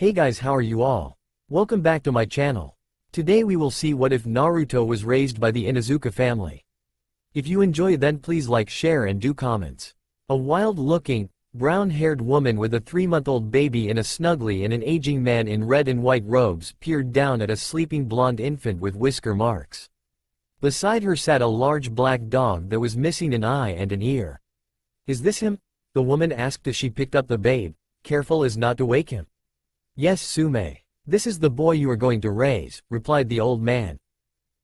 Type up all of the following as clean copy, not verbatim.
Hey guys, how are you all? Welcome back to my channel. Today we will see what if Naruto was raised by the Inuzuka family. If you enjoy then please like, share and do comments. A wild-looking, brown-haired woman with a 3-month-old baby in a snuggly and an aging man in red and white robes peered down at a sleeping blonde infant with whisker marks. Beside her sat a large black dog that was missing an eye and an ear. "Is this him?" the woman asked as she picked up the babe, careful as not to wake him. "Yes, Sume. This is the boy you are going to raise," replied the old man.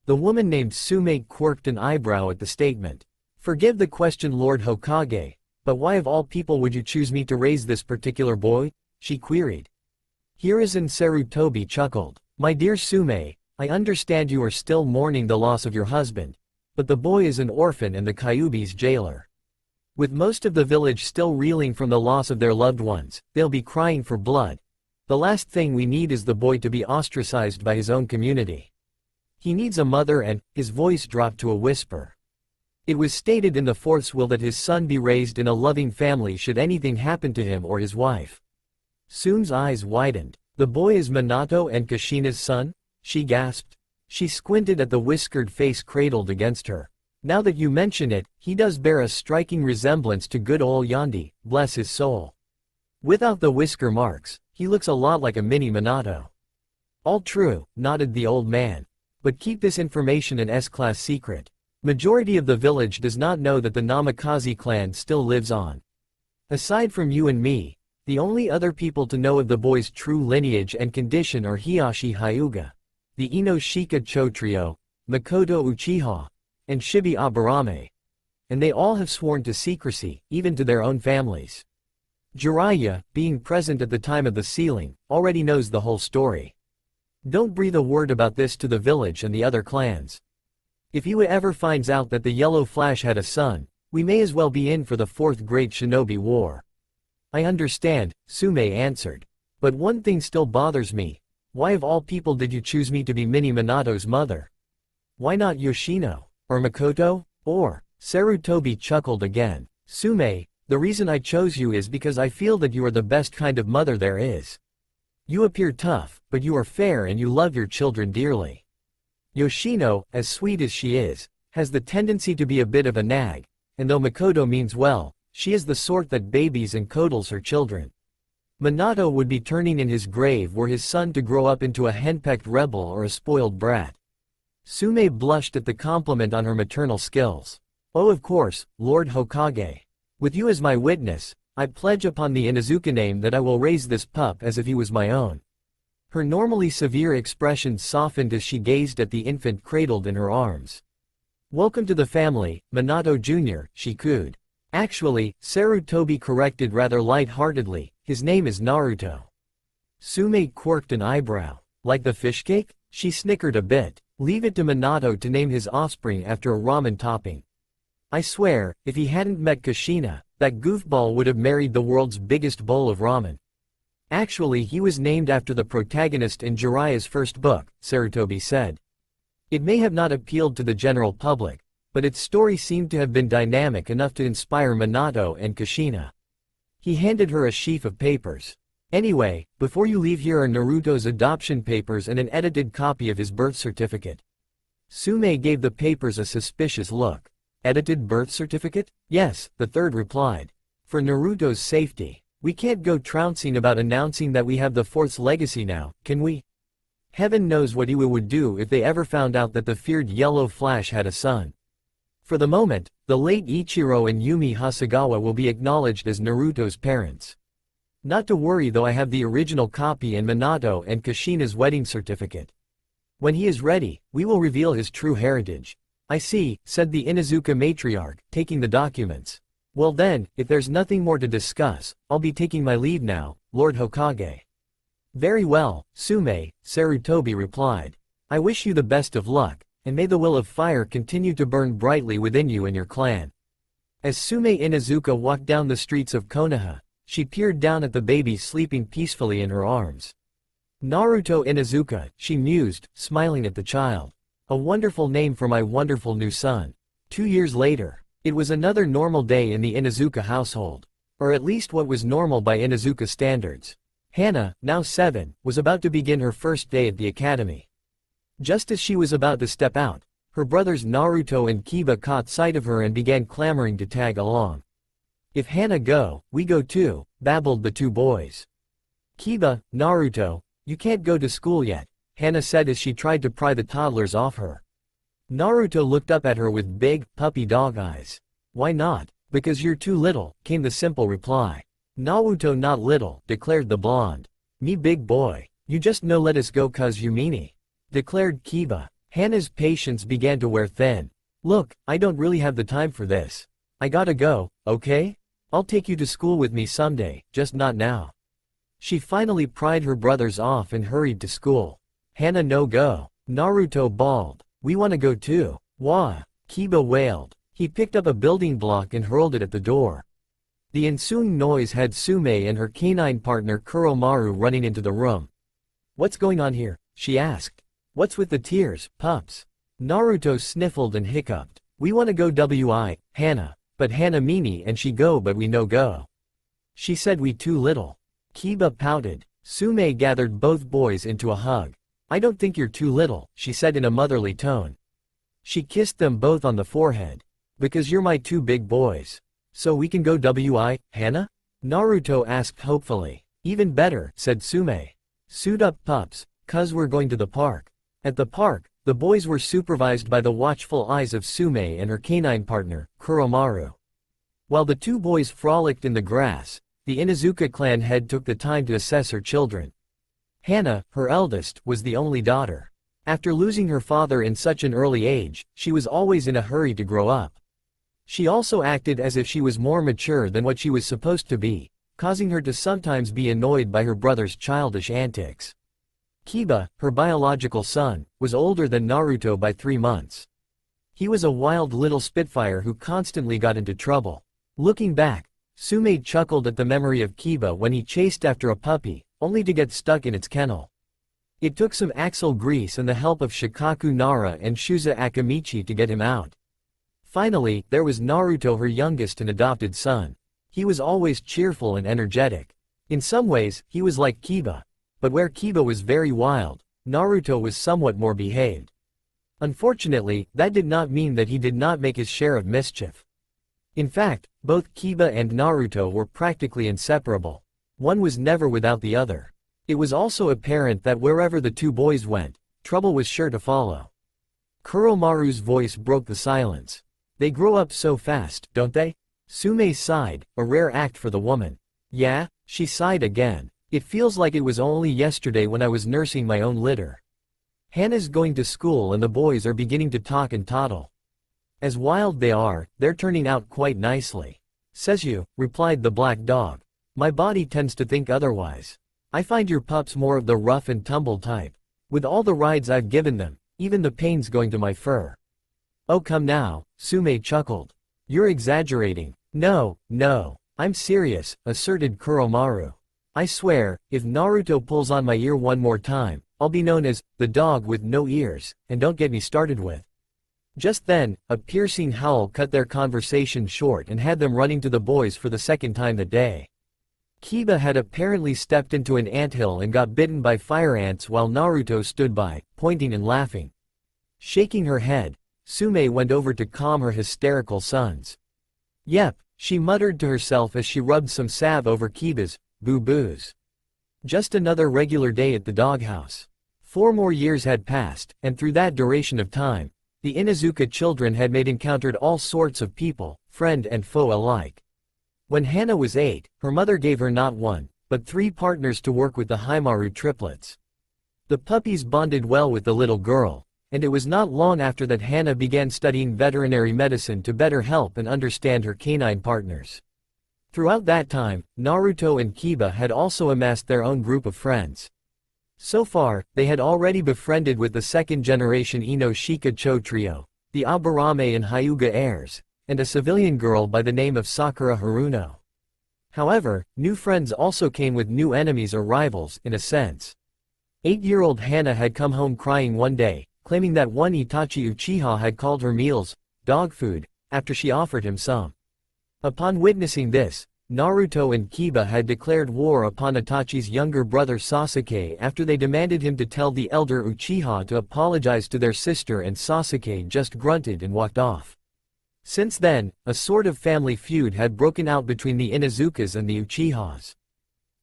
The woman named Sume quirked an eyebrow at the statement. "Forgive the question, Lord Hokage, but why of all people would you choose me to raise this particular boy?" she queried. Hiruzen Sarutobi chuckled. "My dear Sume, I understand you are still mourning the loss of your husband, but the boy is an orphan and the Kyuubi's jailer. With most of the village still reeling from the loss of their loved ones, they'll be crying for blood. The last thing we need is the boy to be ostracized by his own community. He needs a mother and," his voice dropped to a whisper. "It was stated in the fourth's will that his son be raised in a loving family should anything happen to him or his wife." Sume's eyes widened. "The boy is Minato and Kushina's son?" she gasped. She squinted at the whiskered face cradled against her. "Now that you mention it, he does bear a striking resemblance to good old Yandi, bless his soul. Without the whisker marks, he looks a lot like a mini Minato." "All true," nodded the old man. "But keep this information an S-class secret. Majority of the village does not know that the Namikaze clan still lives on. Aside from you and me, the only other people to know of the boy's true lineage and condition are Hiyashi Hyuga, the Inoshika Chotrio, Makoto Uchiha, and Shibi Aburame. And they all have sworn to secrecy, even to their own families. Jiraiya, being present at the time of the sealing, already knows the whole story. Don't breathe a word about this to the village and the other clans. If he ever finds out that the Yellow Flash had a son, we may as well be in for the Fourth Great Shinobi War." "I understand," Sume answered. "But one thing still bothers me. Why of all people did you choose me to be Mini Minato's mother? Why not Yoshino? Or Makoto? Or—" Sarutobi chuckled again. "Sume, the reason I chose you is because I feel that you are the best kind of mother there is. You appear tough, but you are fair and you love your children dearly. Yoshino, as sweet as she is, has the tendency to be a bit of a nag, and though Makoto means well, she is the sort that babies and coddles her children. Minato would be turning in his grave were his son to grow up into a henpecked rebel or a spoiled brat." Sume blushed at the compliment on her maternal skills. "Oh, of course, Lord Hokage. With you as my witness, I pledge upon the Inuzuka name that I will raise this pup as if he was my own." Her normally severe expression softened as she gazed at the infant cradled in her arms. "Welcome to the family, Minato Jr., she cooed. "Actually," Sarutobi corrected rather light-heartedly, "his name is Naruto." Sume quirked an eyebrow. "Like the fish cake?" She snickered a bit. "Leave it to Minato to name his offspring after a ramen topping. I swear, if he hadn't met Kushina, that goofball would have married the world's biggest bowl of ramen." "Actually he was named after the protagonist in Jiraiya's first book," Sarutobi said. "It may have not appealed to the general public, but its story seemed to have been dynamic enough to inspire Minato and Kushina." He handed her a sheaf of papers. "Anyway, before you leave here are Naruto's adoption papers and an edited copy of his birth certificate." Sume gave the papers a suspicious look. "Edited birth certificate?" "Yes," the third replied. "For Naruto's safety. We can't go trouncing about announcing that we have the Fourth's legacy now, can we? Heaven knows what Iwa would do if they ever found out that the feared Yellow Flash had a son. For the moment, the late Ichiro and Yumi Hasegawa will be acknowledged as Naruto's parents. Not to worry though, I have the original copy and Minato and Kushina's wedding certificate. When he is ready, we will reveal his true heritage." "I see," said the Inuzuka matriarch, taking the documents. "Well then, if there's nothing more to discuss, I'll be taking my leave now, Lord Hokage." "Very well, Sume," Sarutobi replied. "I wish you the best of luck, and may the will of fire continue to burn brightly within you and your clan." As Sume Inuzuka walked down the streets of Konoha, she peered down at the baby sleeping peacefully in her arms. "Naruto Inuzuka," she mused, smiling at the child. "A wonderful name for my wonderful new son." 2 years later, it was another normal day in the Inuzuka household. Or at least what was normal by Inuzuka standards. Hana, now 7, was about to begin her first day at the academy. Just as she was about to step out, her brothers Naruto and Kiba caught sight of her and began clamoring to tag along. "If Hana go, we go too," babbled the two boys. "Kiba, Naruto, you can't go to school yet," Hana said as she tried to pry the toddlers off her. Naruto looked up at her with big, puppy dog eyes. "Why not?" "Because you're too little," came the simple reply. "Naruto not little," declared the blonde. "Me big boy. You just no let us go cause you meanie," declared Kiba. Hana's patience began to wear thin. "Look, I don't really have the time for this. I gotta go, okay? I'll take you to school with me someday, just not now." She finally pried her brothers off and hurried to school. "Hana no go." Naruto bawled. "We wanna go too." "Wah!" Kiba wailed. He picked up a building block and hurled it at the door. The ensuing noise had Sume and her canine partner Kuromaru running into the room. "What's going on here?" she asked. "What's with the tears, pups?" Naruto sniffled and hiccuped. "We wanna go Hana, but Hana meanie and she go but we no go. She said we too little." Kiba pouted. Sume gathered both boys into a hug. "I don't think you're too little," she said in a motherly tone. She kissed them both on the forehead. "Because you're my two big boys. So we can go Hana?" Naruto asked hopefully. "Even better," said Sume. "Suit up pups, cuz we're going to the park." At the park, the boys were supervised by the watchful eyes of Sume and her canine partner, Kuromaru. While the two boys frolicked in the grass, the Inuzuka clan head took the time to assess her children. Hana, her eldest, was the only daughter. After losing her father in such an early age, she was always in a hurry to grow up. She also acted as if she was more mature than what she was supposed to be, causing her to sometimes be annoyed by her brother's childish antics. Kiba, her biological son, was older than Naruto by 3 months. He was a wild little spitfire who constantly got into trouble. Looking back, Sume chuckled at the memory of Kiba when he chased after a puppy, only to get stuck in its kennel. It took some axle grease and the help of Shikaku Nara and Shuza Akamichi to get him out. Finally, there was Naruto, her youngest and adopted son. He was always cheerful and energetic. In some ways, he was like Kiba. But where Kiba was very wild, Naruto was somewhat more behaved. Unfortunately, that did not mean that he did not make his share of mischief. In fact, both Kiba and Naruto were practically inseparable. One was never without the other. It was also apparent that wherever the two boys went, trouble was sure to follow. Kuromaru's voice broke the silence. "They grow up so fast, don't they?" Sume sighed, a rare act for the woman. "Yeah," she sighed again. "It feels like it was only yesterday when I was nursing my own litter." Hana's going to school and the boys are beginning to talk and toddle. "As wild they are, they're turning out quite nicely." "Says you," replied the black dog. "My body tends to think otherwise. I find your pups more of the rough and tumble type. With all the rides I've given them, even the pain's going to my fur." "Oh come now," Sume chuckled. "You're exaggerating." No, I'm serious," asserted Kuromaru. "I swear, if Naruto pulls on my ear one more time, I'll be known as the dog with no ears, and don't get me started with." Just then, a piercing howl cut their conversation short and had them running to the boys for the second time that day. Kiba had apparently stepped into an anthill and got bitten by fire ants while Naruto stood by, pointing and laughing. Shaking her head, Sume went over to calm her hysterical sons. "Yep," she muttered to herself as she rubbed some salve over Kiba's boo-boos. Just another regular day at the doghouse. 4 more years had passed, and through that duration of time, the Inuzuka children had encountered all sorts of people, friend and foe alike. When Hana was 8, her mother gave her not 1, but 3 partners to work with the Haimaru triplets. The puppies bonded well with the little girl, and it was not long after that Hana began studying veterinary medicine to better help and understand her canine partners. Throughout that time, Naruto and Kiba had also amassed their own group of friends. So far, they had already befriended with the second-generation Ino-Shika Cho trio, the Aburame and Hyuga heirs, and a civilian girl by the name of Sakura Haruno. However, new friends also came with new enemies or rivals, in a sense. 8-year-old Hana had come home crying one day, claiming that one Itachi Uchiha had called her meals dog food, after she offered him some. Upon witnessing this, Naruto and Kiba had declared war upon Itachi's younger brother Sasuke after they demanded him to tell the elder Uchiha to apologize to their sister, and Sasuke just grunted and walked off. Since then, a sort of family feud had broken out between the Inuzukas and the Uchihas.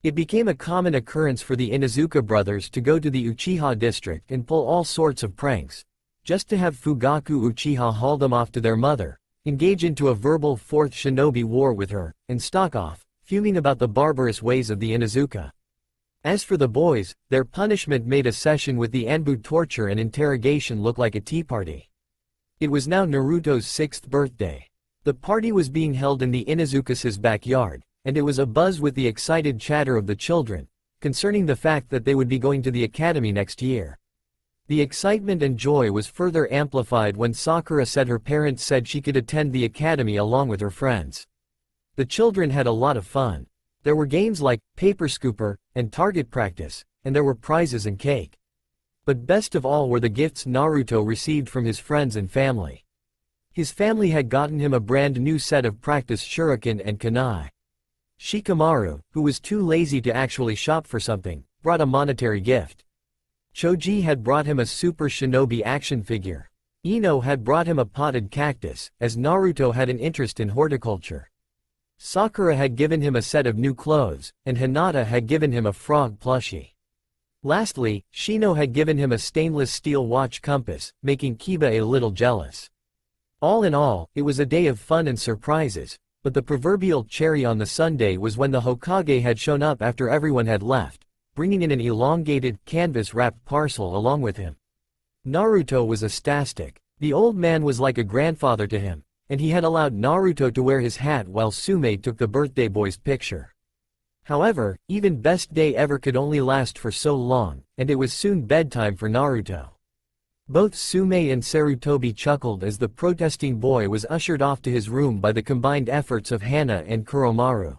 It became a common occurrence for the Inuzuka brothers to go to the Uchiha district and pull all sorts of pranks, just to have Fugaku Uchiha haul them off to their mother, engage into a verbal fourth shinobi war with her, and stalk off, fuming about the barbarous ways of the Inuzuka. As for the boys, their punishment made a session with the Anbu torture and interrogation look like a tea party. It was now Naruto's 6th birthday. The party was being held in the Inuzukas' backyard, and it was abuzz with the excited chatter of the children, concerning the fact that they would be going to the academy next year. The excitement and joy was further amplified when Sakura said her parents said she could attend the academy along with her friends. The children had a lot of fun. There were games like paper scooper and target practice, and there were prizes and cake. But best of all were the gifts Naruto received from his friends and family. His family had gotten him a brand new set of practice shuriken and kunai. Shikamaru, who was too lazy to actually shop for something, brought a monetary gift. Choji had brought him a super shinobi action figure. Ino had brought him a potted cactus, as Naruto had an interest in horticulture. Sakura had given him a set of new clothes, and Hinata had given him a frog plushie. Lastly, Shino had given him a stainless steel watch compass, making Kiba a little jealous. All in all, it was a day of fun and surprises, but the proverbial cherry on the sundae was when the Hokage had shown up after everyone had left, bringing in an elongated, canvas-wrapped parcel along with him. Naruto was ecstatic. The old man was like a grandfather to him, and he had allowed Naruto to wear his hat while Sume took the birthday boy's picture. However, even best day ever could only last for so long, and it was soon bedtime for Naruto. Both Sume and Sarutobi chuckled as the protesting boy was ushered off to his room by the combined efforts of Hana and Kuromaru.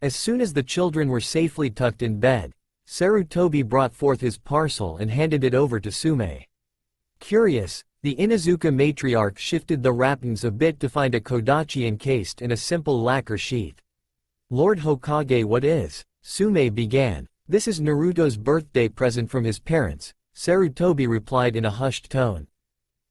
As soon as the children were safely tucked in bed, Sarutobi brought forth his parcel and handed it over to Sume. Curious, the Inuzuka matriarch shifted the wrappings a bit to find a kodachi encased in a simple lacquer sheath. "Lord Hokage, what is?" Sume began. "This is Naruto's birthday present from his parents," Sarutobi replied in a hushed tone.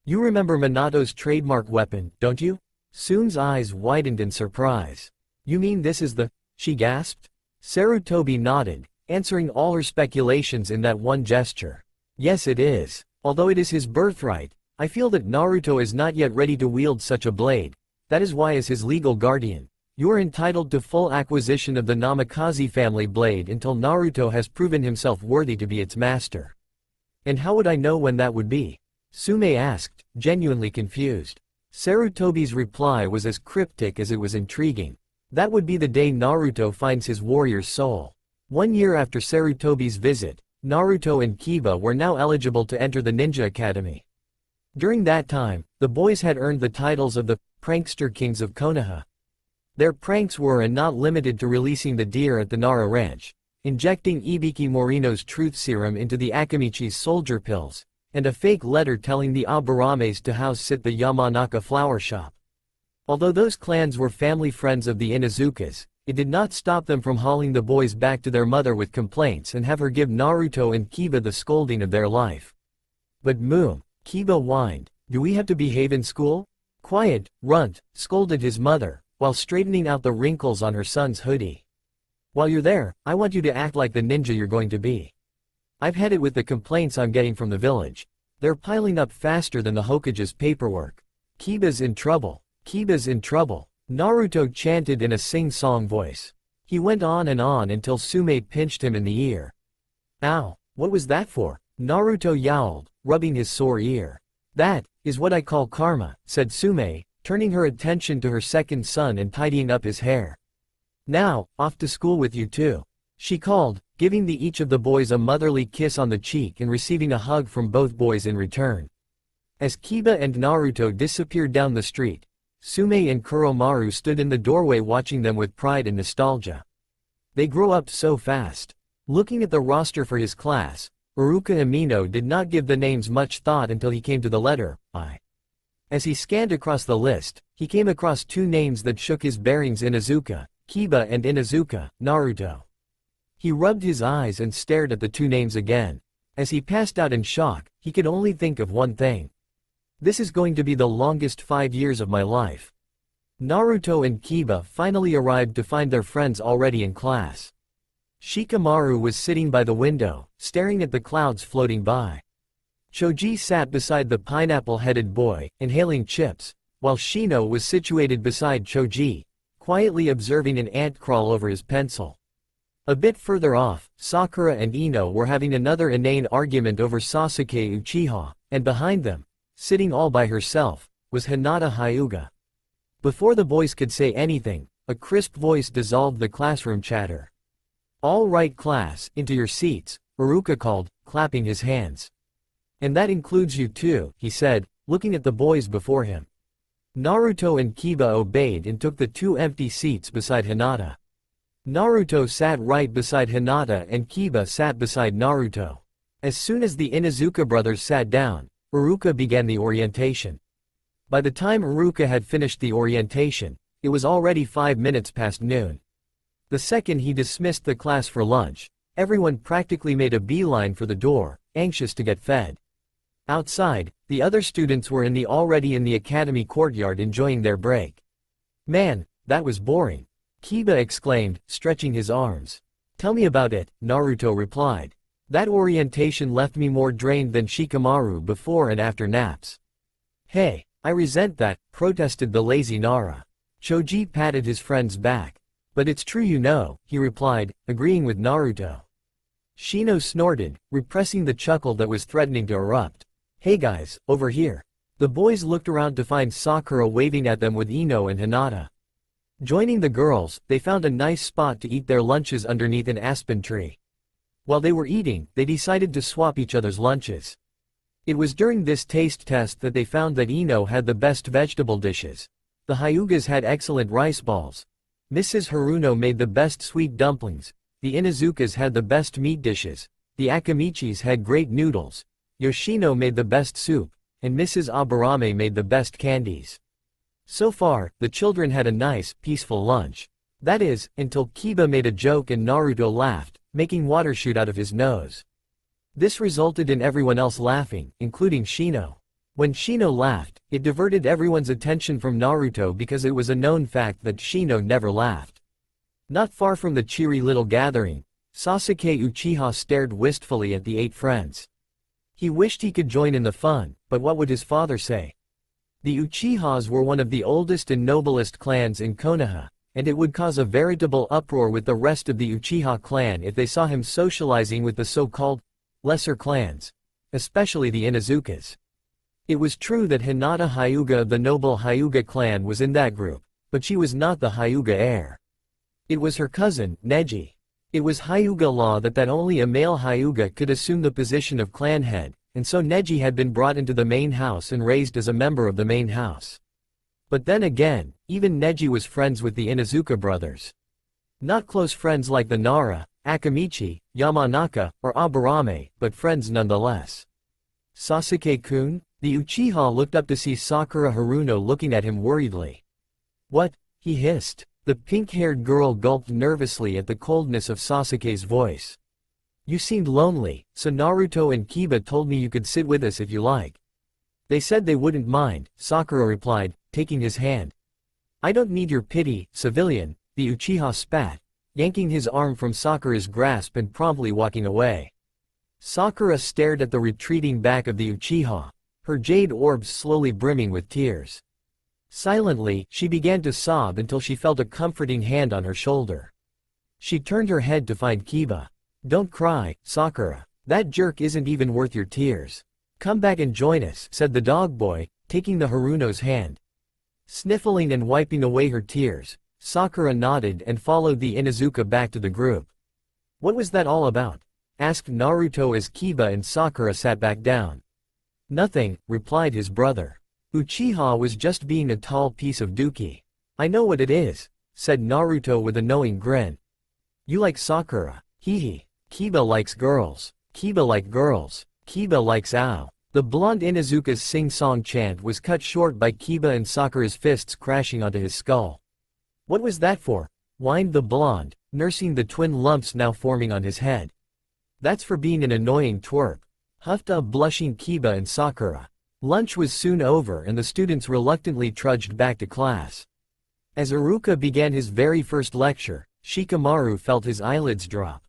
"You remember Minato's trademark weapon, don't you?" Sume's eyes widened in surprise. "You mean this is the—" she gasped. Sarutobi nodded, answering all her speculations in that one gesture. "Yes, it is. Although it is his birthright, I feel that Naruto is not yet ready to wield such a blade. That is why, as his legal guardian, you are entitled to full acquisition of the Namikaze family blade until Naruto has proven himself worthy to be its master." "And how would I know when that would be?" Sume asked, genuinely confused. Sarutobi's reply was as cryptic as it was intriguing. "That would be the day Naruto finds his warrior's soul." 1 year after Sarutobi's visit, Naruto and Kiba were now eligible to enter the Ninja Academy. During that time, the boys had earned the titles of the prankster kings of Konoha. Their pranks were and not limited to releasing the deer at the Nara ranch, injecting Ibiki Morino's truth serum into the Akamichi's soldier pills, and a fake letter telling the Aburames to house sit the Yamanaka flower shop. Although those clans were family friends of the Inuzukas, it did not stop them from hauling the boys back to their mother with complaints and have her give Naruto and Kiba the scolding of their life. "But Kiba whined, do we have to behave in school?" "Quiet, runt," scolded his mother, while straightening out the wrinkles on her son's hoodie. "While you're there, I want you to act like the ninja you're going to be. I've had it with the complaints I'm getting from the village. They're piling up faster than the Hokage's paperwork. Kiba's in trouble. Kiba's in trouble," Naruto chanted in a sing-song voice. He went on until Sume pinched him in the ear. "Ow, what was that for?" Naruto yowled, rubbing his sore ear. "That is what I call karma," said Sume, turning her attention to her second son and tidying up his hair. "Now, off to school with you too," she called, giving each of the boys a motherly kiss on the cheek and receiving a hug from both boys in return. As Kiba and Naruto disappeared down the street, Sume and Kuromaru stood in the doorway watching them with pride and nostalgia. They grow up so fast. Looking at the roster for his class, Iruka Amino did not give the names much thought until he came to the letter I. As he scanned across the list, he came across 2 names that shook his bearings: Inuzuka, Kiba and Inuzuka, Naruto. He rubbed his eyes and stared at the two names again. As he passed out in shock, he could only think of one thing. This is going to be the longest 5 years of my life. Naruto and Kiba finally arrived to find their friends already in class. Shikamaru was sitting by the window, staring at the clouds floating by. Choji sat beside the pineapple-headed boy, inhaling chips, while Shino was situated beside Choji, quietly observing an ant crawl over his pencil. A bit further off, Sakura and Ino were having another inane argument over Sasuke Uchiha, and behind them, sitting all by herself, was Hinata Hyuga. Before the boys could say anything, a crisp voice dissolved the classroom chatter. "All right class, into your seats," Iruka called, clapping his hands. "And that includes you too," he said, looking at the boys before him. Naruto and Kiba obeyed and took the two empty seats beside Hinata. Naruto sat right beside Hinata and Kiba sat beside Naruto. As soon as the Inuzuka brothers sat down, Iruka began the orientation. By the time Iruka had finished the orientation, it was already 5 minutes past noon. The second he dismissed the class for lunch, everyone practically made a beeline for the door, anxious to get fed. Outside, the other students were already in the academy courtyard enjoying their break. "Man, that was boring," Kiba exclaimed, stretching his arms. "Tell me about it," Naruto replied. "That orientation left me more drained than Shikamaru before and after naps." "Hey, I resent that," protested the lazy Nara. Choji patted his friend's back. "But it's true you know," he replied, agreeing with Naruto. Shino snorted, repressing the chuckle that was threatening to erupt. "Hey guys, over here." The boys looked around to find Sakura waving at them with Ino and Hinata. Joining the girls, they found a nice spot to eat their lunches underneath an aspen tree. While they were eating, they decided to swap each other's lunches. It was during this taste test that they found that Ino had the best vegetable dishes. The Hyugas had excellent rice balls. Mrs. Haruno made the best sweet dumplings. The Inuzukas had the best meat dishes. The Akamichis had great noodles. Yoshino made the best soup, and Mrs. Aburame made the best candies. So far, the children had a nice, peaceful lunch. That is, until Kiba made a joke and Naruto laughed, making water shoot out of his nose. This resulted in everyone else laughing, including Shino. When Shino laughed, it diverted everyone's attention from Naruto because it was a known fact that Shino never laughed. Not far from the cheery little gathering, Sasuke Uchiha stared wistfully at the 8 friends. He wished he could join in the fun, but what would his father say? The Uchihas were one of the oldest and noblest clans in Konoha, and it would cause a veritable uproar with the rest of the Uchiha clan if they saw him socializing with the so-called lesser clans, especially the Inuzukas. It was true that Hinata Hyuga of the noble Hyuga clan was in that group, but she was not the Hyuga heir. It was her cousin, Neji. It was Hyuga law that only a male Hyuga could assume the position of clan head, and so Neji had been brought into the main house and raised as a member of the main house. But then again, even Neji was friends with the Inuzuka brothers. Not close friends like the Nara, Akamichi, Yamanaka, or Aburame, but friends nonetheless. "Sasuke-kun?" The Uchiha looked up to see Sakura Haruno looking at him worriedly. "What?" he hissed. The pink-haired girl gulped nervously at the coldness of Sasuke's voice. "You seemed lonely, so Naruto and Kiba told me you could sit with us if you like." "They said they wouldn't mind," Sakura replied, taking his hand. "I don't need your pity, civilian," the Uchiha spat, yanking his arm from Sakura's grasp and promptly walking away. Sakura stared at the retreating back of the Uchiha, her jade orbs slowly brimming with tears. Silently, she began to sob until she felt a comforting hand on her shoulder. She turned her head to find Kiba. "Don't cry, Sakura. That jerk isn't even worth your tears. Come back and join us," said the dog boy, taking the Haruno's hand. Sniffling and wiping away her tears, Sakura nodded and followed the Inuzuka back to the group. "What was that all about?" asked Naruto as Kiba and Sakura sat back down. "Nothing," replied his brother. "Uchiha was just being a tall piece of dookie." "I know what it is," said Naruto with a knowing grin. "You like Sakura. Hee. Kiba likes girls. Kiba like girls. Kiba likes ow." The blonde Inuzuka's sing-song chant was cut short by Kiba and Sakura's fists crashing onto his skull. "What was that for? whined the blonde, nursing the twin lumps now forming on his head. That's for being an annoying twerp, huffed a blushing Kiba and Sakura. Lunch was soon over and the students reluctantly trudged back to class. As Iruka began his very first lecture, Shikamaru felt his eyelids drop.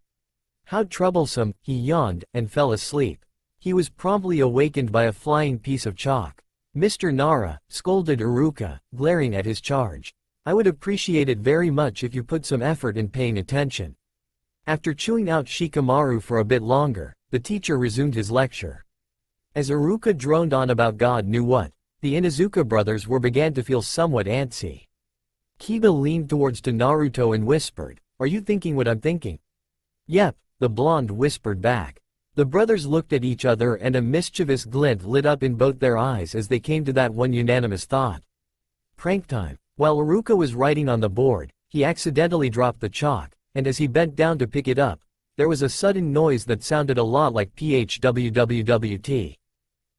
How troublesome, he yawned, and fell asleep. He was promptly awakened by a flying piece of chalk. Mr. Nara, scolded Iruka, glaring at his charge. I would appreciate it very much if you put some effort in paying attention. After chewing out Shikamaru for a bit longer, the teacher resumed his lecture. As Iruka droned on about God knew what, the Inuzuka brothers began to feel somewhat antsy. Kiba leaned towards to Naruto and whispered, "Are you thinking what I'm thinking?" "Yep," the blonde whispered back. The brothers looked at each other and a mischievous glint lit up in both their eyes as they came to that one unanimous thought. Prank time. While Iruka was writing on the board, he accidentally dropped the chalk, and as he bent down to pick it up, there was a sudden noise that sounded a lot like PHWWWT.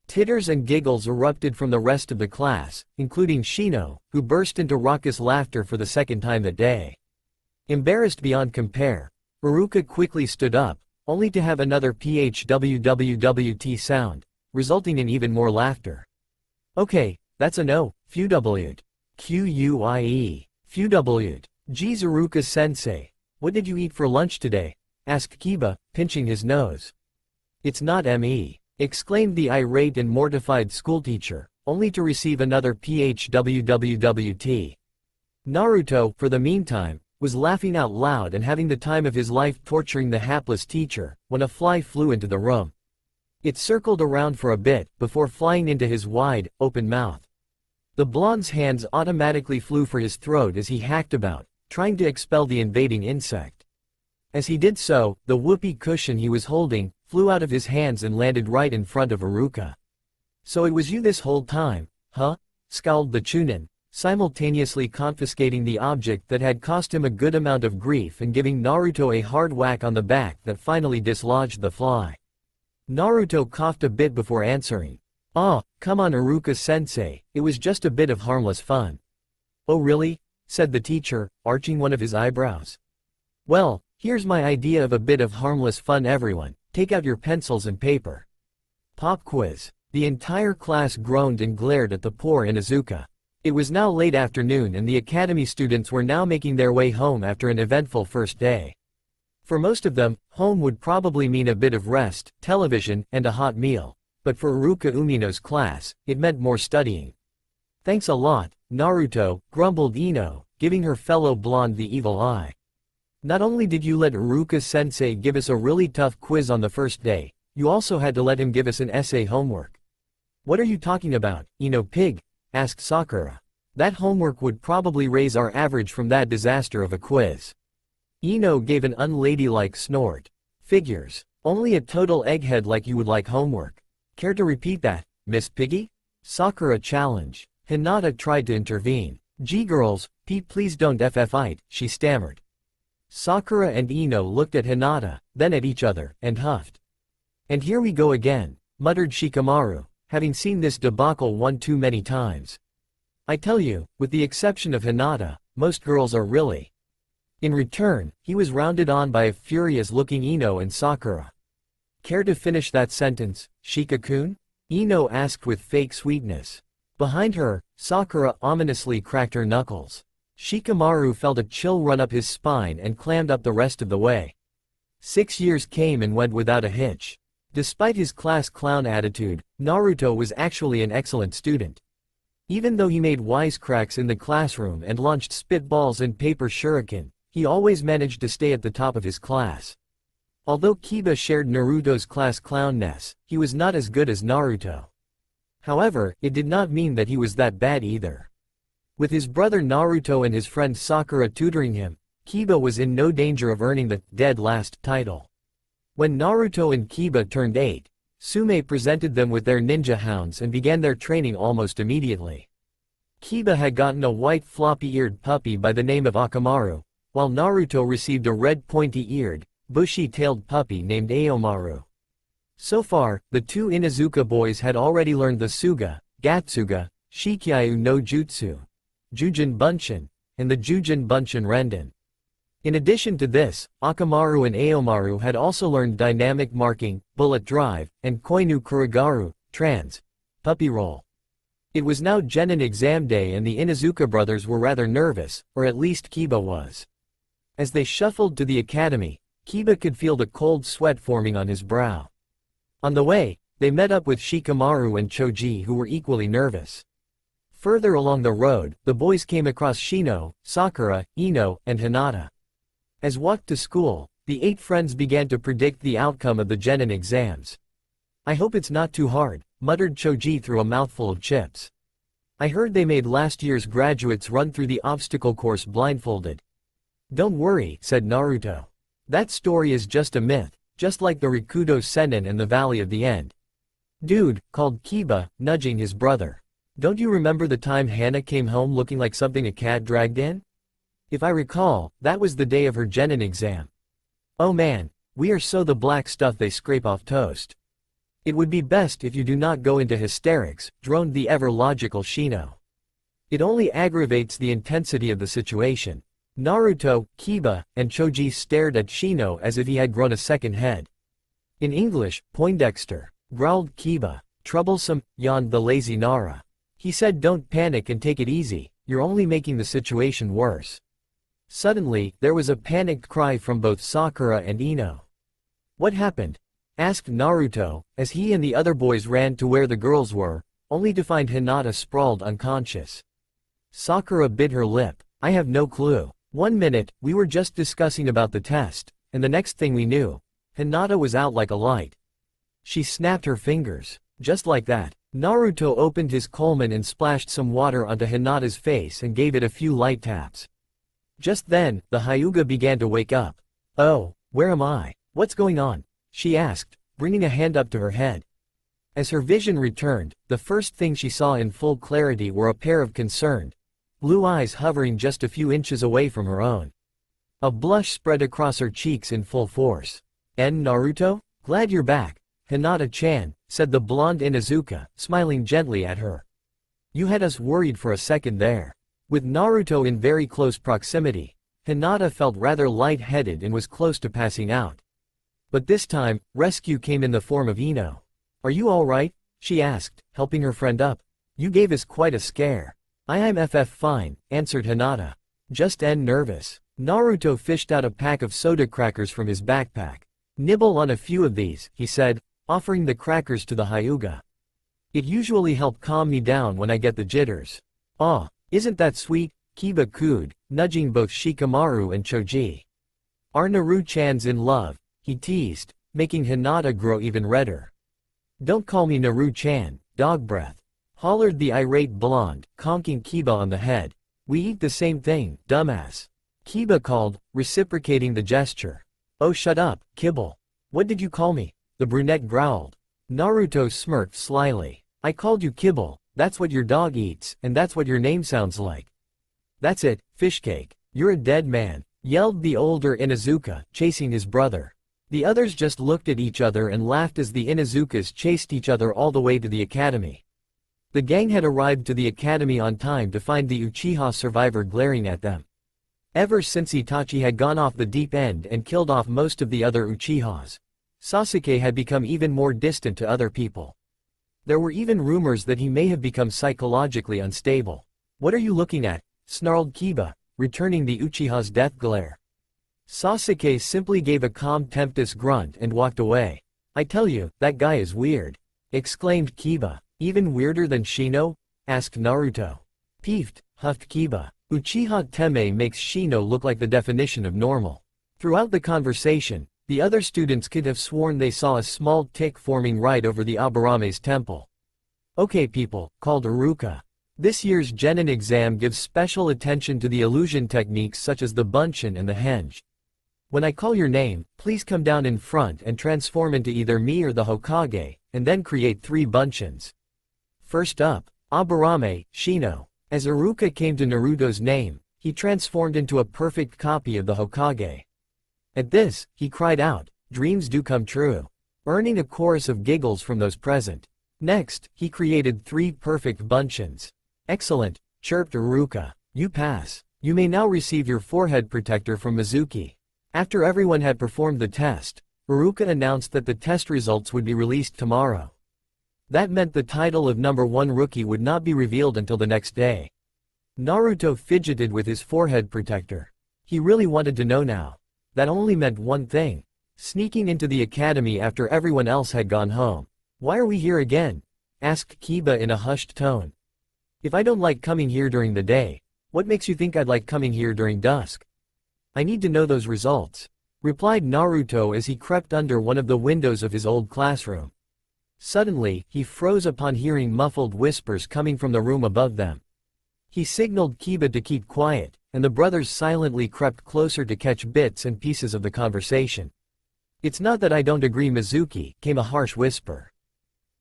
Titters and giggles erupted from the rest of the class, including Shino, who burst into raucous laughter for the second time that day. Embarrassed beyond compare, Iruka quickly stood up, only to have another PHWWWT sound, resulting in even more laughter. "Okay, that's a no, Few'd. QUIE. Few'd. Geez Iruka-sensei, what did you eat for lunch today?" asked Kiba, pinching his nose. "It's not ME," exclaimed the irate and mortified schoolteacher, only to receive another PHWWWT. Naruto, for the meantime, was laughing out loud and having the time of his life torturing the hapless teacher, when a fly flew into the room. It circled around for a bit, before flying into his wide, open mouth. The blonde's hands automatically flew for his throat as he hacked about, trying to expel the invading insect. As he did so, the whoopee cushion he was holding flew out of his hands and landed right in front of Iruka. "So it was you this whole time, huh?" scowled the Chunin, simultaneously confiscating the object that had cost him a good amount of grief and giving Naruto a hard whack on the back that finally dislodged the fly. Naruto coughed a bit before answering. "Aw, come on Iruka-sensei, it was just a bit of harmless fun." "Oh really?" said the teacher, arching one of his eyebrows. "Well, here's my idea of a bit of harmless fun everyone, take out your pencils and paper." Pop quiz. The entire class groaned and glared at the poor Inuzuka. It was now late afternoon and the academy students were now making their way home after an eventful first day. For most of them, home would probably mean a bit of rest, television, and a hot meal. But for Iruka Umino's class, it meant more studying. "Thanks a lot, Naruto," grumbled Ino, giving her fellow blonde the evil eye. "Not only did you let Iruka-sensei give us a really tough quiz on the first day, you also had to let him give us an essay homework." "What are you talking about, Ino pig?" asked Sakura. "That homework would probably raise our average from that disaster of a quiz." Ino gave an unladylike snort. "Figures. Only a total egghead like you would like homework. Care to repeat that, Miss Piggy?" Sakura challenged. Hinata tried to intervene. "Gee girls, please don't FFite," she stammered. Sakura and Ino looked at Hinata, then at each other, and huffed. "And here we go again," muttered Shikamaru, having seen this debacle one too many times. "I tell you, with the exception of Hinata, most girls are really." In return, he was rounded on by a furious-looking Ino and Sakura. "Care to finish that sentence, Shika-kun?" Ino asked with fake sweetness. Behind her, Sakura ominously cracked her knuckles. Shikamaru felt a chill run up his spine and clammed up the rest of the way. 6 years came and went without a hitch. Despite his class clown attitude, Naruto was actually an excellent student. Even though he made wisecracks in the classroom and launched spitballs and paper shuriken, he always managed to stay at the top of his class. Although Kiba shared Naruto's class clownness, he was not as good as Naruto. However, it did not mean that he was that bad either. With his brother Naruto and his friend Sakura tutoring him, Kiba was in no danger of earning the dead last title. When Naruto and Kiba turned 8, Sume presented them with their ninja hounds and began their training almost immediately. Kiba had gotten a white floppy-eared puppy by the name of Akamaru, while Naruto received a red pointy-eared, bushy-tailed puppy named Aomaru. So far, the two Inuzuka boys had already learned the Suga, Gatsuga, Shikyayu no Jutsu, Jujin Bunshin, and the Jujin Bunshin Renden. In addition to this, Akamaru and Aomaru had also learned dynamic marking, bullet drive, and Koinu Kurigaru, puppy roll. It was now Genin exam day and the Inuzuka brothers were rather nervous, or at least Kiba was. As they shuffled to the academy, Kiba could feel the cold sweat forming on his brow. On the way, they met up with Shikamaru and Choji who were equally nervous. Further along the road, the boys came across Shino, Sakura, Ino, and Hinata. As walked to school, the 8 friends began to predict the outcome of the Genin exams. "I hope it's not too hard," muttered Choji through a mouthful of chips. "I heard they made last year's graduates run through the obstacle course blindfolded." "Don't worry," said Naruto. "That story is just a myth, just like the Rikudo Sennin and the Valley of the End." "Dude," called Kiba, nudging his brother. "Don't you remember the time Hannah came home looking like something a cat dragged in? If I recall, that was the day of her Genin exam. Oh man, we are so the black stuff they scrape off toast." "It would be best if you do not go into hysterics," droned the ever-logical Shino. "It only aggravates the intensity of the situation." Naruto, Kiba, and Choji stared at Shino as if he had grown a second head. "In English, Poindexter," growled Kiba. "Troublesome," yawned the lazy Nara. "He said don't panic and take it easy, you're only making the situation worse." Suddenly, there was a panicked cry from both Sakura and Ino. "What happened?" asked Naruto, as he and the other boys ran to where the girls were, only to find Hinata sprawled unconscious. Sakura bit her lip. "I have no clue. 1 minute, we were just discussing about the test, and the next thing we knew, Hinata was out like a light." She snapped her fingers. Just like that, Naruto opened his Coleman and splashed some water onto Hinata's face and gave it a few light taps. Just then, the Hyuga began to wake up. "Oh, where am I? What's going on?" she asked, bringing a hand up to her head. As her vision returned, the first thing she saw in full clarity were a pair of concerned, blue eyes hovering just a few inches away from her own. A blush spread across her cheeks in full force. Naruto? Glad you're back, Hinata-chan," said the blonde Inuzuka, smiling gently at her. "You had us worried for a second there." With Naruto in very close proximity, Hinata felt rather light-headed and was close to passing out. But this time, rescue came in the form of Ino. "Are you alright?" she asked, helping her friend up. "You gave us quite a scare." "I'm fine," answered Hinata. "Just nervous." Naruto fished out a pack of soda crackers from his backpack. "Nibble on a few of these," he said, offering the crackers to the Hyuga. "It usually help calm me down when I get the jitters." "Aw, isn't that sweet?" Kiba cooed, nudging both Shikamaru and Choji. "Are Naru-chan's in love?" he teased, making Hinata grow even redder. "Don't call me Naru-chan, dog breath," hollered the irate blonde, conking Kiba on the head. "We eat the same thing, dumbass," Kiba called, reciprocating the gesture. "Oh shut up, Kibble. What did you call me?" the brunette growled. Naruto smirked slyly. "I called you Kibble, that's what your dog eats, and that's what your name sounds like." "That's it, fishcake. You're a dead man," yelled the older Inuzuka, chasing his brother. The others just looked at each other and laughed as the Inuzukas chased each other all the way to the academy. The gang had arrived to the academy on time to find the Uchiha survivor glaring at them. Ever since Itachi had gone off the deep end and killed off most of the other Uchihas, Sasuke had become even more distant to other people. There were even rumors that he may have become psychologically unstable. "What are you looking at?" snarled Kiba, returning the Uchiha's death glare. Sasuke simply gave a calm Tempest grunt and walked away. "I tell you, that guy is weird," exclaimed Kiba. "Even weirder than Shino?" asked Naruto. "Peeved," huffed Kiba. "Uchiha Teme makes Shino look like the definition of normal." Throughout the conversation, the other students could have sworn they saw a small tick forming right over the Abarame's temple. "Okay people," called Iruka. "This year's Genin exam gives special attention to the illusion techniques such as the Bunshin and the Henge. When I call your name, please come down in front and transform into either me or the Hokage, and then create 3 Bunshins. First up, Aburame, Shino." As Iruka came to Naruto's name, he transformed into a perfect copy of the Hokage. At this, he cried out, "Dreams do come true," earning a chorus of giggles from those present. Next, he created 3 perfect Bunshins. "Excellent," chirped Iruka. "You pass." You may now receive your forehead protector from Mizuki. After everyone had performed the test, Inuzuka announced that the test results would be released tomorrow. That meant the title of number 1 rookie would not be revealed until the next day. Naruto fidgeted with his forehead protector. He really wanted to know now. That only meant one thing. Sneaking into the academy after everyone else had gone home. "Why are we here again?" asked Kiba in a hushed tone. "If I don't like coming here during the day, what makes you think I'd like coming here during dusk?" "I need to know those results," replied Naruto as he crept under one of the windows of his old classroom. Suddenly, he froze upon hearing muffled whispers coming from the room above them. He signaled Kiba to keep quiet, and the brothers silently crept closer to catch bits and pieces of the conversation. "It's not that I don't agree, Mizuki," came a harsh whisper.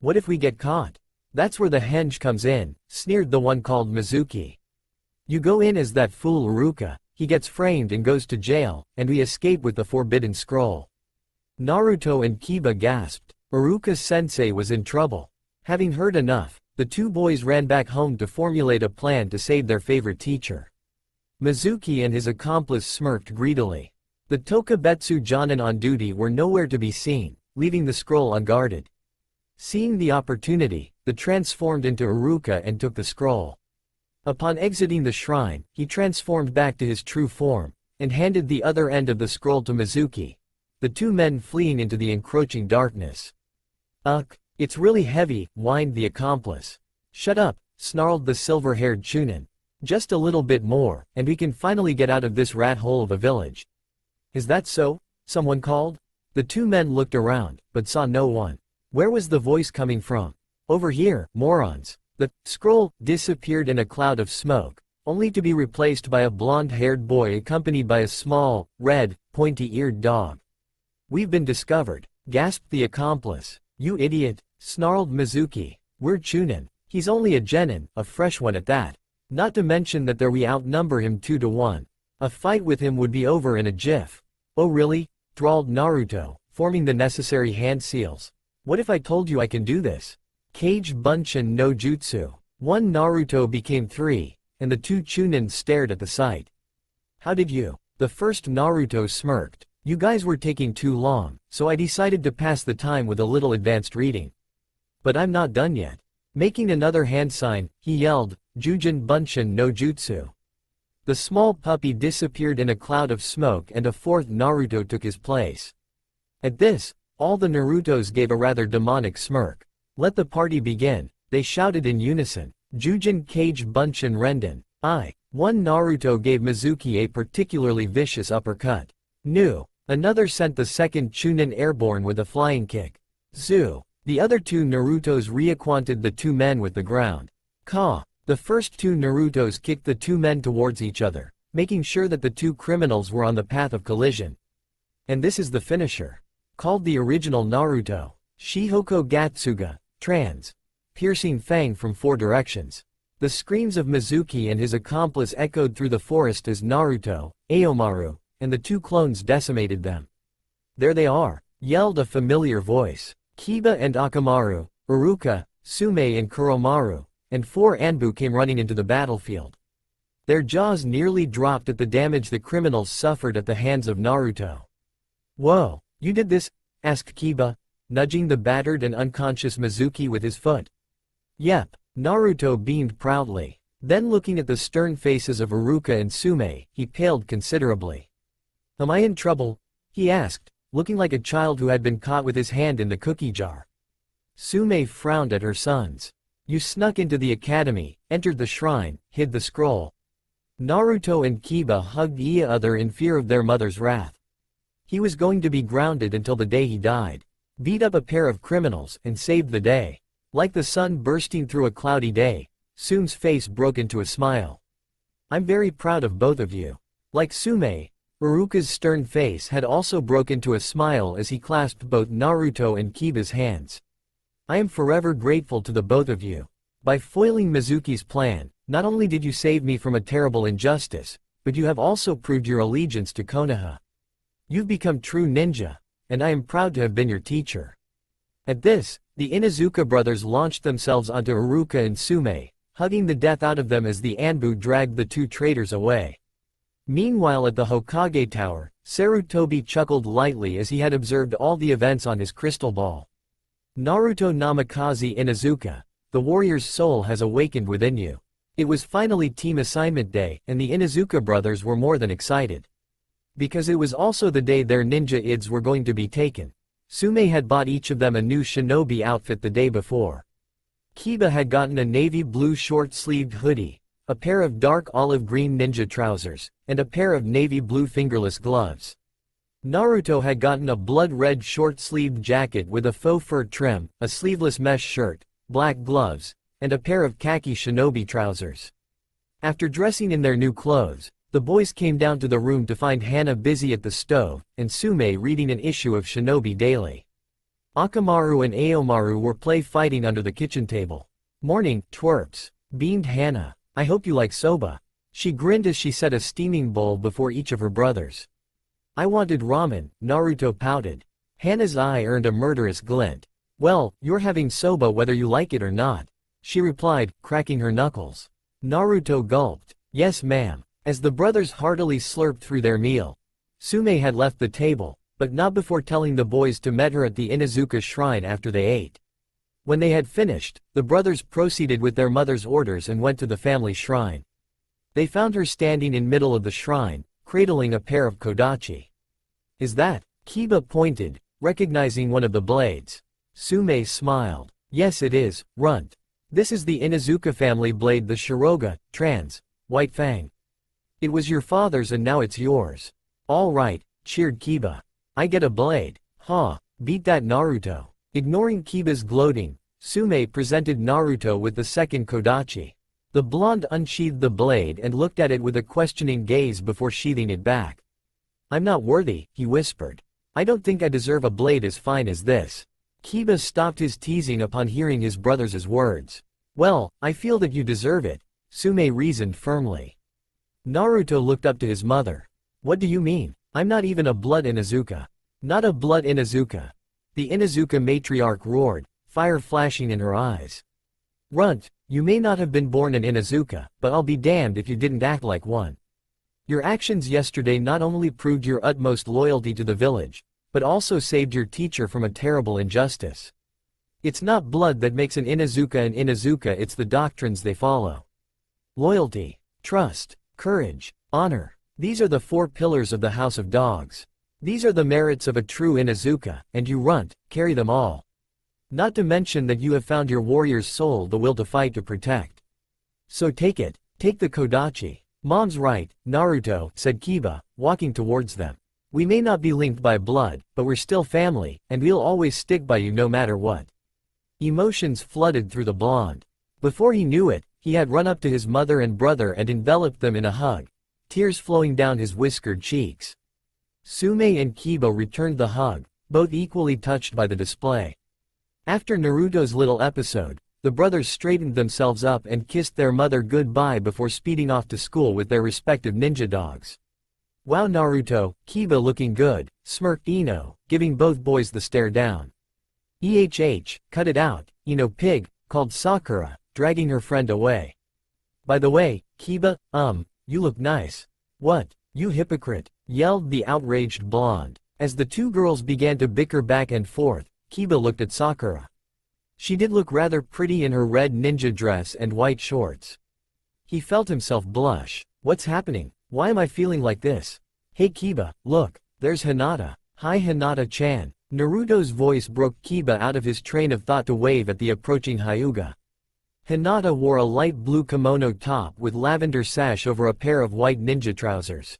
"What if we get caught?" "That's where the henge comes in," sneered the one called Mizuki. "You go in as that fool Inuzuka, he gets framed and goes to jail, and we escape with the forbidden scroll." Naruto and Kiba gasped. Inuzuka's sensei was in trouble. Having heard enough, the two boys ran back home to formulate a plan to save their favorite teacher. Mizuki and his accomplice smirked greedily. The Tokubetsu Jonin on duty were nowhere to be seen, leaving the scroll unguarded. Seeing the opportunity, the transformed into Inuzuka and took the scroll. Upon exiting the shrine, he transformed back to his true form, and handed the other end of the scroll to Mizuki, the two men fleeing into the encroaching darkness. "Ugh, it's really heavy," whined the accomplice. "Shut up," snarled the silver-haired Chunin. "Just a little bit more, and we can finally get out of this rat hole of a village." "Is that so?" someone called. The two men looked around, but saw no one. Where was the voice coming from? "Over here, morons." The scroll disappeared in a cloud of smoke, only to be replaced by a blonde-haired boy accompanied by a small, red, pointy-eared dog. "We've been discovered," gasped the accomplice. "You idiot," snarled Mizuki. "We're Chunin. He's only a genin, a fresh one at that. Not to mention that we outnumber him 2-1. A fight with him would be over in a jiff." "Oh really?" drawled Naruto, forming the necessary hand seals. "What if I told you I can do this? Kage Bunshin no Jutsu." One Naruto became 3, and the two Chunin stared at the sight. "How did you?" The first Naruto smirked. "You guys were taking too long, so I decided to pass the time with a little advanced reading. But I'm not done yet." Making another hand sign, he yelled, "Jujin Bunshin no Jutsu." The small puppy disappeared in a cloud of smoke and a fourth Naruto took his place. At this, all the Narutos gave a rather demonic smirk. "Let the party begin," they shouted in unison. "Jujin Kage Bunshin Renden." One Naruto gave Mizuki a particularly vicious uppercut. "Nu." Another sent the second Chunin airborne with a flying kick. "Zu." The other two Narutos reacquainted the two men with the ground. "Ka." The first two Narutos kicked the two men towards each other, making sure that the two criminals were on the path of collision. "And this is the finisher," called the original Naruto. Shihoko Gatsuga, trans. Piercing fang from 4 directions. The screams of Mizuki and his accomplice echoed through the forest as Naruto, Aomaru, and the two clones decimated them. "There they are," yelled a familiar voice. Kiba and Akamaru, Inuzuka, Sume and Kuromaru, and 4 Anbu came running into the battlefield. Their jaws nearly dropped at the damage the criminals suffered at the hands of Naruto. "Whoa, you did this?" asked Kiba, nudging the battered and unconscious Mizuki with his foot. "Yep," Naruto beamed proudly. Then looking at the stern faces of Inuzuka and Sume, he paled considerably. "Am I in trouble?" he asked, looking like a child who had been caught with his hand in the cookie jar. Sume frowned at her sons. "You snuck into the academy, entered the shrine, hid the scroll." Naruto and Kiba hugged each other in fear of their mother's wrath. He was going to be grounded until the day he died. Beat up a pair of criminals and saved the day. Like the sun bursting through a cloudy day, Sume's face broke into a smile. "I'm very proud of both of you." Like Sume, Inuzuka's stern face had also broke into a smile as he clasped both Naruto and Kiba's hands. "I am forever grateful to the both of you. By foiling Mizuki's plan, not only did you save me from a terrible injustice, but you have also proved your allegiance to Konoha. You've become true ninja, and I am proud to have been your teacher." At this, the Inuzuka brothers launched themselves onto Inuzuka and Sume, hugging the death out of them as the Anbu dragged the two traitors away. Meanwhile at the Hokage Tower, Sarutobi chuckled lightly as he had observed all the events on his crystal ball. Naruto Namikaze Inuzuka, the warrior's soul has awakened within you. It was finally team assignment day, and the Inuzuka brothers were more than excited. Because it was also the day their ninja ids were going to be taken. Sume had bought each of them a new shinobi outfit the day before. Kiba had gotten a navy blue short-sleeved hoodie, a pair of dark olive green ninja trousers, and a pair of navy blue fingerless gloves. Naruto had gotten a blood-red short-sleeved jacket with a faux fur trim, a sleeveless mesh shirt, black gloves, and a pair of khaki shinobi trousers. After dressing in their new clothes, the boys came down to the room to find Hana busy at the stove, and Sume reading an issue of Shinobi Daily. Akamaru and Aomaru were fighting under the kitchen table. "Morning, twerps," beamed Hana. "I hope you like soba." She grinned as she set a steaming bowl before each of her brothers. "I wanted ramen," Naruto pouted. Hana's eye earned a murderous glint. "Well, you're having soba whether you like it or not," she replied, cracking her knuckles. Naruto gulped. "Yes ma'am." As the brothers heartily slurped through their meal, Sume had left the table, but not before telling the boys to meet her at the Inuzuka shrine after they ate. When they had finished, the brothers proceeded with their mother's orders and went to the family shrine. They found her standing in middle of the shrine, cradling a pair of kodachi. "Is that?" Kiba pointed, recognizing one of the blades. Sume smiled. "Yes it is, runt. This is the Inuzuka family blade, the Shiroga, White Fang. It was your father's and now it's yours." "All right," cheered Kiba. "I get a blade. Ha, beat that Naruto." Ignoring Kiba's gloating, Sume presented Naruto with the second kodachi. The blonde unsheathed the blade and looked at it with a questioning gaze before sheathing it back. "I'm not worthy," he whispered. "I don't think I deserve a blade as fine as this." Kiba stopped his teasing upon hearing his brother's words. "Well, I feel that you deserve it," Sume reasoned firmly. Naruto looked up to his mother. "What do you mean? I'm not even a blood Inuzuka." "Not a blood Inuzuka," the Inuzuka matriarch roared, fire flashing in her eyes. "Runt, you may not have been born an Inuzuka, but I'll be damned if you didn't act like one. Your actions yesterday not only proved your utmost loyalty to the village, but also saved your teacher from a terrible injustice. It's not blood that makes an Inuzuka, it's the doctrines they follow. Loyalty, trust, courage, honor. These are the 4 pillars of the House of Dogs. These are the merits of a true Inuzuka, and you runt, carry them all. Not to mention that you have found your warrior's soul, the will to fight to protect. So take it, take the kodachi." "Mom's right, Naruto," said Kiba, walking towards them. "We may not be linked by blood, but we're still family, and we'll always stick by you no matter what." Emotions flooded through the blonde. Before he knew it, he had run up to his mother and brother and enveloped them in a hug, tears flowing down his whiskered cheeks. Sume and Kiba returned the hug, both equally touched by the display. After Naruto's little episode, the brothers straightened themselves up and kissed their mother goodbye before speeding off to school with their respective ninja dogs. "Wow Naruto, Kiba looking good," smirked Ino, giving both boys the stare down. Cut it out, pig," called Sakura, dragging her friend away. "By the way, Kiba, you look nice." "What, you hypocrite," yelled the outraged blonde. As the 2 girls began to bicker back and forth, Kiba looked at Sakura. She did look rather pretty in her red ninja dress and white shorts. He felt himself blush. "What's happening? Why am I feeling like this? Hey Kiba, look, there's Hinata." "Hi Hinata-chan." Naruto's voice broke Kiba out of his train of thought to wave at the approaching Hyuga. Hinata wore a light blue kimono top with lavender sash over a pair of white ninja trousers.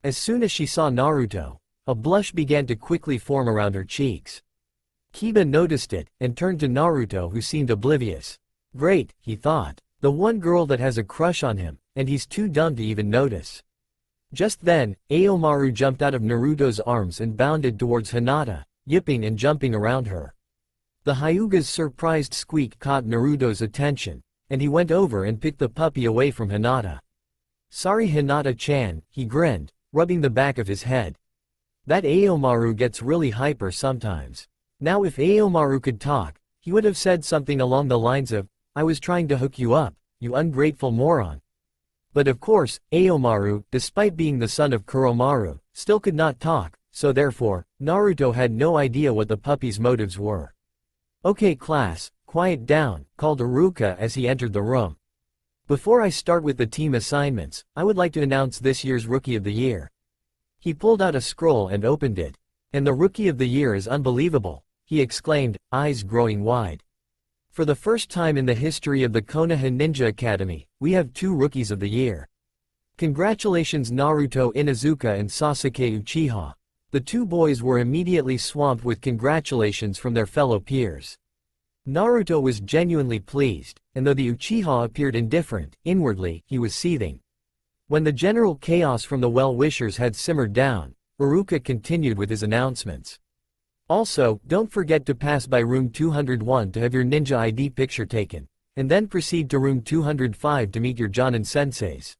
As soon as she saw Naruto, a blush began to quickly form around her cheeks. Kiba noticed it, and turned to Naruto, who seemed oblivious. Great, he thought. The one girl that has a crush on him, and he's too dumb to even notice. Just then, Aomaru jumped out of Naruto's arms and bounded towards Hinata, yipping and jumping around her. The Hyuga's surprised squeak caught Naruto's attention, and he went over and picked the puppy away from Hinata. "Sorry Hinata-chan," he grinned, rubbing the back of his head. "That Aomaru gets really hyper sometimes." Now if Aomaru could talk, he would have said something along the lines of, "I was trying to hook you up, you ungrateful moron." But of course, Aomaru, despite being the son of Kuromaru, still could not talk, so therefore, Naruto had no idea what the puppy's motives were. "Okay class, quiet down," called Iruka as he entered the room. "Before I start with the team assignments, I would like to announce this year's Rookie of the Year." He pulled out a scroll and opened it. "And the Rookie of the Year is unbelievable," he exclaimed, eyes growing wide. "For the first time in the history of the Konoha Ninja Academy, we have 2 Rookies of the Year. Congratulations Naruto Inuzuka and Sasuke Uchiha." The 2 boys were immediately swamped with congratulations from their fellow peers. Naruto was genuinely pleased, and though the Uchiha appeared indifferent, inwardly, he was seething. When the general chaos from the well-wishers had simmered down, Iruka continued with his announcements. "Also, don't forget to pass by room 201 to have your ninja ID picture taken, and then proceed to room 205 to meet your Jonin senseis.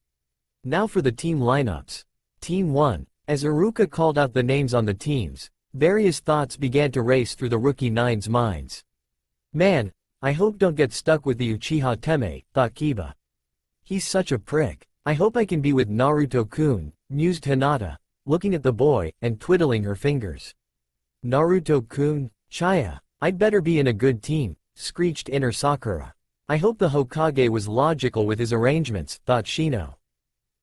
Now for the team lineups. Team 1. As Iruka called out the names on the teams, various thoughts began to race through the Rookie Nine's minds. "Man, I hope don't get stuck with the Uchiha Teme," thought Kiba. "He's such a prick. I hope I can be with Naruto-kun," mused Hinata, looking at the boy and twiddling her fingers. "Naruto-kun, Chaya, I'd better be in a good team," screeched inner Sakura. "I hope the Hokage was logical with his arrangements," thought Shino.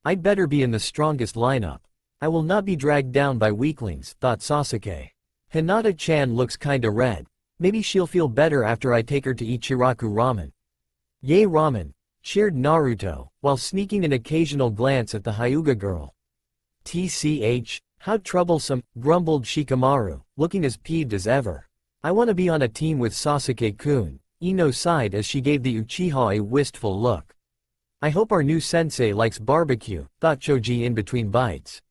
"I'd better be in the strongest lineup. I will not be dragged down by weaklings," thought Sasuke. "Hinata-chan looks kinda red. Maybe she'll feel better after I take her to eat Chiraku ramen." "Yay ramen," cheered Naruto, while sneaking an occasional glance at the Hyuga girl. "Tch, how troublesome," grumbled Shikamaru, looking as peeved as ever. "I wanna be on a team with Sasuke-kun," Ino sighed as she gave the Uchiha a wistful look. "I hope our new sensei likes barbecue," thought Choji in between bites.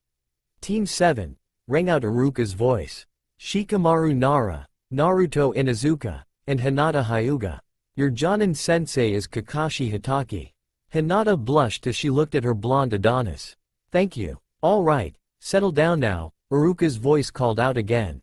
Team 7, rang out Iruka's voice. "Shikamaru Nara, Naruto Inuzuka, and Hinata Hyuga. Your Jonin sensei is Kakashi Hitaki." Hinata blushed as she looked at her blonde Adonis. "Thank you. All right, settle down now," Iruka's voice called out again.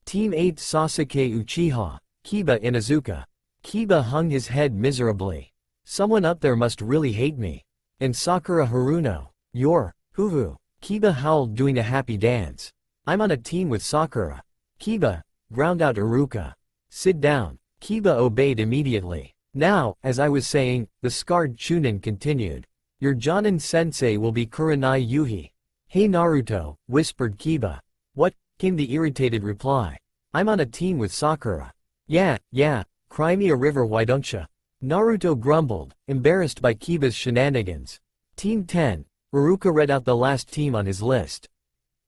Team 8 Sasuke Uchiha, Kiba Inuzuka. Kiba hung his head miserably. "Someone up there must really hate me. And Sakura Haruno, you're, hoo-hoo." Kiba howled, doing a happy dance. "I'm on a team with Sakura." "Kiba," ground out Iruka. "Sit down." Kiba obeyed immediately. "Now, as I was saying," the scarred Chunin continued, "your Jonin sensei will be Kurenai Yuhi." "Hey Naruto," whispered Kiba. "What?" came the irritated reply. "I'm on a team with Sakura." Yeah, cry me a river why don't ya?" Naruto grumbled, embarrassed by Kiba's shenanigans. Team 10. Iruka read out the last team on his list.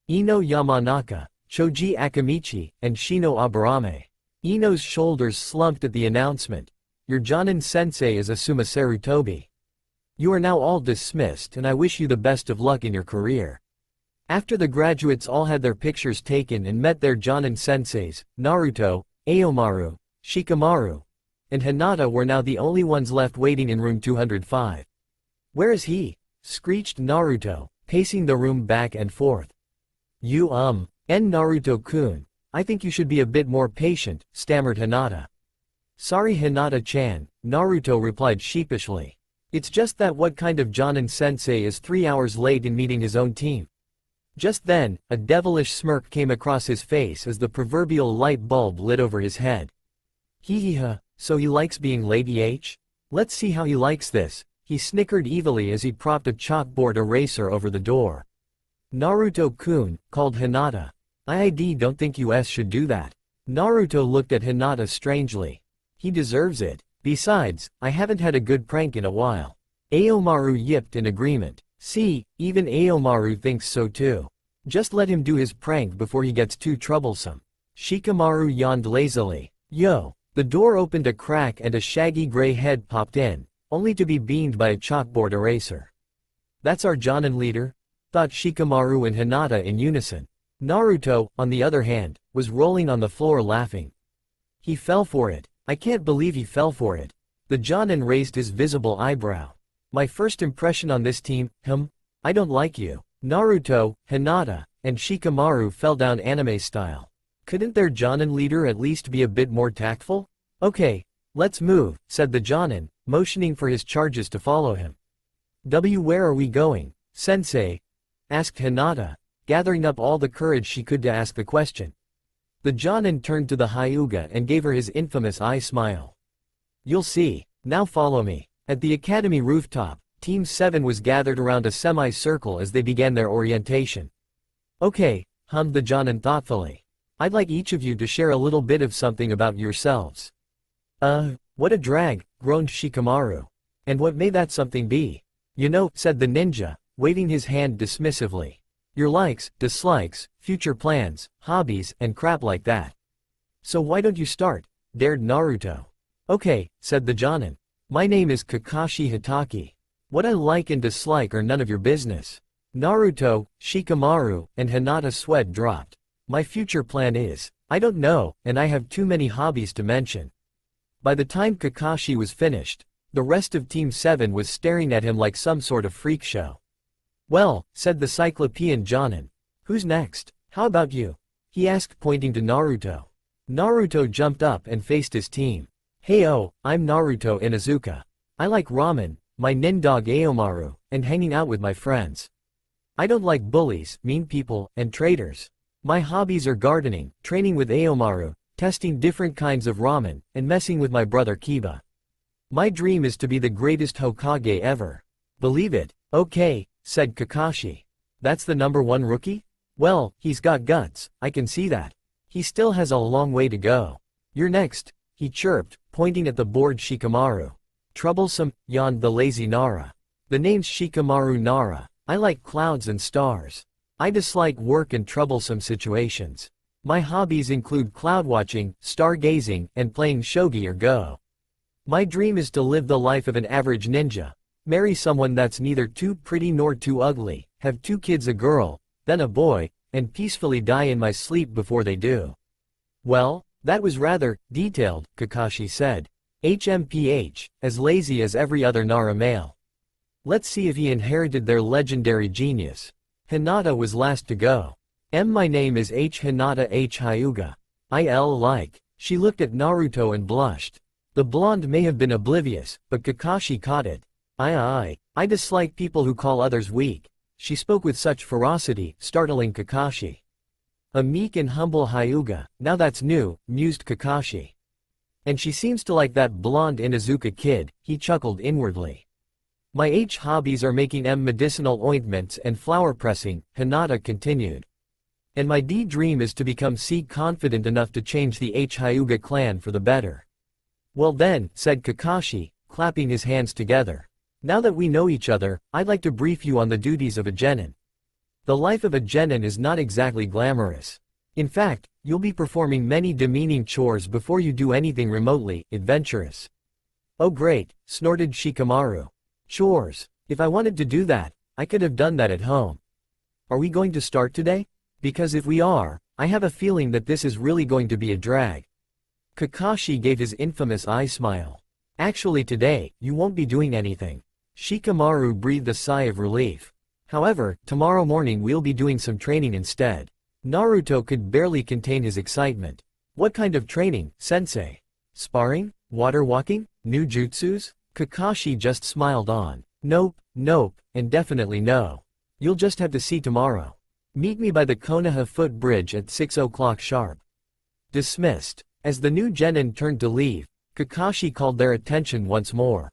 Ino Yamanaka, Choji Akamichi, and Shino Aburame. Ino's shoulders slumped at the announcement. "Your Jonin sensei is Asumaseru Tobi. You are now all dismissed and I wish you the best of luck in your career." After the graduates all had their pictures taken and met their Jonin senseis, Naruto, Aomaru, Shikamaru, and Hinata were now the only ones left waiting in room 205. "Where is he?" screeched Naruto, pacing the room back and forth. Naruto-kun, I think you should be a bit more patient," stammered Hinata. "Sorry Hinata-chan," Naruto replied sheepishly. "It's just that what kind of Jonin sensei is 3 hours late in meeting his own team?" Just then, a devilish smirk came across his face as the proverbial light bulb lit over his head. "Hee, so he likes being late Let's see how he likes this," he snickered evilly as he propped a chalkboard eraser over the door. "Naruto-kun," called Hinata. "I don't think you should do that." Naruto looked at Hinata strangely. "He deserves it. Besides, I haven't had a good prank in a while." Aomaru yipped in agreement. "See, even Aomaru thinks so too. Just let him do his prank before he gets too troublesome." Shikamaru yawned lazily. "Yo." The door opened a crack and a shaggy gray head popped in, only to be beamed by a chalkboard eraser. "That's our Jonin leader?" thought Shikamaru and Hinata in unison. Naruto, on the other hand, was rolling on the floor laughing. "He fell for it. I can't believe he fell for it." The Jonin raised his visible eyebrow. "My first impression on this team, I don't like you." Naruto, Hinata, and Shikamaru fell down anime style. Couldn't their Jonin leader at least be a bit more tactful? "Okay, let's move," said the Jonin, motioning for his charges to follow him. Where are we going, sensei? Asked Hinata, gathering up all the courage she could to ask the question. The Jonin turned to the Hyuga and gave her his infamous eye smile. You'll see. Now follow me. At the academy rooftop, Team 7 was gathered around a semi-circle as they began their orientation. Okay, hummed the Jonin thoughtfully. I'd like each of you to share a little bit of something about yourselves. What a drag, groaned Shikamaru. And what may that something be? You know, said the ninja, waving his hand dismissively. Your likes, dislikes, future plans, hobbies, and crap like that. So why don't you start? Dared Naruto. Okay, said the Jonin. My name is Kakashi Hitaki. What I like and dislike are none of your business. Naruto, Shikamaru, and Hinata sweat dropped. My future plan is, I don't know, and I have too many hobbies to mention. By the time Kakashi was finished, the rest of Team 7 was staring at him like some sort of freak show. Well, said the Cyclopean Jonin. Who's next? How about you? He asked pointing to Naruto. Naruto jumped up and faced his team. Hey-oh, I'm Naruto Inuzuka. I like ramen, my nindog Aomaru, and hanging out with my friends. I don't like bullies, mean people, and traitors. My hobbies are gardening, training with Aomaru, testing different kinds of ramen, and messing with my brother Kiba. My dream is to be the greatest Hokage ever. Believe it? Okay, said Kakashi. That's the #1 rookie? Well, he's got guts, I can see that. He still has a long way to go. You're next, he chirped, pointing at the bored Shikamaru. Troublesome, yawned the lazy Nara. The name's Shikamaru Nara. I like clouds and stars. I dislike work and troublesome situations. My hobbies include cloud watching, stargazing, and playing shogi or go. My dream is to live the life of an average ninja, marry someone that's neither too pretty nor too ugly, have 2 kids, a girl, then a boy, and peacefully die in my sleep before they do. Well, that was rather detailed, Kakashi said. HMPH, as lazy as every other Nara male. Let's see if he inherited their legendary genius. Hinata was last to go. My name is Hinata Hyuga. Like. She looked at Naruto and blushed. The blonde may have been oblivious, but Kakashi caught it. I dislike people who call others weak. She spoke with such ferocity, startling Kakashi. A meek and humble Hyuga, now that's new, mused Kakashi. And she seems to like that blonde Inuzuka kid, he chuckled inwardly. My hobbies are making medicinal ointments and flower pressing, Hinata continued. And my dream is to become confident enough to change the Hyuga clan for the better. Well then, said Kakashi, clapping his hands together. Now that we know each other, I'd like to brief you on the duties of a genin. The life of a genin is not exactly glamorous. In fact, you'll be performing many demeaning chores before you do anything remotely adventurous. Oh great, snorted Shikamaru. Chores. If I wanted to do that, I could have done that at home. Are we going to start today? Because if we are, I have a feeling that this is really going to be a drag. Kakashi gave his infamous eye smile. Actually today, you won't be doing anything. Shikamaru breathed a sigh of relief. However, tomorrow morning we'll be doing some training instead. Naruto could barely contain his excitement. What kind of training, sensei? Sparring? Water walking? New jutsus? Kakashi just smiled on. Nope, and definitely no. You'll just have to see tomorrow. Meet me by the Konoha footbridge at 6 o'clock sharp. Dismissed. As the new genin turned to leave, Kakashi called their attention once more.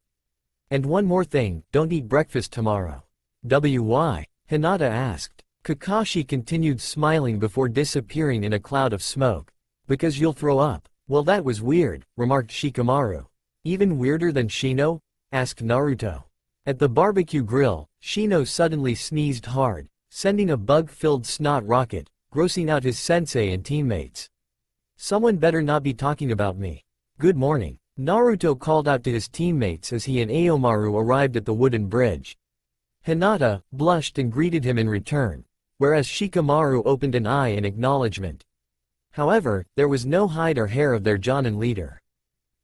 And one more thing, don't eat breakfast tomorrow. Why? Hinata asked. Kakashi continued smiling before disappearing in a cloud of smoke. Because you'll throw up. Well that was weird, remarked Shikamaru. Even weirder than Shino? Asked Naruto. At the barbecue grill, Shino suddenly sneezed hard, sending a bug-filled snot rocket, grossing out his sensei and teammates. Someone better not be talking about me. Good morning. Naruto called out to his teammates as he and Aomaru arrived at the wooden bridge. Hinata blushed and greeted him in return, whereas Shikamaru opened an eye in acknowledgement. However, there was no hide or hair of their Jonin leader.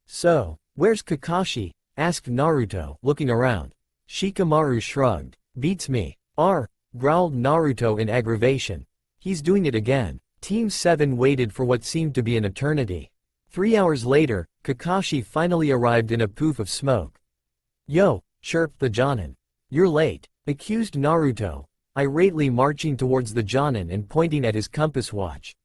So, where's Kakashi? Asked Naruto, looking around. Shikamaru shrugged. Beats me. Growled Naruto in aggravation. He's doing it again. Team 7 waited for what seemed to be an eternity. 3 hours later, Kakashi finally arrived in a poof of smoke. Yo, chirped the Jonin. You're late, accused Naruto, irately marching towards the Jonin and pointing at his compass watch.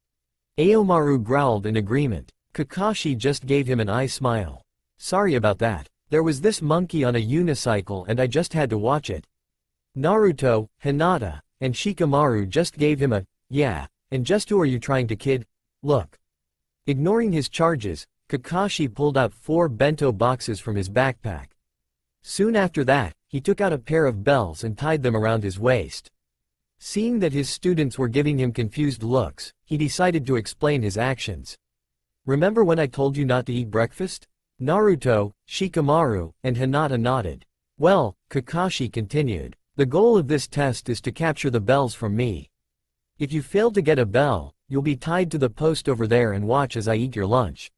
Aomaru growled in agreement. Kakashi just gave him an eye smile. Sorry about that. There was this monkey on a unicycle and I just had to watch it. Naruto, Hinata, and Shikamaru just gave him a, yeah, and just who are you trying to kid? Look. Ignoring his charges, Kakashi pulled out 4 bento boxes from his backpack. Soon after that, he took out a pair of bells and tied them around his waist. Seeing that his students were giving him confused looks, he decided to explain his actions. Remember when I told you not to eat breakfast? Naruto, Shikamaru, and Hinata nodded. Well, Kakashi continued, the goal of this test is to capture the bells from me. If you fail to get a bell, you'll be tied to the post over there and watch as I eat your lunch.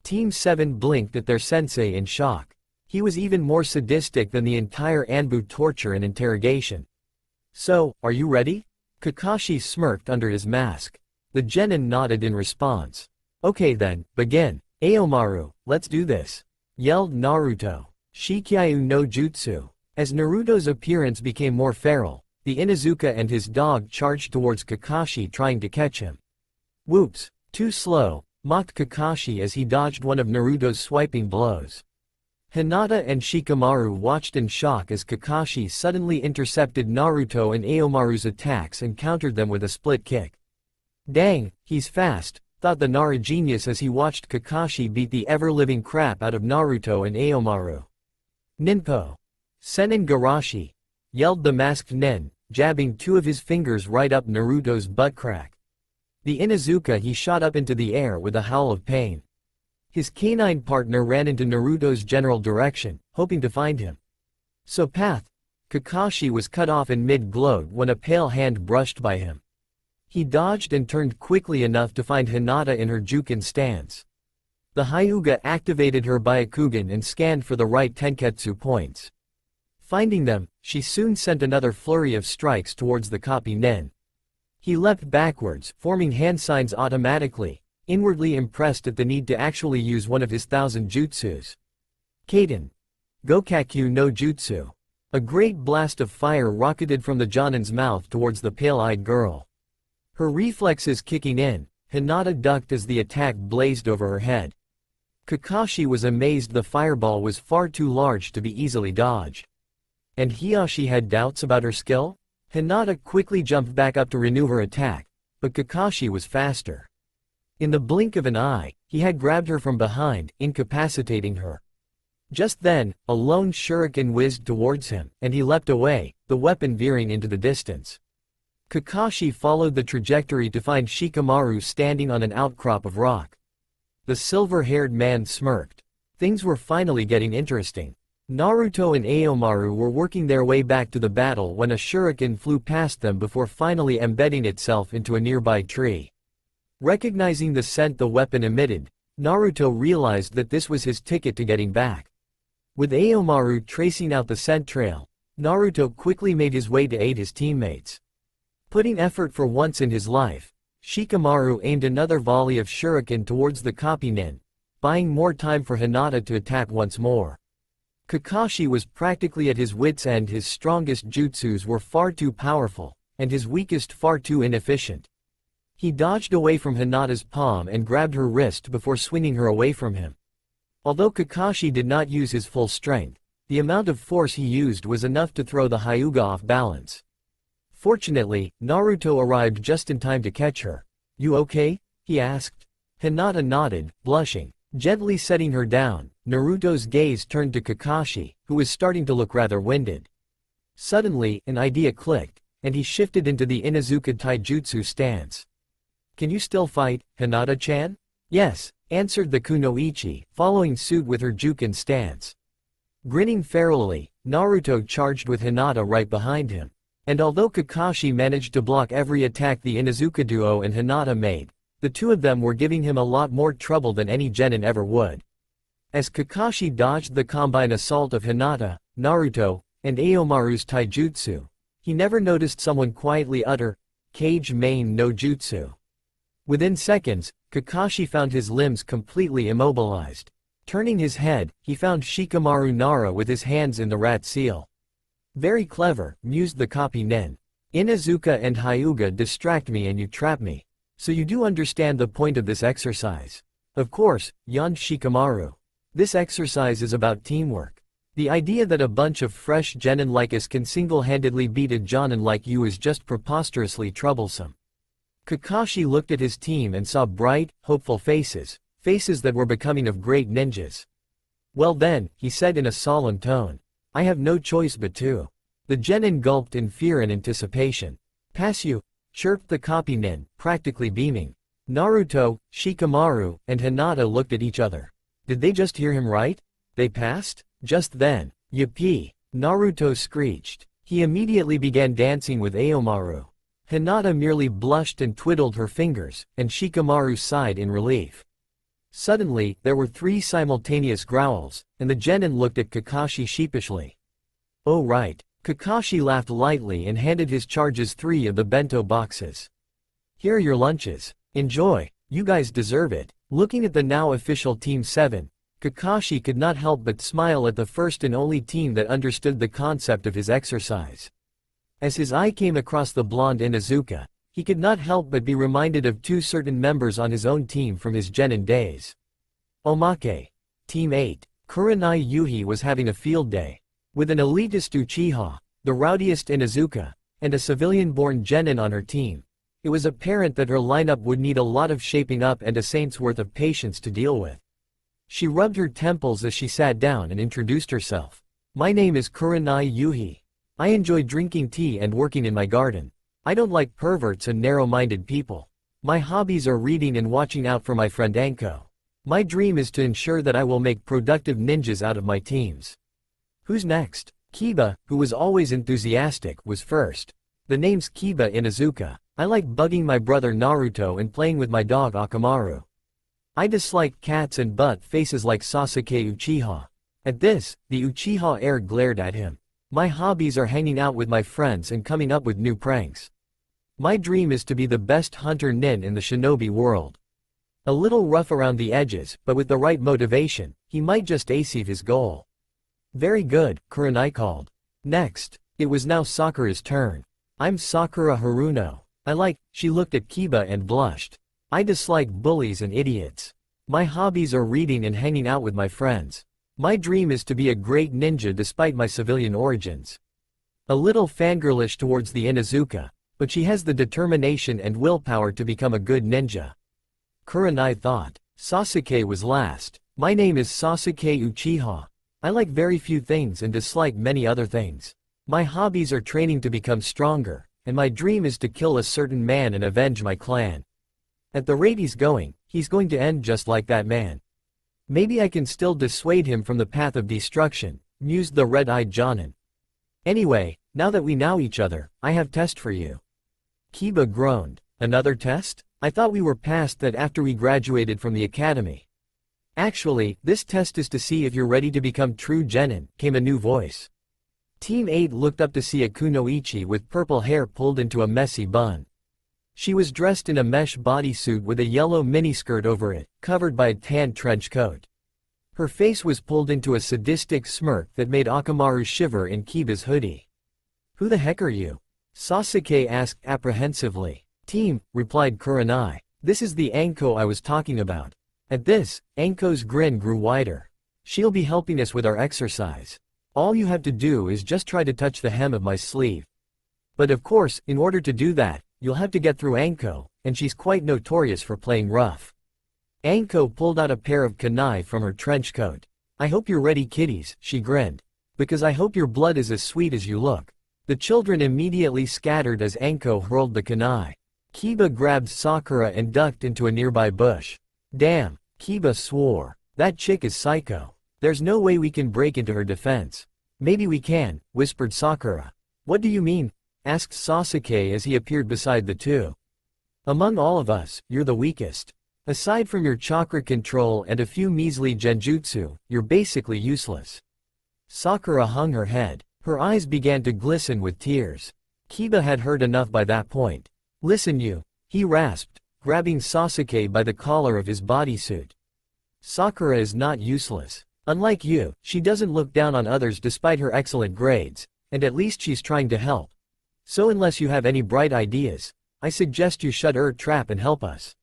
Team 7 blinked at their sensei in shock. He was even more sadistic than the entire Anbu torture and interrogation. So, are you ready? Kakashi smirked under his mask. The genin nodded in response. Okay then, begin. Aomaru, let's do this. Yelled Naruto. Shikyayu no Jutsu. As Naruto's appearance became more feral, the Inuzuka and his dog charged towards Kakashi trying to catch him. Whoops, too slow, mocked Kakashi as he dodged one of Naruto's swiping blows. Hinata and Shikamaru watched in shock as Kakashi suddenly intercepted Naruto and Aomaru's attacks and countered them with a split kick. Dang, he's fast, thought the Nara genius as he watched Kakashi beat the ever-living crap out of Naruto and Aomaru. Ninpo. Senin Garashi, yelled the masked nin, jabbing 2 of his fingers right up Naruto's butt crack. The Inuzuka he shot up into the air with a howl of pain. His canine partner ran into Naruto's general direction, hoping to find him. So path. Kakashi was cut off in mid-gloat when a pale hand brushed by him. He dodged and turned quickly enough to find Hinata in her Jukin stance. The Hyuga activated her Byakugan and scanned for the right Tenketsu points. Finding them, she soon sent another flurry of strikes towards the copy nin. He leapt backwards, forming hand signs automatically, inwardly impressed at the need to actually use one of his 1,000 jutsus. Kaden. Gokakyu no Jutsu. A great blast of fire rocketed from the Jonin's mouth towards the pale-eyed girl. Her reflexes kicking in, Hinata ducked as the attack blazed over her head. Kakashi was amazed the fireball was far too large to be easily dodged. And Hiyashi had doubts about her skill? Hinata quickly jumped back up to renew her attack, but Kakashi was faster. In the blink of an eye, he had grabbed her from behind, incapacitating her. Just then, a lone shuriken whizzed towards him, and he leapt away, the weapon veering into the distance. Kakashi followed the trajectory to find Shikamaru standing on an outcrop of rock. The silver-haired man smirked. Things were finally getting interesting. Naruto and Aomaru were working their way back to the battle when a shuriken flew past them before finally embedding itself into a nearby tree. Recognizing the scent the weapon emitted, Naruto realized that this was his ticket to getting back. With Aomaru tracing out the scent trail, Naruto quickly made his way to aid his teammates. Putting effort for once in his life, Shikamaru aimed another volley of shuriken towards the copy nin, buying more time for Hinata to attack once more. Kakashi was practically at his wits' end. His strongest jutsus were far too powerful, and his weakest far too inefficient. He dodged away from Hinata's palm and grabbed her wrist before swinging her away from him. Although Kakashi did not use his full strength, the amount of force he used was enough to throw the Hyuga off balance. Fortunately, Naruto arrived just in time to catch her. "You okay?" he asked. Hinata nodded, blushing. Gently setting her down, Naruto's gaze turned to Kakashi, who was starting to look rather winded. Suddenly, an idea clicked, and he shifted into the Inuzuka taijutsu stance. "Can you still fight, Hinata-chan?" "Yes," answered the kunoichi, following suit with her Jukin stance. Grinning ferally, Naruto charged with Hinata right behind him. And although Kakashi managed to block every attack the Inuzuka duo and Hinata made, the two of them were giving him a lot more trouble than any genin ever would. As Kakashi dodged the combined assault of Hinata, Naruto, and Aomaru's taijutsu, he never noticed someone quietly utter, "Kage main no jutsu." Within seconds, Kakashi found his limbs completely immobilized. Turning his head, he found Shikamaru Nara with his hands in the rat seal. Very clever, mused the copy nin. Inuzuka and Hyuga distract me and you trap me. So you do understand the point of this exercise. Of course, yawned Shikamaru. This exercise is about teamwork. The idea that a bunch of fresh genin like us can single-handedly beat a jonin like you is just preposterously troublesome. Kakashi looked at his team and saw bright, hopeful faces, faces that were becoming of great ninjas. Well then, he said in a solemn tone. I have no choice but to. The genin gulped in fear and anticipation. Pass you, chirped the copy nin, practically beaming. Naruto, Shikamaru, and Hinata looked at each other. Did they just hear him right? They passed? Just then, yippee! Naruto screeched. He immediately began dancing with Aomaru. Hinata merely blushed and twiddled her fingers, and Shikamaru sighed in relief. Suddenly, there were 3 simultaneous growls, and the genin looked at Kakashi sheepishly. Oh right. Kakashi laughed lightly and handed his charges 3 of the bento boxes. Here are your lunches. Enjoy, you guys deserve it. Looking at the now official Team 7, Kakashi could not help but smile at the first and only team that understood the concept of his exercise. As his eye came across the blonde Inuzuka, he could not help but be reminded of 2 certain members on his own team from his genin days. Omake. Team 8, Kurenai Yuhi was having a field day. With an elitist Uchiha, the rowdiest Inuzuka, and a civilian-born genin on her team, it was apparent that her lineup would need a lot of shaping up and a saint's worth of patience to deal with. She rubbed her temples as she sat down and introduced herself. My name is Kurenai Yuhi. I enjoy drinking tea and working in my garden. I don't like perverts and narrow-minded people. My hobbies are reading and watching out for my friend Anko. My dream is to ensure that I will make productive ninjas out of my teams. Who's next? Kiba, who was always enthusiastic, was first. The name's Kiba Inuzuka. I like bugging my brother Naruto and playing with my dog Akamaru. I dislike cats and butt faces like Sasuke Uchiha. At this, the Uchiha heir glared at him. My hobbies are hanging out with my friends and coming up with new pranks. My dream is to be the best hunter nin in the shinobi world. A little rough around the edges, but with the right motivation, he might just achieve his goal. Very good, Kurenai called. Next, it was now Sakura's turn. I'm Sakura Haruno. She looked at Kiba and blushed. I dislike bullies and idiots. My hobbies are reading and hanging out with my friends. My dream is to be a great ninja despite my civilian origins. A little fangirlish towards the Inuzuka, but she has the determination and willpower to become a good ninja. Kurenai thought. Sasuke was last. My name is Sasuke Uchiha. I like very few things and dislike many other things. My hobbies are training to become stronger, and my dream is to kill a certain man and avenge my clan. At the rate he's going to end just like that man. Maybe I can still dissuade him from the path of destruction, mused the red-eyed Jonin. Anyway, now that we know each other, I have test for you. Kiba groaned. Another test? I thought we were past that after we graduated from the academy. Actually, this test is to see if you're ready to become true genin, came a new voice. Team 8 looked up to see a kunoichi with purple hair pulled into a messy bun. She was dressed in a mesh bodysuit with a yellow miniskirt over it, covered by a tan trench coat. Her face was pulled into a sadistic smirk that made Akamaru shiver in Kiba's hoodie. Who the heck are you? Sasuke asked apprehensively. Team, replied Kurenai. This is the Anko I was talking about. At this, Anko's grin grew wider. She'll be helping us with our exercise. All you have to do is just try to touch the hem of my sleeve. But of course, in order to do that, you'll have to get through Anko, and she's quite notorious for playing rough. Anko pulled out a pair of kunai from her trench coat. I hope you're ready, kiddies, she grinned. Because I hope your blood is as sweet as you look. The children immediately scattered as Anko hurled the kunai. Kiba grabbed Sakura and ducked into a nearby bush. Damn, Kiba swore. That chick is psycho. There's no way we can break into her defense. Maybe we can, whispered Sakura. What do you mean? Asked Sasuke as he appeared beside the two. Among all of us, you're the weakest. Aside from your chakra control and a few measly genjutsu, you're basically useless. Sakura hung her head. Her eyes began to glisten with tears. Kiba had heard enough by that point. Listen you, he rasped, grabbing Sasuke by the collar of his bodysuit. Sakura is not useless. Unlike you, she doesn't look down on others despite her excellent grades, and at least she's trying to help. So unless you have any bright ideas, I suggest you shut her trap and help us.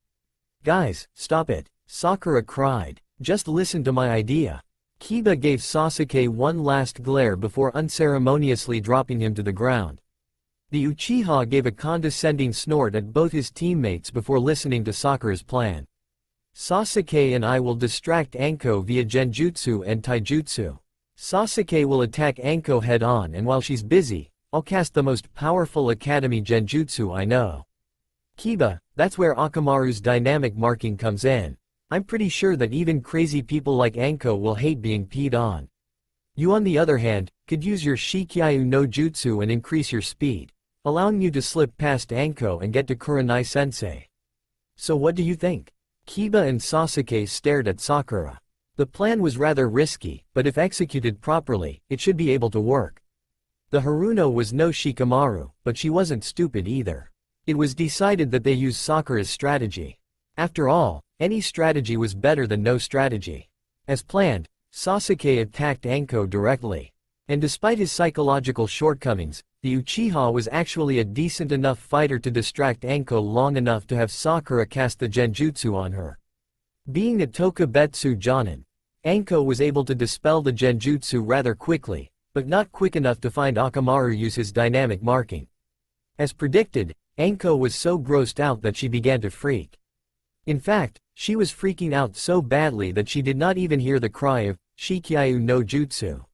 Guys, stop it, Sakura cried. Just listen to my idea. Kiba gave Sasuke one last glare before unceremoniously dropping him to the ground. The Uchiha gave a condescending snort at both his teammates before listening to Sakura's plan. Sasuke and I will distract Anko via Genjutsu and Taijutsu. Sasuke will attack Anko head-on, and while she's busy, I'll cast the most powerful Academy Genjutsu I know. Kiba, that's where Akamaru's dynamic marking comes in. I'm pretty sure that even crazy people like Anko will hate being peed on. You on the other hand, could use your Shikyayu no Jutsu and increase your speed, allowing you to slip past Anko and get to Kurenai-sensei. So what do you think? Kiba and Sasuke stared at Sakura. The plan was rather risky, but if executed properly, it should be able to work. The Haruno was no Shikamaru, but she wasn't stupid either. It was decided that they use Sakura's strategy. After all, any strategy was better than no strategy. As planned, Sasuke attacked Anko directly. And despite his psychological shortcomings, the Uchiha was actually a decent enough fighter to distract Anko long enough to have Sakura cast the Genjutsu on her. Being a Tokubetsu Jonin, Anko was able to dispel the Genjutsu rather quickly, but not quick enough to find Akamaru use his dynamic marking. As predicted, Anko was so grossed out that she began to freak. In fact, she was freaking out so badly that she did not even hear the cry of Shikyayu no Jutsu.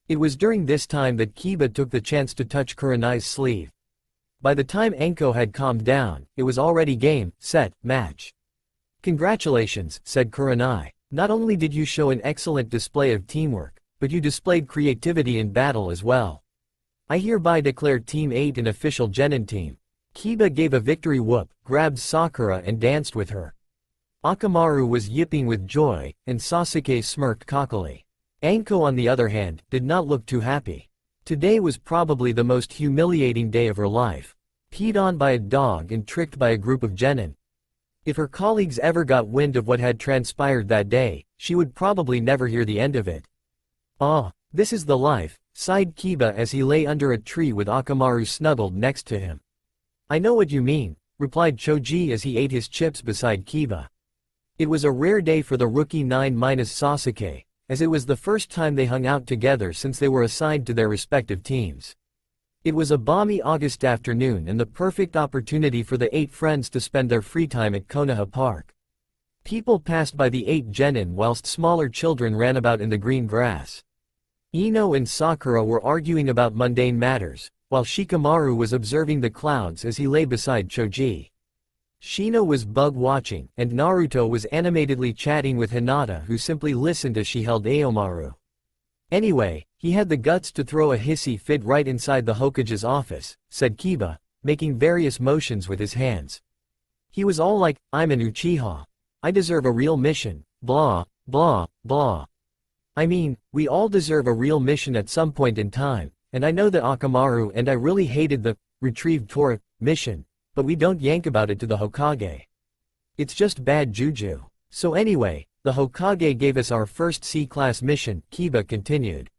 It was during this time that Kiba took the chance to touch Kurenai's sleeve. By the time Anko had calmed down, it was already game, set, match. Congratulations, said Kurenai. Not only did you show an excellent display of teamwork, but you displayed creativity in battle as well. I hereby declare Team 8 an official Genin team. Kiba gave a victory whoop, grabbed Sakura and danced with her. Akamaru was yipping with joy, and Sasuke smirked cockily. Anko on the other hand, did not look too happy. Today was probably the most humiliating day of her life. Peed on by a dog and tricked by a group of genin. If her colleagues ever got wind of what had transpired that day, she would probably never hear the end of it. Ah, this is the life, sighed Kiba as he lay under a tree with Akamaru snuggled next to him. I know what you mean, replied Choji as he ate his chips beside Kiba. It was a rare day for the rookie 9-Sasuke, as it was the first time they hung out together since they were assigned to their respective teams. It was a balmy August afternoon and the perfect opportunity for the 8 friends to spend their free time at Konoha Park. People passed by the 8 genin whilst smaller children ran about in the green grass. Ino and Sakura were arguing about mundane matters, while Shikamaru was observing the clouds as he lay beside Choji. Shino was bug-watching, and Naruto was animatedly chatting with Hinata, who simply listened as she held Aomaru. Anyway, he had the guts to throw a hissy fit right inside the Hokage's office, said Kiba, making various motions with his hands. He was all like, I'm an Uchiha. I deserve a real mission, blah, blah, blah. I mean, we all deserve a real mission at some point in time. And I know that Akamaru and I really hated the retrieved Tora mission, but we don't yank about it to the Hokage. It's just bad juju. So anyway, the Hokage gave us our first C-class mission, Kiba continued.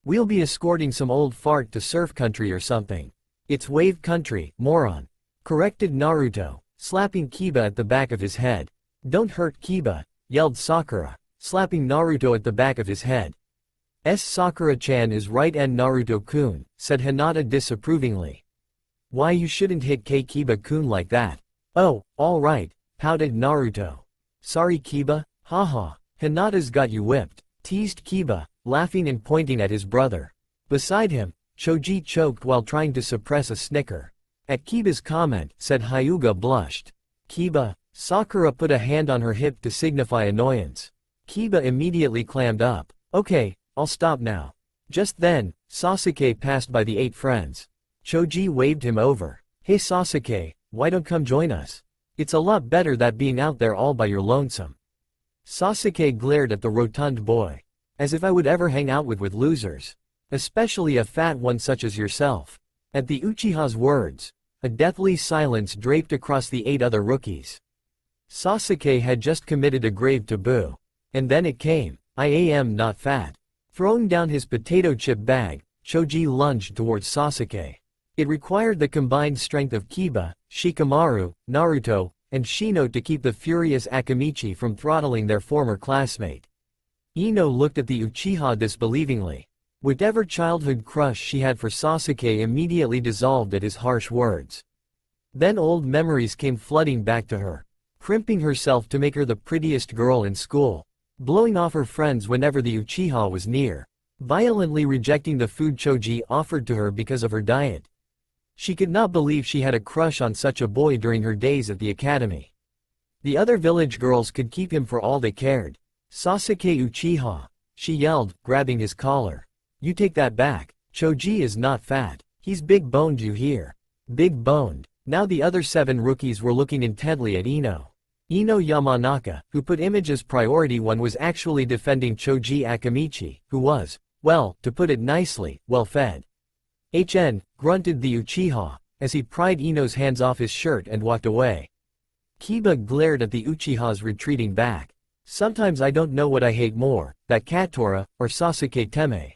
We'll be escorting some old fart to surf country or something. It's wave country, moron. Corrected Naruto, slapping Kiba at the back of his head. Don't hurt Kiba, yelled Sakura, slapping Naruto at the back of his head. Sakura-chan is right and Naruto-kun, said Hinata disapprovingly. Why you shouldn't hit Kiba-kun like that. Oh, alright, pouted Naruto. Sorry Kiba, haha, Hinata's got you whipped, teased Kiba, laughing and pointing at his brother. Beside him, Choji choked while trying to suppress a snicker. At Kiba's comment, said Hyuga blushed. Kiba, Sakura put a hand on her hip to signify annoyance. Kiba immediately clammed up. Okay, I'll stop now. Just then, Sasuke passed by the 8 friends. Choji waved him over. Hey Sasuke, why don't come join us? It's a lot better that being out there all by your lonesome. Sasuke glared at the rotund boy. As if I would ever hang out with losers. Especially a fat one such as yourself. At the Uchiha's words, a deathly silence draped across the 8 other rookies. Sasuke had just committed a grave taboo. And then it came. I am not fat. Throwing down his potato chip bag, Choji lunged towards Sasuke. It required the combined strength of Kiba, Shikamaru, Naruto, and Shino to keep the furious Akamichi from throttling their former classmate. Ino looked at the Uchiha disbelievingly. Whatever childhood crush she had for Sasuke immediately dissolved at his harsh words. Then old memories came flooding back to her. Primping herself to make her the prettiest girl in school. Blowing off her friends whenever the Uchiha was near. Violently rejecting the food Choji offered to her because of her diet. She could not believe she had a crush on such a boy during her days at the academy. The other village girls could keep him for all they cared. Sasuke Uchiha, she yelled, grabbing his collar. You take that back. Choji is not fat. He's big-boned, you hear? Big-boned. Now the other 7 rookies were looking intently at Ino. Ino Yamanaka, who put image as priority 1, was actually defending Choji Akamichi, who was, well, to put it nicely, well-fed. Grunted the Uchiha, as he pried Ino's hands off his shirt and walked away. Kiba glared at the Uchiha's retreating back. Sometimes I don't know what I hate more, that Katora, or Sasuke Teme.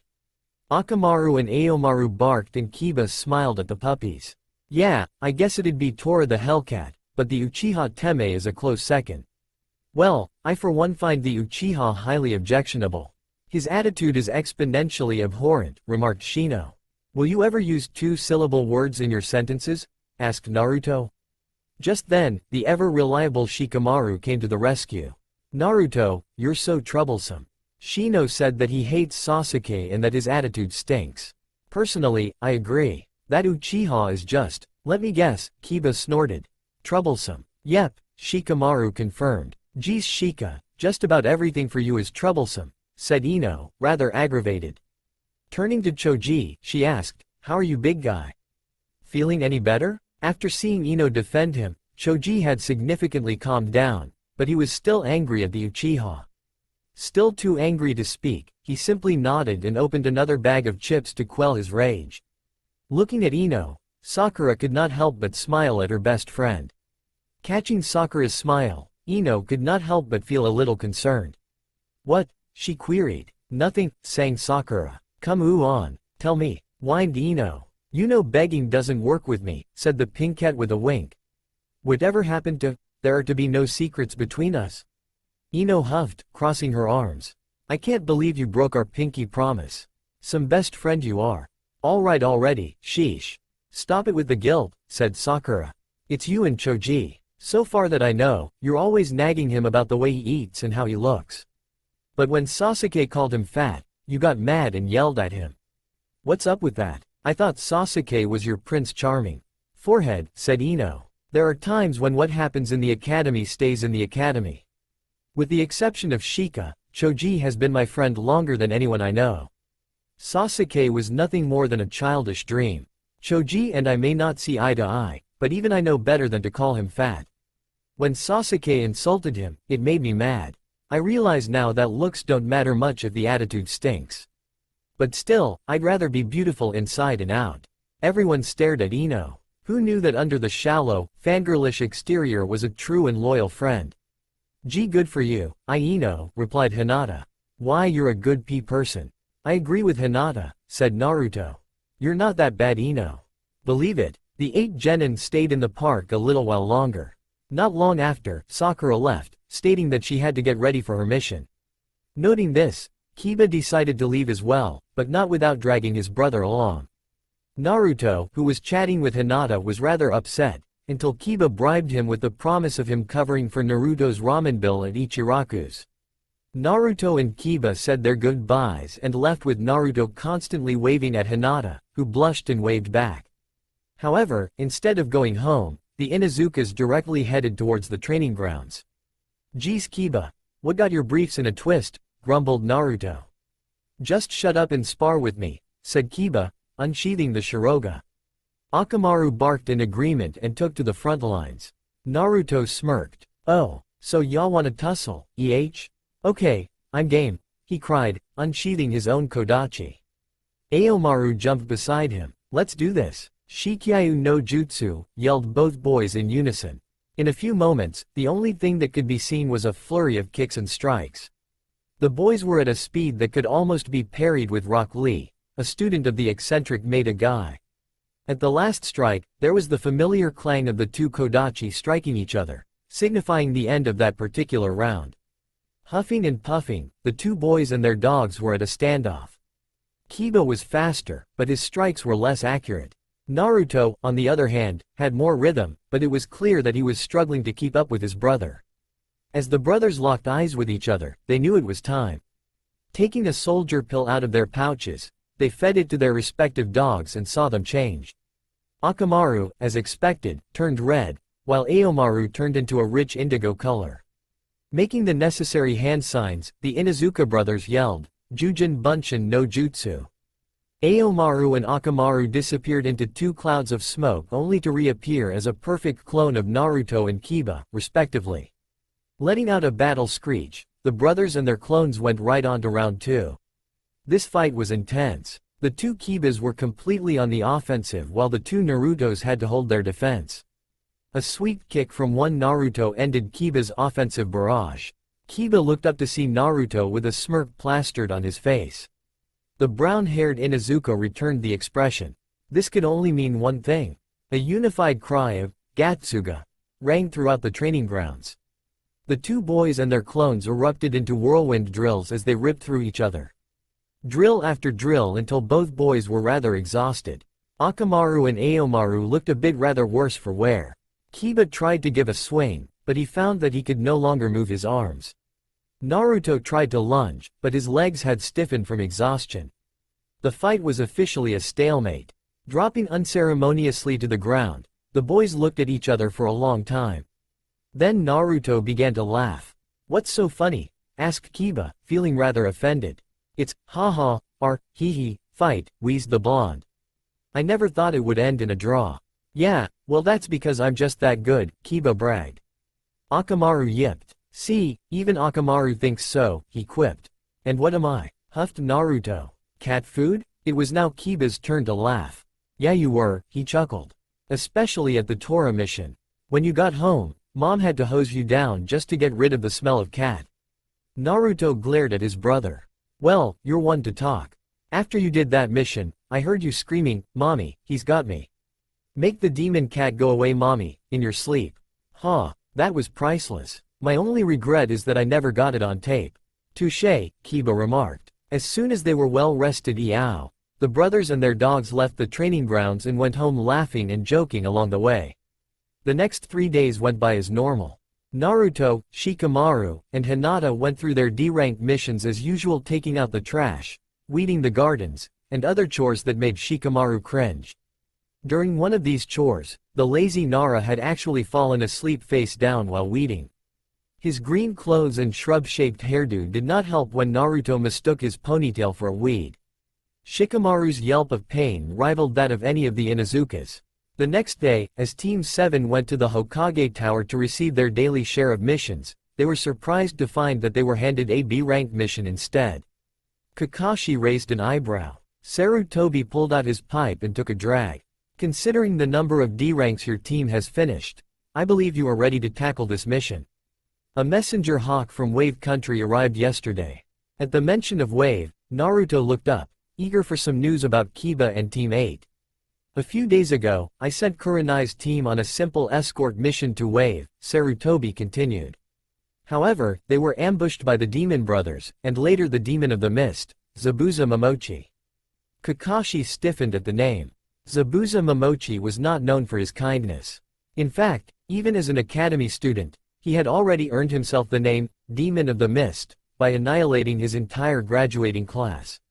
Akamaru and Aomaru barked and Kiba smiled at the puppies. Yeah, I guess it'd be Tora the Hellcat, but the Uchiha Teme is a close second. Well, I for one find the Uchiha highly objectionable. His attitude is exponentially abhorrent, remarked Shino. Will you ever use 2-syllable words in your sentences? Asked Naruto. Just then, the ever-reliable Shikamaru came to the rescue. Naruto, you're so troublesome. Shino said that he hates Sasuke and that his attitude stinks. Personally, I agree. That Uchiha is just, let me guess, Kiba snorted. Troublesome. Yep, Shikamaru confirmed. Geez Shika, just about everything for you is troublesome, said Ino, rather aggravated. Turning to Choji, she asked, how are you big guy? Feeling any better? After seeing Ino defend him, Choji had significantly calmed down, but he was still angry at the Uchiha. Still too angry to speak, he simply nodded and opened another bag of chips to quell his rage. Looking at Ino, Sakura could not help but smile at her best friend. Catching Sakura's smile, Ino could not help but feel a little concerned. What? She queried. Nothing, sang Sakura. Come on, tell me, whined Ino. You know begging doesn't work with me, said the pinkette with a wink. Whatever happened to, there are to be no secrets between us? Ino huffed, crossing her arms. I can't believe you broke our pinky promise. Some best friend you are. All right already, sheesh. Stop it with the guilt, said Sakura. It's you and Choji. So far that I know, you're always nagging him about the way he eats and how he looks. But when Sasuke called him fat, you got mad and yelled at him. What's up with that? I thought Sasuke was your Prince Charming. Forehead, said Ino. There are times when what happens in the academy stays in the academy. With the exception of Shika, Choji has been my friend longer than anyone I know. Sasuke was nothing more than a childish dream. Choji and I may not see eye to eye, but even I know better than to call him fat. When Sasuke insulted him, it made me mad. I realize now that looks don't matter much if the attitude stinks. But still, I'd rather be beautiful inside and out. Everyone stared at Ino. Who knew that under the shallow, fangirlish exterior was a true and loyal friend? Gee, good for you, Ino, replied Hinata. Why, you're a good person. I agree with Hinata, said Naruto. You're not that bad, Ino. Believe it. The 8 genin stayed in the park a little while longer. Not long after, Sakura left, stating that she had to get ready for her mission. Noting this, Kiba decided to leave as well, but not without dragging his brother along. Naruto, who was chatting with Hinata, was rather upset, until Kiba bribed him with the promise of him covering for Naruto's ramen bill at Ichiraku's. Naruto and Kiba said their goodbyes and left with Naruto constantly waving at Hinata, who blushed and waved back. However, instead of going home, the Inuzukas directly headed towards the training grounds. Geez Kiba, what got your briefs in a twist, grumbled Naruto. Just shut up and spar with me, said Kiba, unsheathing the Shiroga. Akamaru barked in agreement and took to the front lines. Naruto smirked. Oh, so y'all want to tussle, Okay, I'm game, he cried, unsheathing his own kodachi. Aomaru jumped beside him. Let's do this. Shikyayu no jutsu, yelled both boys in unison. In a few moments, the only thing that could be seen was a flurry of kicks and strikes. The boys were at a speed that could almost be parried with Rock Lee, a student of the eccentric Maida guy. At the last strike, there was the familiar clang of the two kodachi striking each other, signifying the end of that particular round. Huffing and puffing, the two boys and their dogs were at a standoff. Kiba was faster, but his strikes were less accurate. Naruto, on the other hand, had more rhythm, but it was clear that he was struggling to keep up with his brother. As the brothers locked eyes with each other, they knew it was time. Taking a soldier pill out of their pouches, they fed it to their respective dogs and saw them change. Akamaru, as expected, turned red, while Aomaru turned into a rich indigo color. Making the necessary hand signs, the Inuzuka brothers yelled, "Jujin Bunshin no Jutsu." Aomaru and Akamaru disappeared into two clouds of smoke only to reappear as a perfect clone of Naruto and Kiba, respectively. Letting out a battle screech, the brothers and their clones went right on to round 2. This fight was intense. The two Kibas were completely on the offensive while the two Narutos had to hold their defense. A sweep kick from one Naruto ended Kiba's offensive barrage. Kiba looked up to see Naruto with a smirk plastered on his face. The brown-haired Inuzuka returned the expression. This could only mean one thing. A unified cry of "Gatsuga" rang throughout the training grounds. The two boys and their clones erupted into whirlwind drills as they ripped through each other. Drill after drill until both boys were rather exhausted. Akamaru and Aomaru looked a bit rather worse for wear. Kiba tried to give a swing, but he found that he could no longer move his arms. Naruto tried to lunge, but his legs had stiffened from exhaustion. The fight was officially a stalemate. Dropping unceremoniously to the ground, the boys looked at each other for a long time. Then Naruto began to laugh. "What's so funny?" asked Kiba, feeling rather offended. "It's, ha-ha, hee-hee, fight," wheezed the blonde. "I never thought it would end in a draw." "Yeah, well that's because I'm just that good," Kiba bragged. Akamaru yipped. "See, even Akamaru thinks so," he quipped. "And what am I?" huffed Naruto. "Cat food?" It was now Kiba's turn to laugh. "Yeah you were," he chuckled. "Especially at the Tora mission. When you got home, Mom had to hose you down just to get rid of the smell of cat." Naruto glared at his brother. "Well, you're one to talk. After you did that mission, I heard you screaming, 'Mommy, he's got me. Make the demon cat go away mommy,' in your sleep." "Huh, that was priceless. My only regret is that I never got it on tape." "Touché," Kiba remarked. As soon as they were well rested the brothers and their dogs left the training grounds and went home laughing and joking along the way. The next 3 days went by as normal. Naruto, Shikamaru, and Hinata went through their D-ranked missions as usual, taking out the trash, weeding the gardens, and other chores that made Shikamaru cringe. During one of these chores, the lazy Nara had actually fallen asleep face down while weeding. His green clothes and shrub-shaped hairdo did not help when Naruto mistook his ponytail for a weed. Shikamaru's yelp of pain rivaled that of any of the Inuzukas. The next day, as Team 7 went to the Hokage Tower to receive their daily share of missions, they were surprised to find that they were handed a B-ranked mission instead. Kakashi raised an eyebrow. Sarutobi pulled out his pipe and took a drag. "Considering the number of D ranks your team has finished, I believe you are ready to tackle this mission." A messenger hawk from Wave Country arrived yesterday. At the mention of Wave, Naruto looked up, eager for some news about Kiba and Team 8. "A few days ago, I sent Kurenai's team on a simple escort mission to Wave," Sarutobi continued. "However, they were ambushed by the Demon Brothers, and later the Demon of the Mist, Zabuza Momochi." Kakashi stiffened at the name. Zabuza Momochi was not known for his kindness. In fact, even as an academy student, he had already earned himself the name, Demon of the Mist, by annihilating his entire graduating class.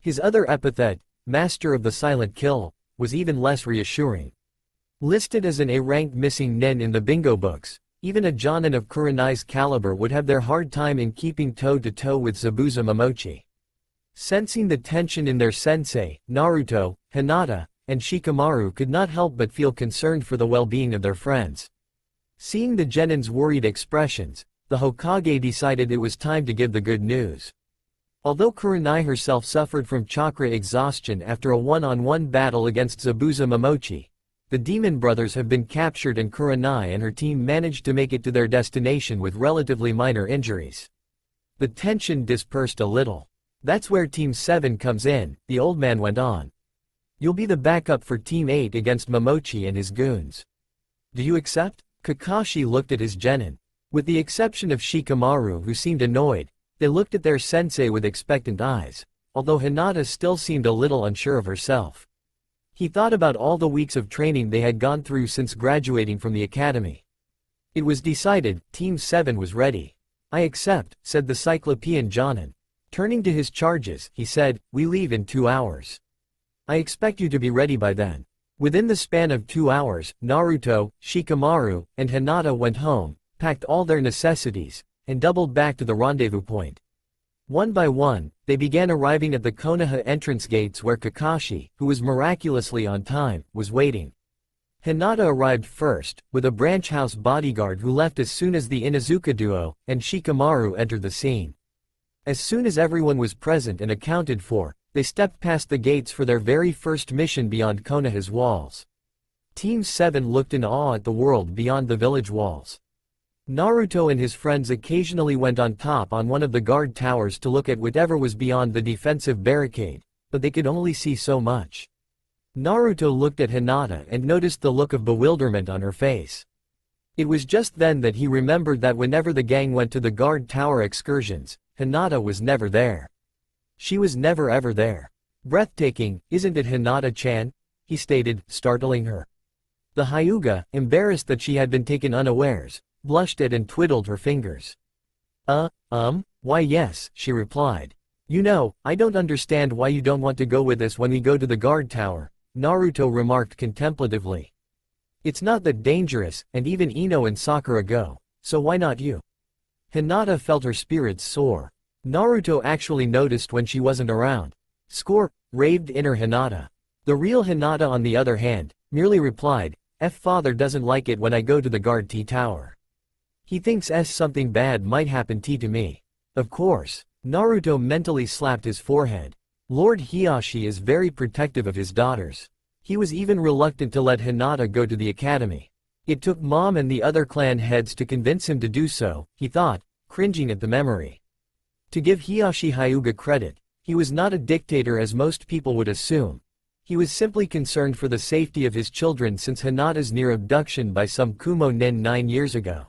His other epithet, Master of the Silent Kill, was even less reassuring. Listed as an A-ranked missing nin in the bingo books, even a jonin of Kurenai's caliber would have their hard time in keeping toe-to-toe with Zabuza Momochi. Sensing the tension in their sensei, Naruto, Hinata, and Shikamaru could not help but feel concerned for the well-being of their friends. Seeing the genin's worried expressions, the Hokage decided it was time to give the good news. Although Kurenai herself suffered from chakra exhaustion after a one-on-one battle against Zabuza Momochi, the Demon Brothers have been captured and Kurenai and her team managed to make it to their destination with relatively minor injuries. The tension dispersed a little. That's where Team 7 comes in, the old man went on. You'll be the backup for Team 8 against Momochi and his goons. Do you accept? Kakashi looked at his genin. With the exception of Shikamaru who seemed annoyed, they looked at their sensei with expectant eyes, although Hinata still seemed a little unsure of herself. He thought about all the weeks of training they had gone through since graduating from the academy. It was decided, Team 7 was ready. I accept, said the Cyclopean Jonin. Turning to his charges, he said, we leave in 2 hours. I expect you to be ready by then. Within the span of 2 hours, Naruto, Shikamaru, and Hinata went home, packed all their necessities, and doubled back to the rendezvous point. One by one, they began arriving at the Konoha entrance gates where Kakashi, who was miraculously on time, was waiting. Hinata arrived first, with a branch house bodyguard who left as soon as the Inuzuka duo and Shikamaru entered the scene. As soon as everyone was present and accounted for, they stepped past the gates for their very first mission beyond Konoha's walls. Team 7 looked in awe at the world beyond the village walls. Naruto and his friends occasionally went on top on one of the guard towers to look at whatever was beyond the defensive barricade, but they could only see so much. Naruto looked at Hinata and noticed the look of bewilderment on her face. It was just then that he remembered that whenever the gang went to the guard tower excursions, Hinata was never there. She was never ever there. Breathtaking, isn't it Hinata-chan? He stated, startling her. The Hyuga, embarrassed that she had been taken unawares, blushed at and twiddled her fingers. Why yes, she replied. You know, I don't understand why you don't want to go with us when we go to the guard tower, Naruto remarked contemplatively. It's not that dangerous, and even Ino and Sakura go, so why not you? Hinata felt her spirits soar. Naruto actually noticed when she wasn't around. Score, raved inner Hinata. The real Hinata on the other hand, merely replied, Father doesn't like it when I go to the guard T tower. He thinks something bad might happen to me. Of course. Naruto mentally slapped his forehead. Lord Hiashi is very protective of his daughters. He was even reluctant to let Hinata go to the academy. It took Mom and the other clan heads to convince him to do so, he thought, cringing at the memory. To give Hiashi Hyuga credit, he was not a dictator as most people would assume. He was simply concerned for the safety of his children since Hinata's near abduction by some Kumo nin 9 years ago.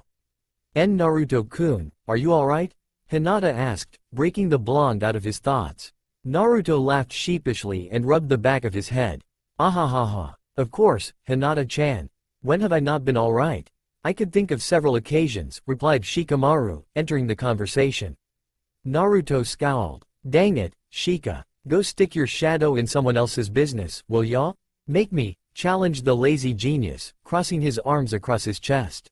Naruto-kun, are you alright? Hinata asked, breaking the blonde out of his thoughts. Naruto laughed sheepishly and rubbed the back of his head. Ahahaha. Of course, Hinata-chan. When have I not been alright? I could think of several occasions, replied Shikamaru, entering the conversation. Naruto scowled. Dang it, Shika. Go stick your shadow in someone else's business, will ya? Make me, challenged the lazy genius, crossing his arms across his chest.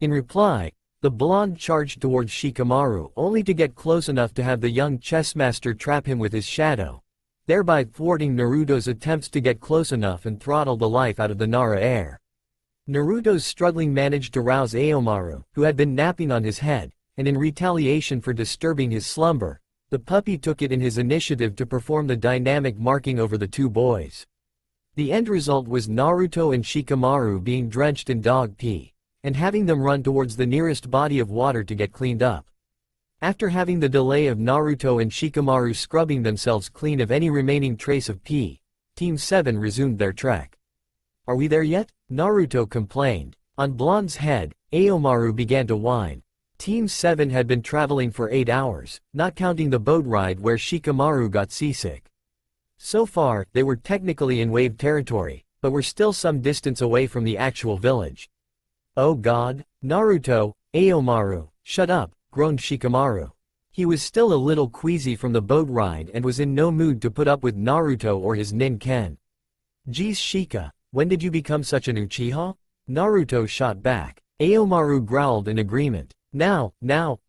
In reply, the blonde charged towards Shikamaru only to get close enough to have the young chessmaster trap him with his shadow, thereby thwarting Naruto's attempts to get close enough and throttle the life out of the Nara heir. Naruto's struggling managed to rouse Aomaru, who had been napping on his head, and in retaliation for disturbing his slumber, the puppy took it in his initiative to perform the dynamic marking over the two boys. The end result was Naruto and Shikamaru being drenched in dog pee, and having them run towards the nearest body of water to get cleaned up. After having the delay of Naruto and Shikamaru scrubbing themselves clean of any remaining trace of pee, Team 7 resumed their trek. Are we there yet? Naruto complained. On Blonde's head, Aomaru began to whine. Team 7 had been traveling for 8 hours, not counting the boat ride where Shikamaru got seasick. So far, they were technically in wave territory, but were still some distance away from the actual village. Oh god, Naruto, Aomaru, shut up, groaned Shikamaru. He was still a little queasy from the boat ride and was in no mood to put up with Naruto or his nin-ken. Geez Shika, when did you become such an Uchiha? Naruto shot back. Aomaru growled in agreement. Now,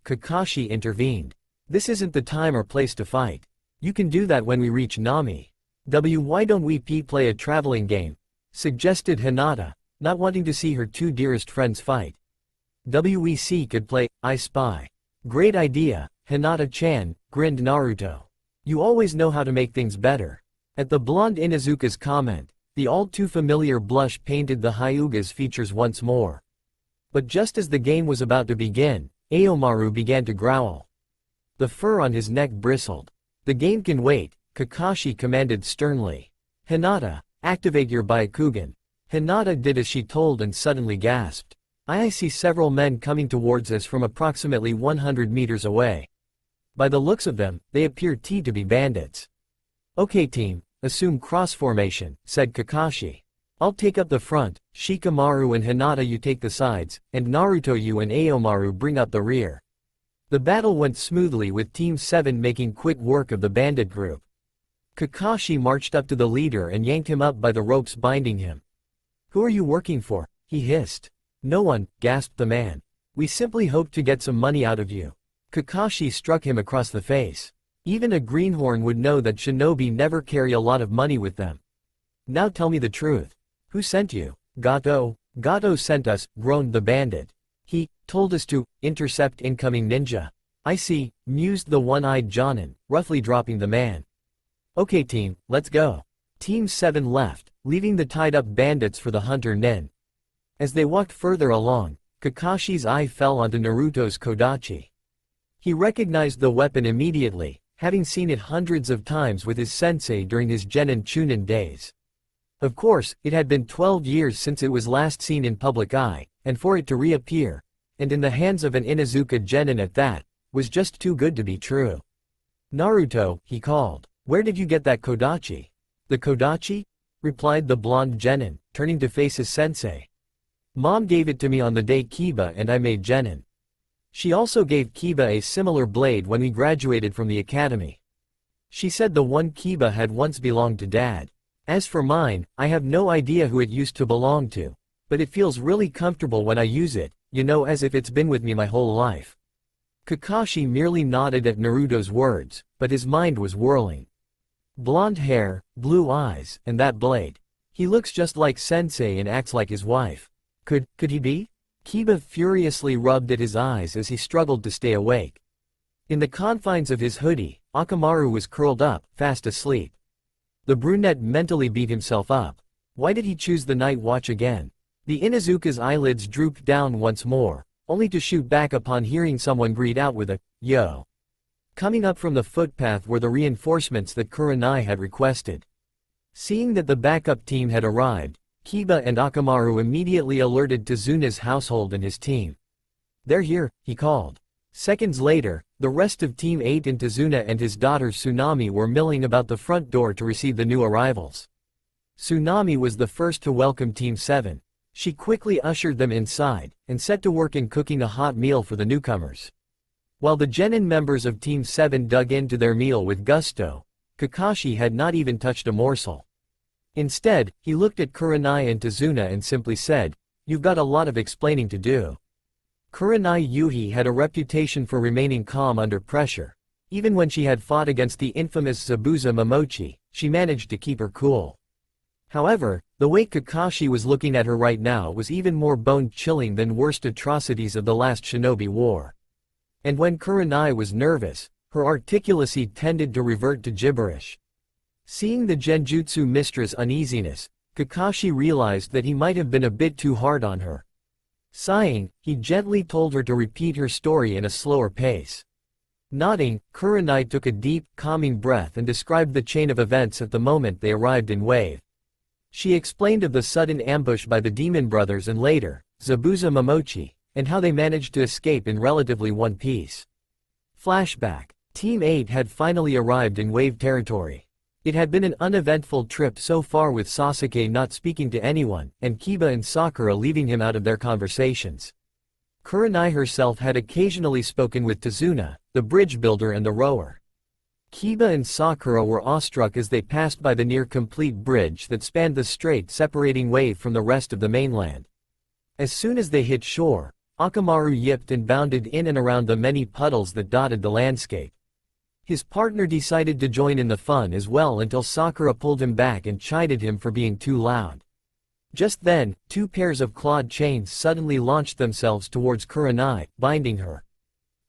Kakashi intervened. This isn't the time or place to fight. You can do that when we reach Nami. Why don't we play a traveling game? Suggested Hinata, not wanting to see her two dearest friends fight. WEC could play I Spy. Great idea, Hinata-chan, grinned Naruto. You always know how to make things better. At the blonde Inuzuka's comment, the all-too-familiar blush painted the Hyuga's features once more. But just as the game was about to begin, Aomaru began to growl. The fur on his neck bristled. The game can wait, Kakashi commanded sternly. Hinata, activate your Byakugan. Hinata did as she told and suddenly gasped. I see several men coming towards us from approximately 100 meters away. By the looks of them, they appear to be bandits. Okay team, assume cross formation, said Kakashi. I'll take up the front, Shikamaru and Hinata you take the sides, and Naruto you and Aomaru bring up the rear. The battle went smoothly with Team 7 making quick work of the bandit group. Kakashi marched up to the leader and yanked him up by the ropes binding him. Who are you working for? He hissed. No one, gasped the man. We simply hope to get some money out of you. Kakashi struck him across the face. Even a greenhorn would know that shinobi never carry a lot of money with them. Now tell me the truth. Who sent you? Gato. Gato sent us, groaned the bandit. He told us to intercept incoming ninja. I see, mused the one-eyed Jonin, roughly dropping the man. Okay team, let's go. Team 7 left, leaving the tied-up bandits for the hunter Nin. As they walked further along, Kakashi's eye fell onto Naruto's Kodachi. He recognized the weapon immediately, having seen it hundreds of times with his sensei during his Genin Chunin days. Of course, it had been 12 years since it was last seen in public eye, and for it to reappear, and in the hands of an Inuzuka genin at that, was just too good to be true. Naruto, he called. Where did you get that Kodachi? The Kodachi? Replied the blonde genin, turning to face his sensei. Mom gave it to me on the day Kiba and I made genin. She also gave Kiba a similar blade when we graduated from the academy. She said the one Kiba had once belonged to Dad. As for mine, I have no idea who it used to belong to, but it feels really comfortable when I use it, you know, as if it's been with me my whole life. Kakashi merely nodded at Naruto's words, but his mind was whirling. Blonde hair, blue eyes, and that blade. He looks just like Sensei and acts like his wife. Could he be? Kiba furiously rubbed at his eyes as he struggled to stay awake. In the confines of his hoodie, Akamaru was curled up, fast asleep. The brunette mentally beat himself up. Why did he choose the night watch again? The Inuzuka's eyelids drooped down once more, only to shoot back upon hearing someone greet out with a, yo. Coming up from the footpath were the reinforcements that Kurenai had requested. Seeing that the backup team had arrived, Kiba and Akamaru immediately alerted Tezuna's household and his team. They're here, he called. Seconds later, the rest of Team 8 and Tezuna and his daughter Tsunami were milling about the front door to receive the new arrivals. Tsunami was the first to welcome Team 7. She quickly ushered them inside, and set to work in cooking a hot meal for the newcomers. While the genin members of Team 7 dug into their meal with gusto, Kakashi had not even touched a morsel. Instead, he looked at Kurenai and Tezuna and simply said, "You've got a lot of explaining to do." Kurenai Yuhi had a reputation for remaining calm under pressure. Even when she had fought against the infamous Zabuza Momochi, she managed to keep her cool. However, the way Kakashi was looking at her right now was even more bone-chilling than worst atrocities of the last shinobi war. And when Kurenai was nervous, her articulacy tended to revert to gibberish. Seeing the genjutsu mistress' uneasiness, Kakashi realized that he might have been a bit too hard on her. Sighing, he gently told her to repeat her story in a slower pace. Nodding, Kurenai took a deep, calming breath and described the chain of events at the moment they arrived in Wave. She explained of the sudden ambush by the Demon Brothers and later, Zabuza Momochi, and how they managed to escape in relatively one piece. Flashback. Team 8 had finally arrived in Wave territory. It had been an uneventful trip so far with Sasuke not speaking to anyone, and Kiba and Sakura leaving him out of their conversations. Kurenai herself had occasionally spoken with Tezuna, the bridge builder and the rower. Kiba and Sakura were awestruck as they passed by the near-complete bridge that spanned the strait separating Wave from the rest of the mainland. As soon as they hit shore, Akamaru yipped and bounded in and around the many puddles that dotted the landscape. His partner decided to join in the fun as well until Sakura pulled him back and chided him for being too loud. Just then, two pairs of clawed chains suddenly launched themselves towards Kurenai, binding her.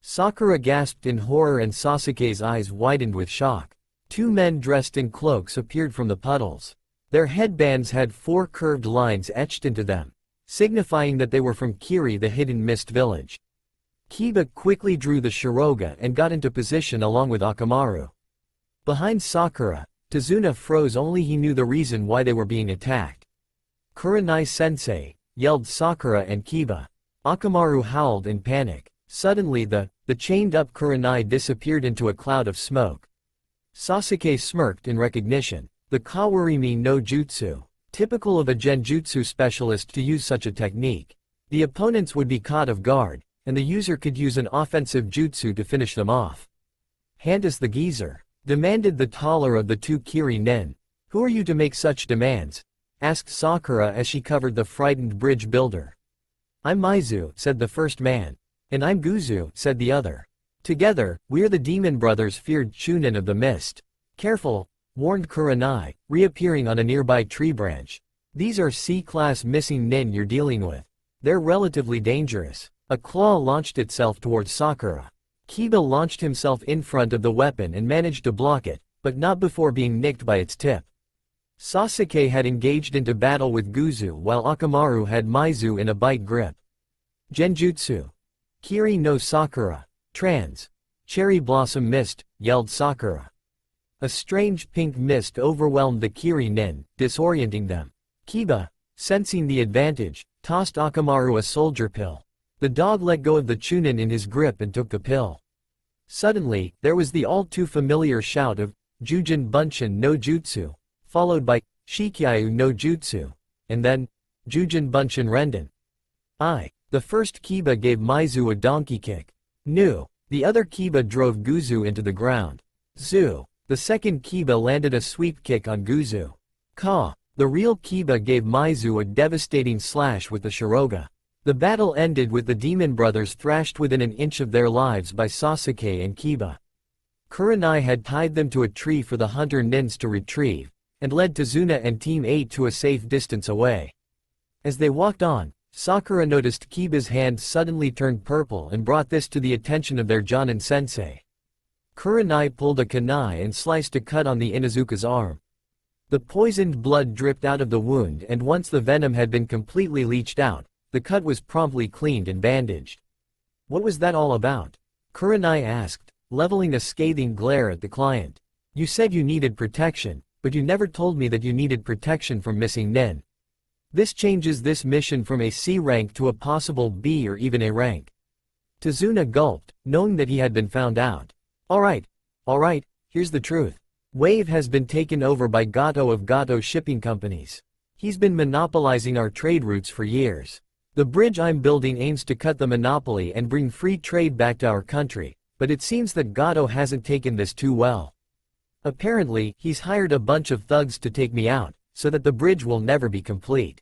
Sakura gasped in horror and Sasuke's eyes widened with shock. Two men dressed in cloaks appeared from the puddles. Their headbands had 4 curved lines etched into them, signifying that they were from Kiri, the hidden mist village. Kiba quickly drew the Shiroga and got into position along with Akamaru. Behind Sakura, Tazuna froze. Only he knew the reason why they were being attacked. "Kurenai-sensei!" yelled Sakura and Kiba. Akamaru howled in panic. Suddenly the chained-up Kurenai disappeared into a cloud of smoke. Sasuke smirked in recognition. The Kawarimi no Jutsu. Typical of a genjutsu specialist to use such a technique. The opponents would be caught off guard, and the user could use an offensive jutsu to finish them off. "Hand us the geezer," demanded the taller of the two Kiri nin. "Who are you to make such demands?" asked Sakura as she covered the frightened bridge builder. "I'm Maizu," said the first man. "And I'm Guzu," said the other. "Together, we're the demon brothers, feared Chunin of the Mist." "Careful," warned Kurenai, reappearing on a nearby tree branch. "These are C-class missing nin you're dealing with. They're relatively dangerous." A claw launched itself towards Sakura. Kiba launched himself in front of the weapon and managed to block it, but not before being nicked by its tip. Sasuke had engaged into battle with Guzu while Akamaru had Maizu in a bite grip. "Genjutsu! Kiri no Sakura! Trans! Cherry blossom mist!" yelled Sakura. A strange pink mist overwhelmed the Kiri nin, disorienting them. Kiba, sensing the advantage, tossed Akamaru a soldier pill. The dog let go of the Chunin in his grip and took the pill. Suddenly, there was the all-too-familiar shout of Jujin Bunshin no Jutsu, followed by Shikyayu no Jutsu, and then Jujin Bunshin Renden. The first Kiba gave Maizu a donkey kick. Nu. The other Kiba drove Guzu into the ground. Zu. The second Kiba landed a sweep kick on Guzu. Ka. The real Kiba gave Maizu a devastating slash with the Shiroga. The battle ended with the demon brothers thrashed within an inch of their lives by Sasuke and Kiba. Kurenai had tied them to a tree for the hunter nins to retrieve, and led Tazuna and Team 8 to a safe distance away. As they walked on, Sakura noticed Kiba's hand suddenly turned purple and brought this to the attention of their Jonin sensei. Kurenai pulled a kunai and sliced a cut on the Inuzuka's arm. The poisoned blood dripped out of the wound, and once the venom had been completely leached out, the cut was promptly cleaned and bandaged. "What was that all about?" Kurenai asked, leveling a scathing glare at the client. "You said you needed protection, but you never told me that you needed protection from missing nin. This changes this mission from a C rank to a possible B or even A rank." Tazuna gulped, knowing that he had been found out. Alright, here's the truth. Wave has been taken over by Gato of Gato shipping companies. He's been monopolizing our trade routes for years. The bridge I'm building aims to cut the monopoly and bring free trade back to our country, but it seems that Gato hasn't taken this too well. Apparently, he's hired a bunch of thugs to take me out, so that the bridge will never be complete.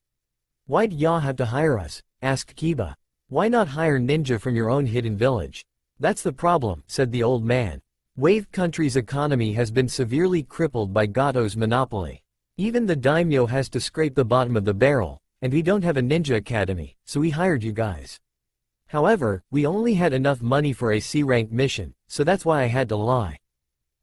"Why'd ya have to hire us?" asked Kiba. "Why not hire ninja from your own hidden village?" "That's the problem," said the old man. "Wave Country's economy has been severely crippled by Gato's monopoly. Even the daimyo has to scrape the bottom of the barrel, and we don't have a ninja academy, so we hired you guys. However, we only had enough money for a C-rank mission, so that's why I had to lie."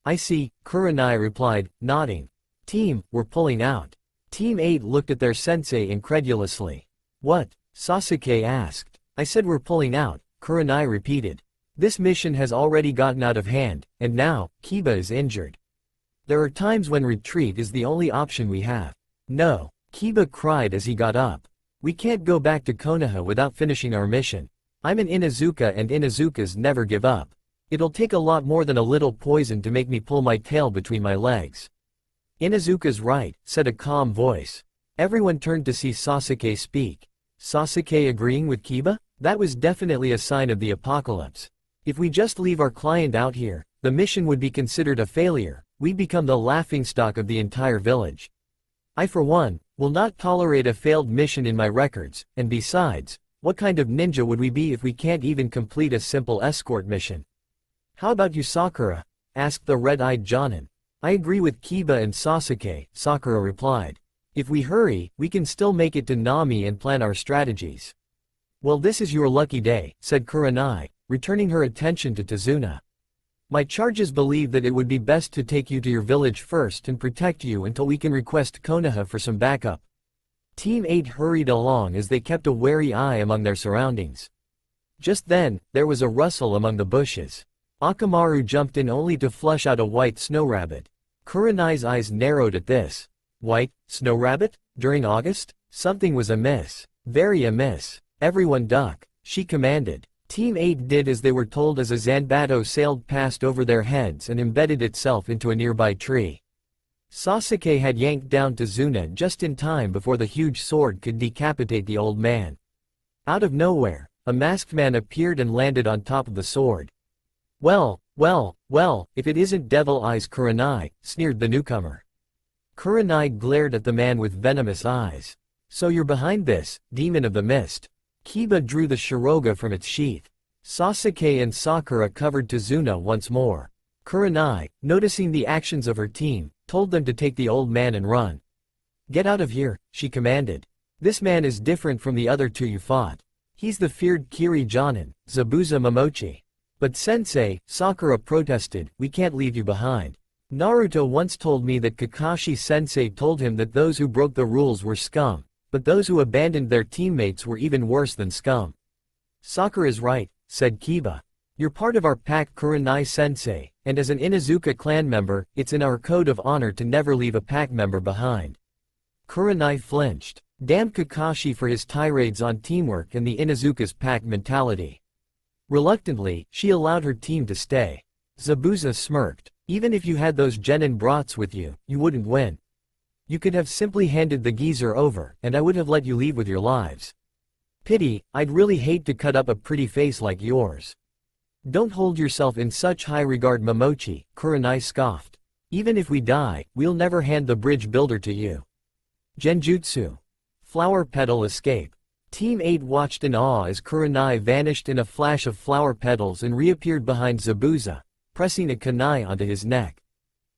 "I see," Kurenai replied, nodding. "Team, we're pulling out." Team 8 looked at their sensei incredulously. "What?" Sasuke asked. "I said we're pulling out," Kurenai repeated. "This mission has already gotten out of hand, and now, Kiba is injured. There are times when retreat is the only option we have." "No," Kiba cried as he got up. "We can't go back to Konoha without finishing our mission. I'm an Inuzuka and Inuzukas never give up. It'll take a lot more than a little poison to make me pull my tail between my legs." "Inuzuka's right," said a calm voice. Everyone turned to see Sasuke speak. Sasuke agreeing with Kiba? That was definitely a sign of the apocalypse. If we just leave our client out here, the mission would be considered a failure. We'd become the laughingstock of the entire village. I for one, will not tolerate a failed mission in my records, and besides, what kind of ninja would we be if we can't even complete a simple escort mission? "How about you, Sakura?" asked the red-eyed Jonin. "I agree with Kiba and Sasuke," Sakura replied. "If we hurry, we can still make it to Nami and plan our strategies." "Well, this is your lucky day," said Kurenai, returning her attention to Tazuna. "My charges believe that it would be best to take you to your village first and protect you until we can request Konoha for some backup." Team 8 hurried along as they kept a wary eye among their surroundings. Just then, there was a rustle among the bushes. Akamaru jumped in only to flush out a white snow rabbit. Kurenai's eyes narrowed at this. White, snow rabbit? During August? Something was amiss. Very amiss. Everyone duck, she commanded. Team 8 did as they were told as a Zanbato sailed past over their heads and embedded itself into a nearby tree. Sasuke had yanked down Tazuna just in time before the huge sword could decapitate the old man. Out of nowhere, a masked man appeared and landed on top of the sword. Well, if it isn't Devil Eyes Kurenai, sneered the newcomer. Kurenai glared at the man with venomous eyes. So you're behind this, demon of the mist. Kiba drew the Shiroga from its sheath. Sasuke and Sakura covered Tazuna once more. Kurenai, noticing the actions of her team, told them to take the old man and run. Get out of here, she commanded. This man is different from the other two you fought. He's the feared Kiri Jonin, Zabuza Momochi. But sensei, Sakura protested, we can't leave you behind. Naruto once told me that Kakashi-sensei told him that those who broke the rules were scum, but those who abandoned their teammates were even worse than scum. Sakura's right, said Kiba. You're part of our pack, Kurenai-sensei, and as an Inuzuka clan member, it's in our code of honor to never leave a pack member behind. Kurenai flinched. Damn Kakashi for his tirades on teamwork and the Inuzuka's pack mentality. Reluctantly, she allowed her team to stay. Zabuza smirked. Even if you had those genin brats with you, you wouldn't win. You could have simply handed the geezer over, and I would have let you leave with your lives. Pity, I'd really hate to cut up a pretty face like yours. Don't hold yourself in such high regard, Momochi, Kurenai scoffed. Even if we die, we'll never hand the bridge builder to you. Genjutsu. Flower petal escape. Team 8 watched in awe as Kurenai vanished in a flash of flower petals and reappeared behind Zabuza, pressing a kunai onto his neck.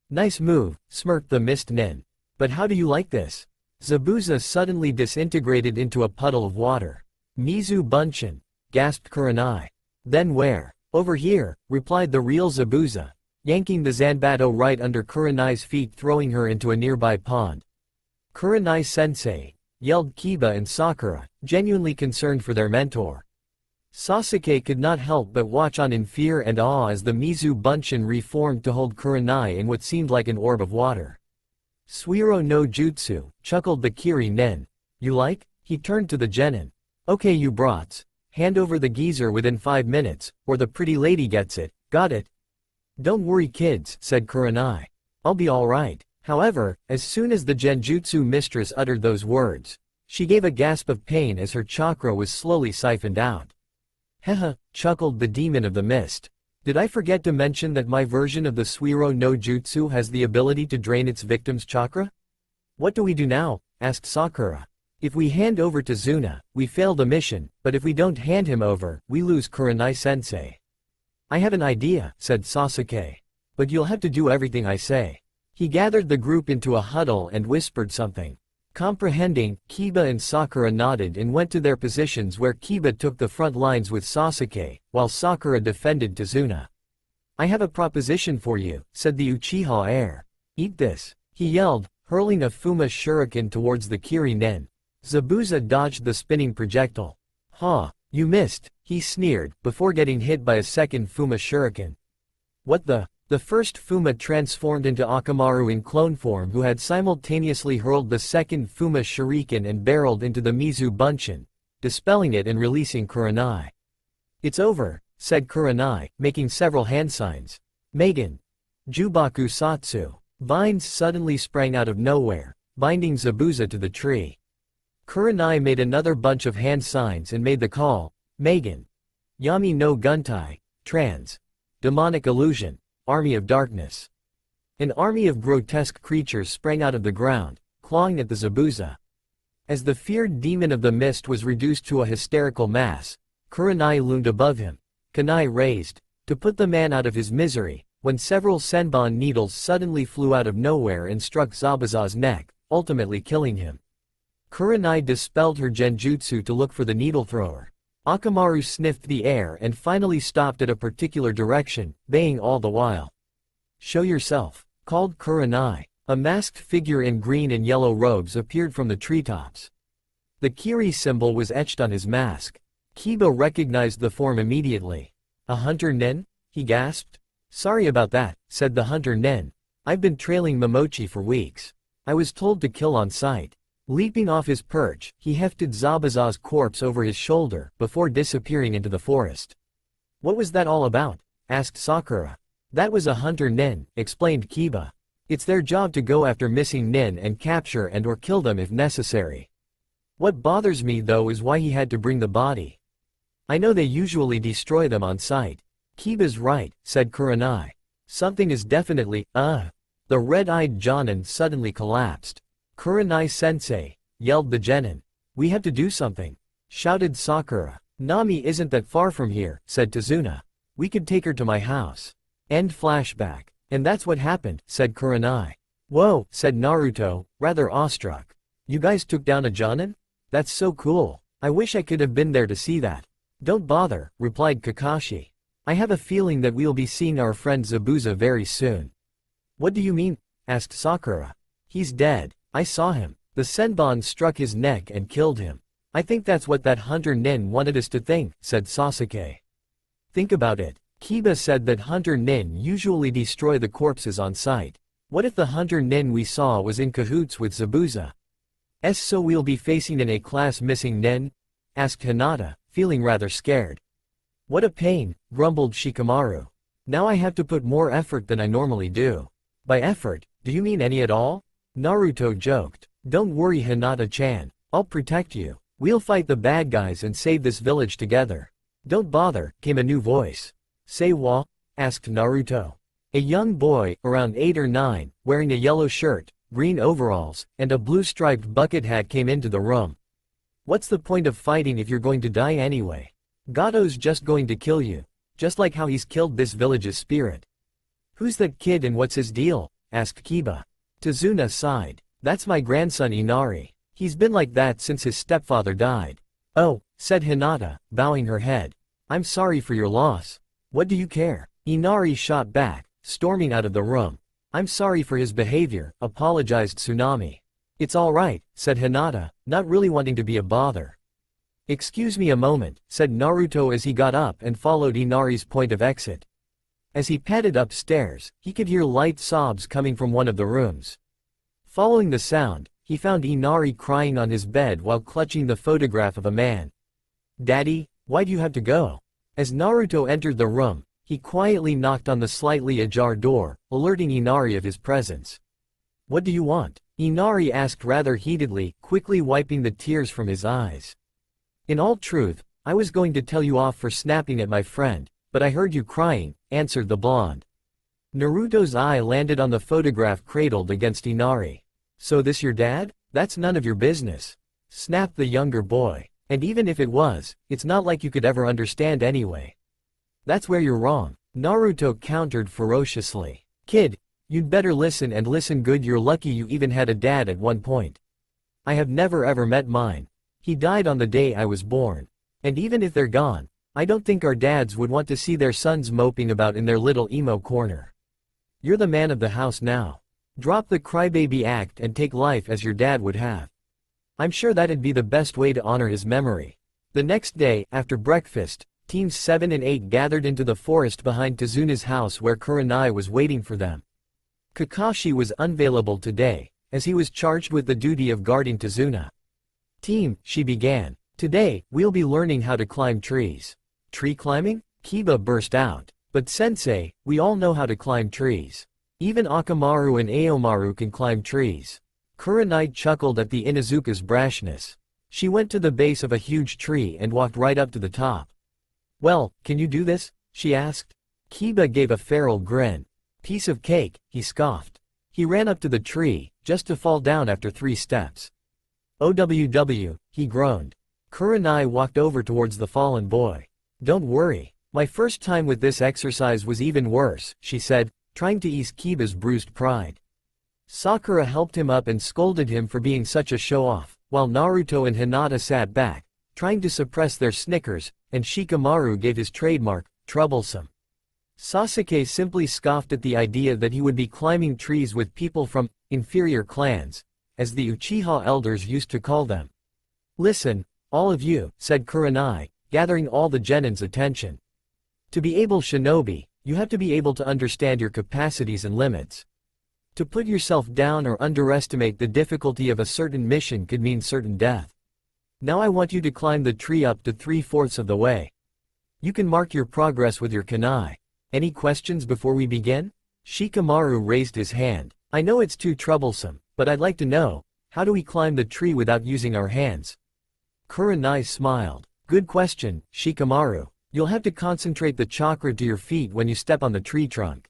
Nice move, smirked the mist nin. But how do you like this? Zabuza suddenly disintegrated into a puddle of water. Mizu Bunshin, gasped Kurenai. Then where? Over here, replied the real Zabuza, yanking the Zanbato right under Kurenai's feet, throwing her into a nearby pond. Kurenai-sensei, yelled Kiba and Sakura, genuinely concerned for their mentor. Sasuke could not help but watch on in fear and awe as the Mizu Bunshin reformed to hold Kurenai in what seemed like an orb of water. Suiro no Jutsu, chuckled the Kiri nin. You like? He turned to the genin. Okay you brats. Hand over the geezer within 5 minutes, or the pretty lady gets it, got it? Don't worry kids, said Kurenai. I'll be alright. However, as soon as the Genjutsu mistress uttered those words, she gave a gasp of pain as her chakra was slowly siphoned out. Hehe, chuckled the demon of the mist. Did I forget to mention that my version of the Suiro no Jutsu has the ability to drain its victim's chakra? What do we do now? Asked Sakura. If we hand over to Tazuna, we fail the mission, but if we don't hand him over, we lose Kurenai-sensei. I have an idea, said Sasuke. But you'll have to do everything I say. He gathered the group into a huddle and whispered something. Comprehending, Kiba and Sakura nodded and went to their positions where Kiba took the front lines with Sasuke, while Sakura defended Tazuna. I have a proposition for you, said the Uchiha heir. Eat this, he yelled, hurling a Fuma shuriken towards the Kiri nin. Zabuza dodged the spinning projectile. Ha, you missed, he sneered, before getting hit by a second Fuma shuriken. What the? The first Fuma transformed into Akamaru in clone form, who had simultaneously hurled the second Fuma shuriken and barreled into the Mizu Bunshin, dispelling it and releasing Kurenai. It's over, said Kurenai, making several hand signs. Megan. Jubaku Satsu. Vines suddenly sprang out of nowhere, binding Zabuza to the tree. Kurenai made another bunch of hand signs and made the call, Megan. Yami no Guntai, trans. Demonic illusion. Army of Darkness. An army of grotesque creatures sprang out of the ground, clawing at the Zabuza. As the feared demon of the mist was reduced to a hysterical mass, Kurenai loomed above him, kunai raised, to put the man out of his misery, when several senbon needles suddenly flew out of nowhere and struck Zabuza's neck, ultimately killing him. Kurenai dispelled her genjutsu to look for the needle thrower. Akamaru sniffed the air and finally stopped at a particular direction, baying all the while. Show yourself, called Kurenai. A masked figure in green and yellow robes appeared from the treetops. The Kiri symbol was etched on his mask. Kiba recognized the form immediately. A hunter nin? he gasped. Sorry about that, said the hunter Nen. I've been trailing Momochi for weeks. I was told to kill on sight. Leaping off his perch, he hefted Zabuza's corpse over his shoulder, before disappearing into the forest. What was that all about? Asked Sakura. That was a hunter Nen, explained Kiba. It's their job to go after missing Nen and capture and or kill them if necessary. What bothers me though is why he had to bring the body. I know they usually destroy them on sight. Kiba's right, said Kurenai. Something is definitely, The red-eyed Jonin suddenly collapsed. Kurenai-sensei, yelled the genin. We have to do something, shouted Sakura. Nami isn't that far from here, said Tazuna. We could take her to my house. End flashback. And that's what happened, said Kurenai. Whoa, said Naruto, rather awestruck. You guys took down a Jonin? That's so cool. I wish I could have been there to see that. Don't bother, replied Kakashi. I have a feeling that we'll be seeing our friend Zabuza very soon. What do you mean? Asked Sakura. He's dead. I saw him. The Senbon struck his neck and killed him. I think that's what that hunter Nin wanted us to think, said Sasuke. Think about it. Kiba said that hunter Nin usually destroy the corpses on sight. What if the hunter Nin we saw was in cahoots with Zabuza? So we'll be facing an A-class missing Nin? Asked Hinata, feeling rather scared. What a pain, grumbled Shikamaru. Now I have to put more effort than I normally do. By effort, do you mean any at all? Naruto joked. Don't worry Hinata-chan, I'll protect you. We'll fight the bad guys and save this village together. Don't bother, came a new voice. Say what? Asked Naruto. A young boy, around 8 or 9, wearing a yellow shirt, green overalls, and a blue-striped bucket hat came into the room. What's the point of fighting if you're going to die anyway? Gato's just going to kill you, just like how he's killed this village's spirit. Who's that kid and what's his deal? Asked Kiba. Tazuna sighed. That's my grandson Inari. He's been like that since his stepfather died. Oh, said Hinata, bowing her head. I'm sorry for your loss. What do you care? Inari shot back, storming out of the room. I'm sorry for his behavior, apologized Tsunami. It's all right, said Hinata, not really wanting to be a bother. Excuse me a moment, said Naruto as he got up and followed Inari's point of exit. As he padded upstairs, he could hear light sobs coming from one of the rooms. Following the sound, he found Inari crying on his bed while clutching the photograph of a man. Daddy, why do you have to go? As Naruto entered the room, he quietly knocked on the slightly ajar door, alerting Inari of his presence. What do you want? Inari asked rather heatedly, quickly wiping the tears from his eyes. In all truth, I was going to tell you off for snapping at my friend, but I heard you crying, answered the blonde. Naruto's eye landed on the photograph cradled against Inari. So this your dad? That's none of your business, snapped the younger boy. And even if it was, it's not like you could ever understand anyway. That's where you're wrong, Naruto countered ferociously. Kid, you'd better listen and listen good. You're lucky you even had a dad at one point. I have never ever met mine. He died on the day I was born. And even if they're gone, I don't think our dads would want to see their sons moping about in their little emo corner. You're the man of the house now. Drop the crybaby act and take life as your dad would have. I'm sure that'd be the best way to honor his memory. The next day, after breakfast, teams 7 and 8 gathered into the forest behind Tazuna's house where Kurenai was waiting for them. Kakashi was unavailable today, as he was charged with the duty of guarding Tazuna. Team, she began. Today, we'll be learning how to climb trees. Tree climbing? Kiba burst out. But sensei, we all know how to climb trees. Even Akamaru and Aomaru can climb trees. Kurenai chuckled at the Inuzuka's brashness. She went to the base of a huge tree and walked right up to the top. Well, can you do this? She asked. Kiba gave a feral grin. Piece of cake, he scoffed. He ran up to the tree, just to fall down after 3 steps. OWW, he groaned. Kurenai walked over towards the fallen boy. Don't worry. My first time with this exercise was even worse, she said, trying to ease Kiba's bruised pride. Sakura helped him up and scolded him for being such a show-off, while Naruto and Hinata sat back, trying to suppress their snickers, and Shikamaru gave his trademark, troublesome. Sasuke simply scoffed at the idea that he would be climbing trees with people from inferior clans, as the Uchiha elders used to call them. Listen, all of you, said Kurenai, gathering all the genin's attention. To be able shinobi, You have to be able to understand your capacities and limits. To put yourself down or underestimate the difficulty of a certain mission could mean certain death. Now I want you to climb the tree up to 3/4 of the way. You can mark your progress with your kunai. Any questions before we begin? Shikamaru raised his hand. I know it's too troublesome, but I'd like to know, how do we climb the tree without using our hands? Kurenai smiled. Good question, Shikamaru. You'll have to concentrate the chakra to your feet when you step on the tree trunk.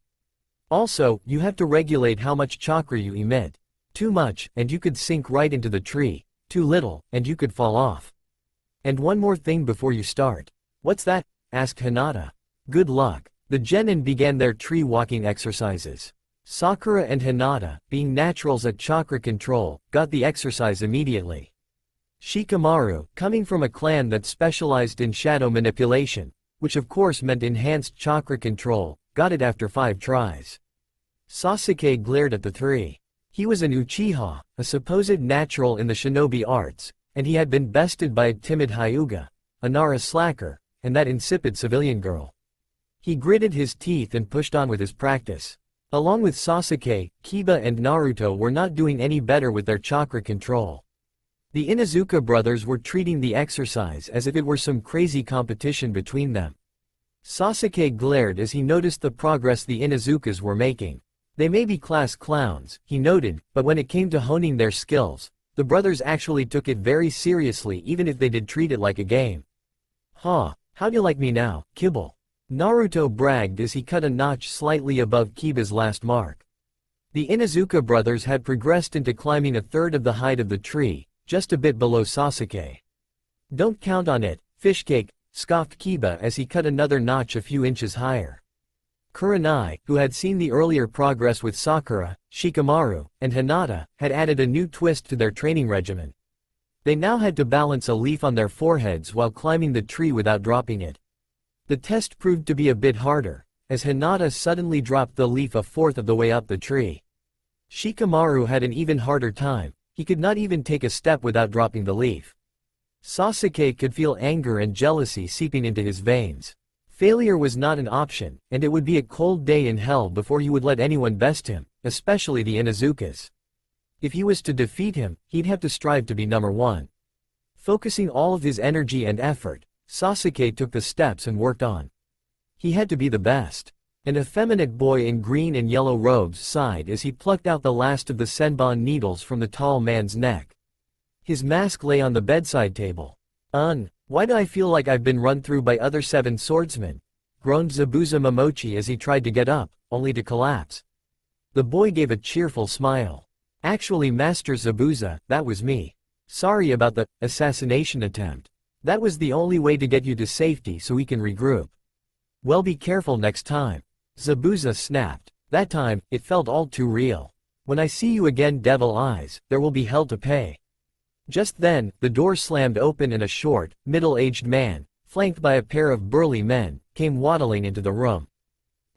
Also, you have to regulate how much chakra you emit. Too much, and you could sink right into the tree. Too little, and you could fall off. And one more thing before you start. What's that? Asked Hinata. Good luck. The genin began their tree walking exercises. Sakura and Hinata, being naturals at chakra control, got the exercise immediately. Shikamaru, coming from a clan that specialized in shadow manipulation, which of course meant enhanced chakra control, got it after 5 tries. Sasuke glared at the three. He was an Uchiha, a supposed natural in the shinobi arts, and he had been bested by a timid Hyuga, a Nara slacker, and that insipid civilian girl. He gritted his teeth and pushed on with his practice. Along with Sasuke, Kiba and Naruto were not doing any better with their chakra control. The Inuzuka brothers were treating the exercise as if it were some crazy competition between them. Sasuke glared as he noticed the progress the Inuzukas were making. They may be class clowns, he noted, but when it came to honing their skills, the brothers actually took it very seriously even if they did treat it like a game. Huh, how do you like me now, Kibble? Naruto bragged as he cut a notch slightly above Kiba's last mark. The Inuzuka brothers had progressed into climbing a third of the height of the tree, just a bit below Sasuke. Don't count on it, fishcake, scoffed Kiba as he cut another notch a few inches higher. Kurenai, who had seen the earlier progress with Sakura, Shikamaru, and Hinata, had added a new twist to their training regimen. They now had to balance a leaf on their foreheads while climbing the tree without dropping it. The test proved to be a bit harder, as Hinata suddenly dropped the leaf a fourth of the way up the tree. Shikamaru had an even harder time, he could not even take a step without dropping the leaf. Sasuke could feel anger and jealousy seeping into his veins. Failure was not an option, and it would be a cold day in hell before he would let anyone best him, especially the Inuzukas. If he was to defeat him, he'd have to strive to be number 1. Focusing all of his energy and effort, Sasuke took the steps and worked on. He had to be the best. An effeminate boy in green and yellow robes sighed as he plucked out the last of the senbon needles from the tall man's neck. His mask lay on the bedside table. Why do I feel like I've been run through by other 7 swordsmen? Groaned Zabuza Momochi as he tried to get up, only to collapse. The boy gave a cheerful smile. Actually, Master Zabuza, that was me. Sorry about the assassination attempt. That was the only way to get you to safety so we can regroup. Well, be careful next time. Zabuza snapped. That time, it felt all too real. When I see you again, Devil Eyes, there will be hell to pay. Just then, the door slammed open and a short, middle-aged man, flanked by a pair of burly men, came waddling into the room.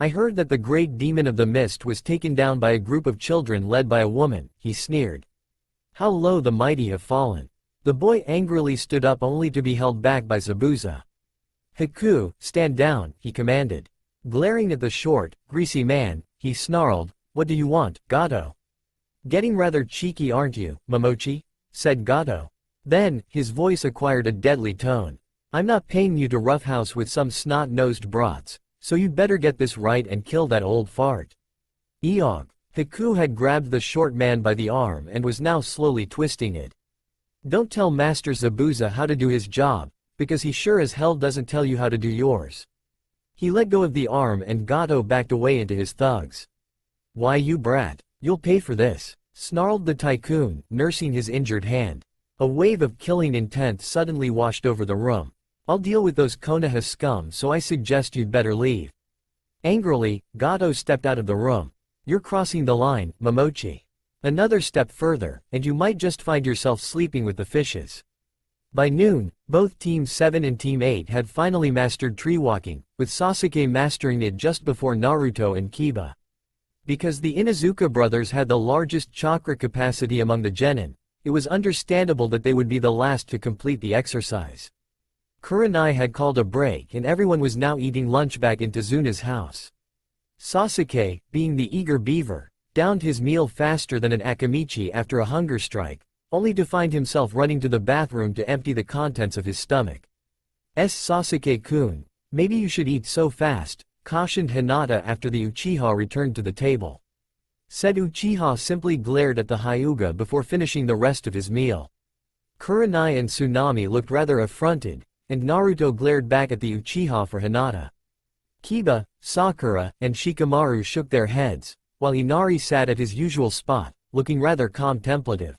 I heard that the great demon of the mist was taken down by a group of children led by a woman, he sneered. How low the mighty have fallen. The boy angrily stood up only to be held back by Zabuza. Haku, stand down, he commanded. Glaring at the short, greasy man, he snarled, what do you want, Gato? Getting rather cheeky, aren't you, Momochi? Said Gato. Then, his voice acquired a deadly tone. I'm not paying you to roughhouse with some snot-nosed brats, so you'd better get this right and kill that old fart. Eog. Haku had grabbed the short man by the arm and was now slowly twisting it. Don't tell Master Zabuza how to do his job, because he sure as hell doesn't tell you how to do yours. He let go of the arm and Gato backed away into his thugs. Why, you brat, you'll pay for this, snarled the tycoon, nursing his injured hand. A wave of killing intent suddenly washed over the room. I'll deal with those Konoha scum, so I suggest you'd better leave. Angrily, Gato stepped out of the room. You're crossing the line, Momochi. Another step further, and you might just find yourself sleeping with the fishes. By noon, both Team 7 and Team 8 had finally mastered tree walking, with Sasuke mastering it just before Naruto and Kiba. Because the Inuzuka brothers had the largest chakra capacity among the genin, it was understandable that they would be the last to complete the exercise. Kurenai had called a break and everyone was now eating lunch back in Tezuna's house. Sasuke, being the eager beaver, downed his meal faster than an Akamichi after a hunger strike, only to find himself running to the bathroom to empty the contents of his stomach. Sasuke-kun, maybe you should eat so fast, cautioned Hinata after the Uchiha returned to the table. Said Uchiha simply glared at the Hyuga before finishing the rest of his meal. Kurenai and Tsunami looked rather affronted, and Naruto glared back at the Uchiha for Hinata. Kiba, Sakura, and Shikamaru shook their heads, while Inari sat at his usual spot, looking rather contemplative.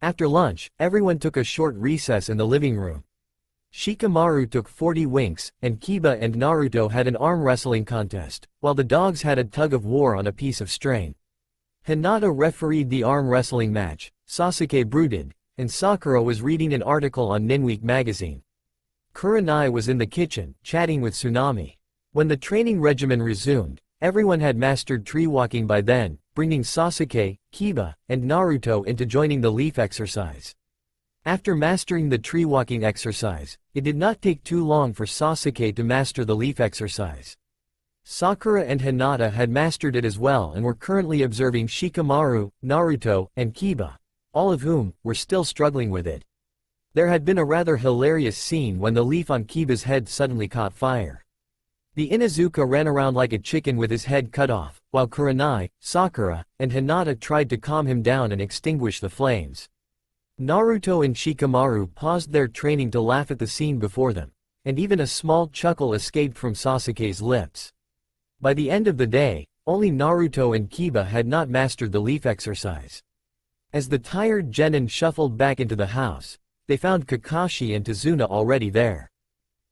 After lunch, everyone took a short recess in the living room. Shikamaru took 40 winks, and Kiba and Naruto had an arm wrestling contest, while the dogs had a tug of war on a piece of string. Hinata refereed the arm wrestling match, Sasuke brooded, and Sakura was reading an article on Ninweek magazine. Kurenai was in the kitchen, chatting with Tsunami. When the training regimen resumed, everyone had mastered tree walking by then, bringing Sasuke, Kiba, and Naruto into joining the leaf exercise. After mastering the tree walking exercise, it did not take too long for Sasuke to master the leaf exercise. Sakura and Hinata had mastered it as well and were currently observing Shikamaru, Naruto, and Kiba, all of whom were still struggling with it. There had been a rather hilarious scene when the leaf on Kiba's head suddenly caught fire. The Inuzuka ran around like a chicken with his head cut off, while Kurenai, Sakura, and Hinata tried to calm him down and extinguish the flames. Naruto and Shikamaru paused their training to laugh at the scene before them, and even a small chuckle escaped from Sasuke's lips. By the end of the day, only Naruto and Kiba had not mastered the leaf exercise. As the tired genin shuffled back into the house, they found Kakashi and Tazuna already there.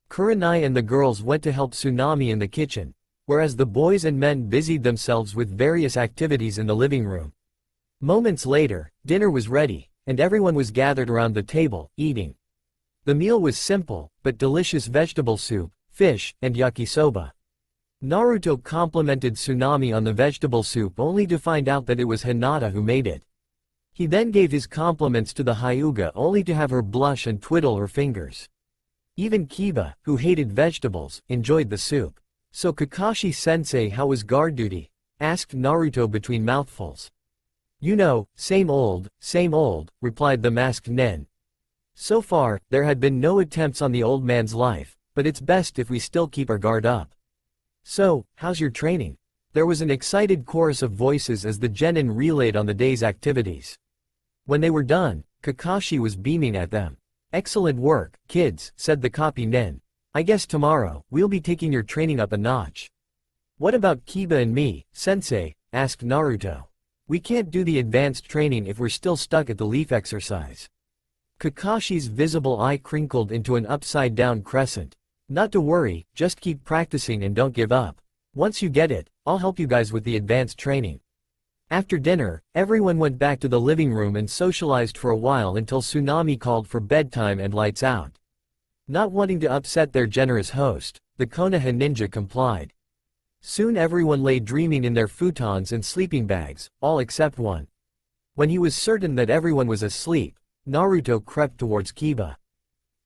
Kurenai and the girls went to help Tsunami in the kitchen, whereas the boys and men busied themselves with various activities in the living room. Moments later, dinner was ready, and everyone was gathered around the table, eating. The meal was simple, but delicious vegetable soup, fish, and yakisoba. Naruto complimented Tsunami on the vegetable soup only to find out that it was Hinata who made it. He then gave his compliments to the Hyuga only to have her blush and twiddle her fingers. Even Kiba, who hated vegetables, enjoyed the soup. "So Kakashi-sensei, how was guard duty?" asked Naruto between mouthfuls. "You know, same old," replied the masked nin. So far, there had been no attempts on the old man's life, but it's best if we still keep our guard up. "So, how's your training?" There was an excited chorus of voices as the genin relayed on the day's activities. When they were done, Kakashi was beaming at them. "Excellent work, kids," said the copy nin. "I guess tomorrow, we'll be taking your training up a notch." "What about Kiba and me, sensei?" asked Naruto. "We can't do the advanced training if we're still stuck at the leaf exercise." Kakashi's visible eye crinkled into an upside-down crescent. "Not to worry, just keep practicing and don't give up. Once you get it, I'll help you guys with the advanced training." After dinner, everyone went back to the living room and socialized for a while until Tsunami called for bedtime and lights out. Not wanting to upset their generous host, the Konoha ninja complied. Soon everyone lay dreaming in their futons and sleeping bags, all except one. When he was certain that everyone was asleep, Naruto crept towards Kiba.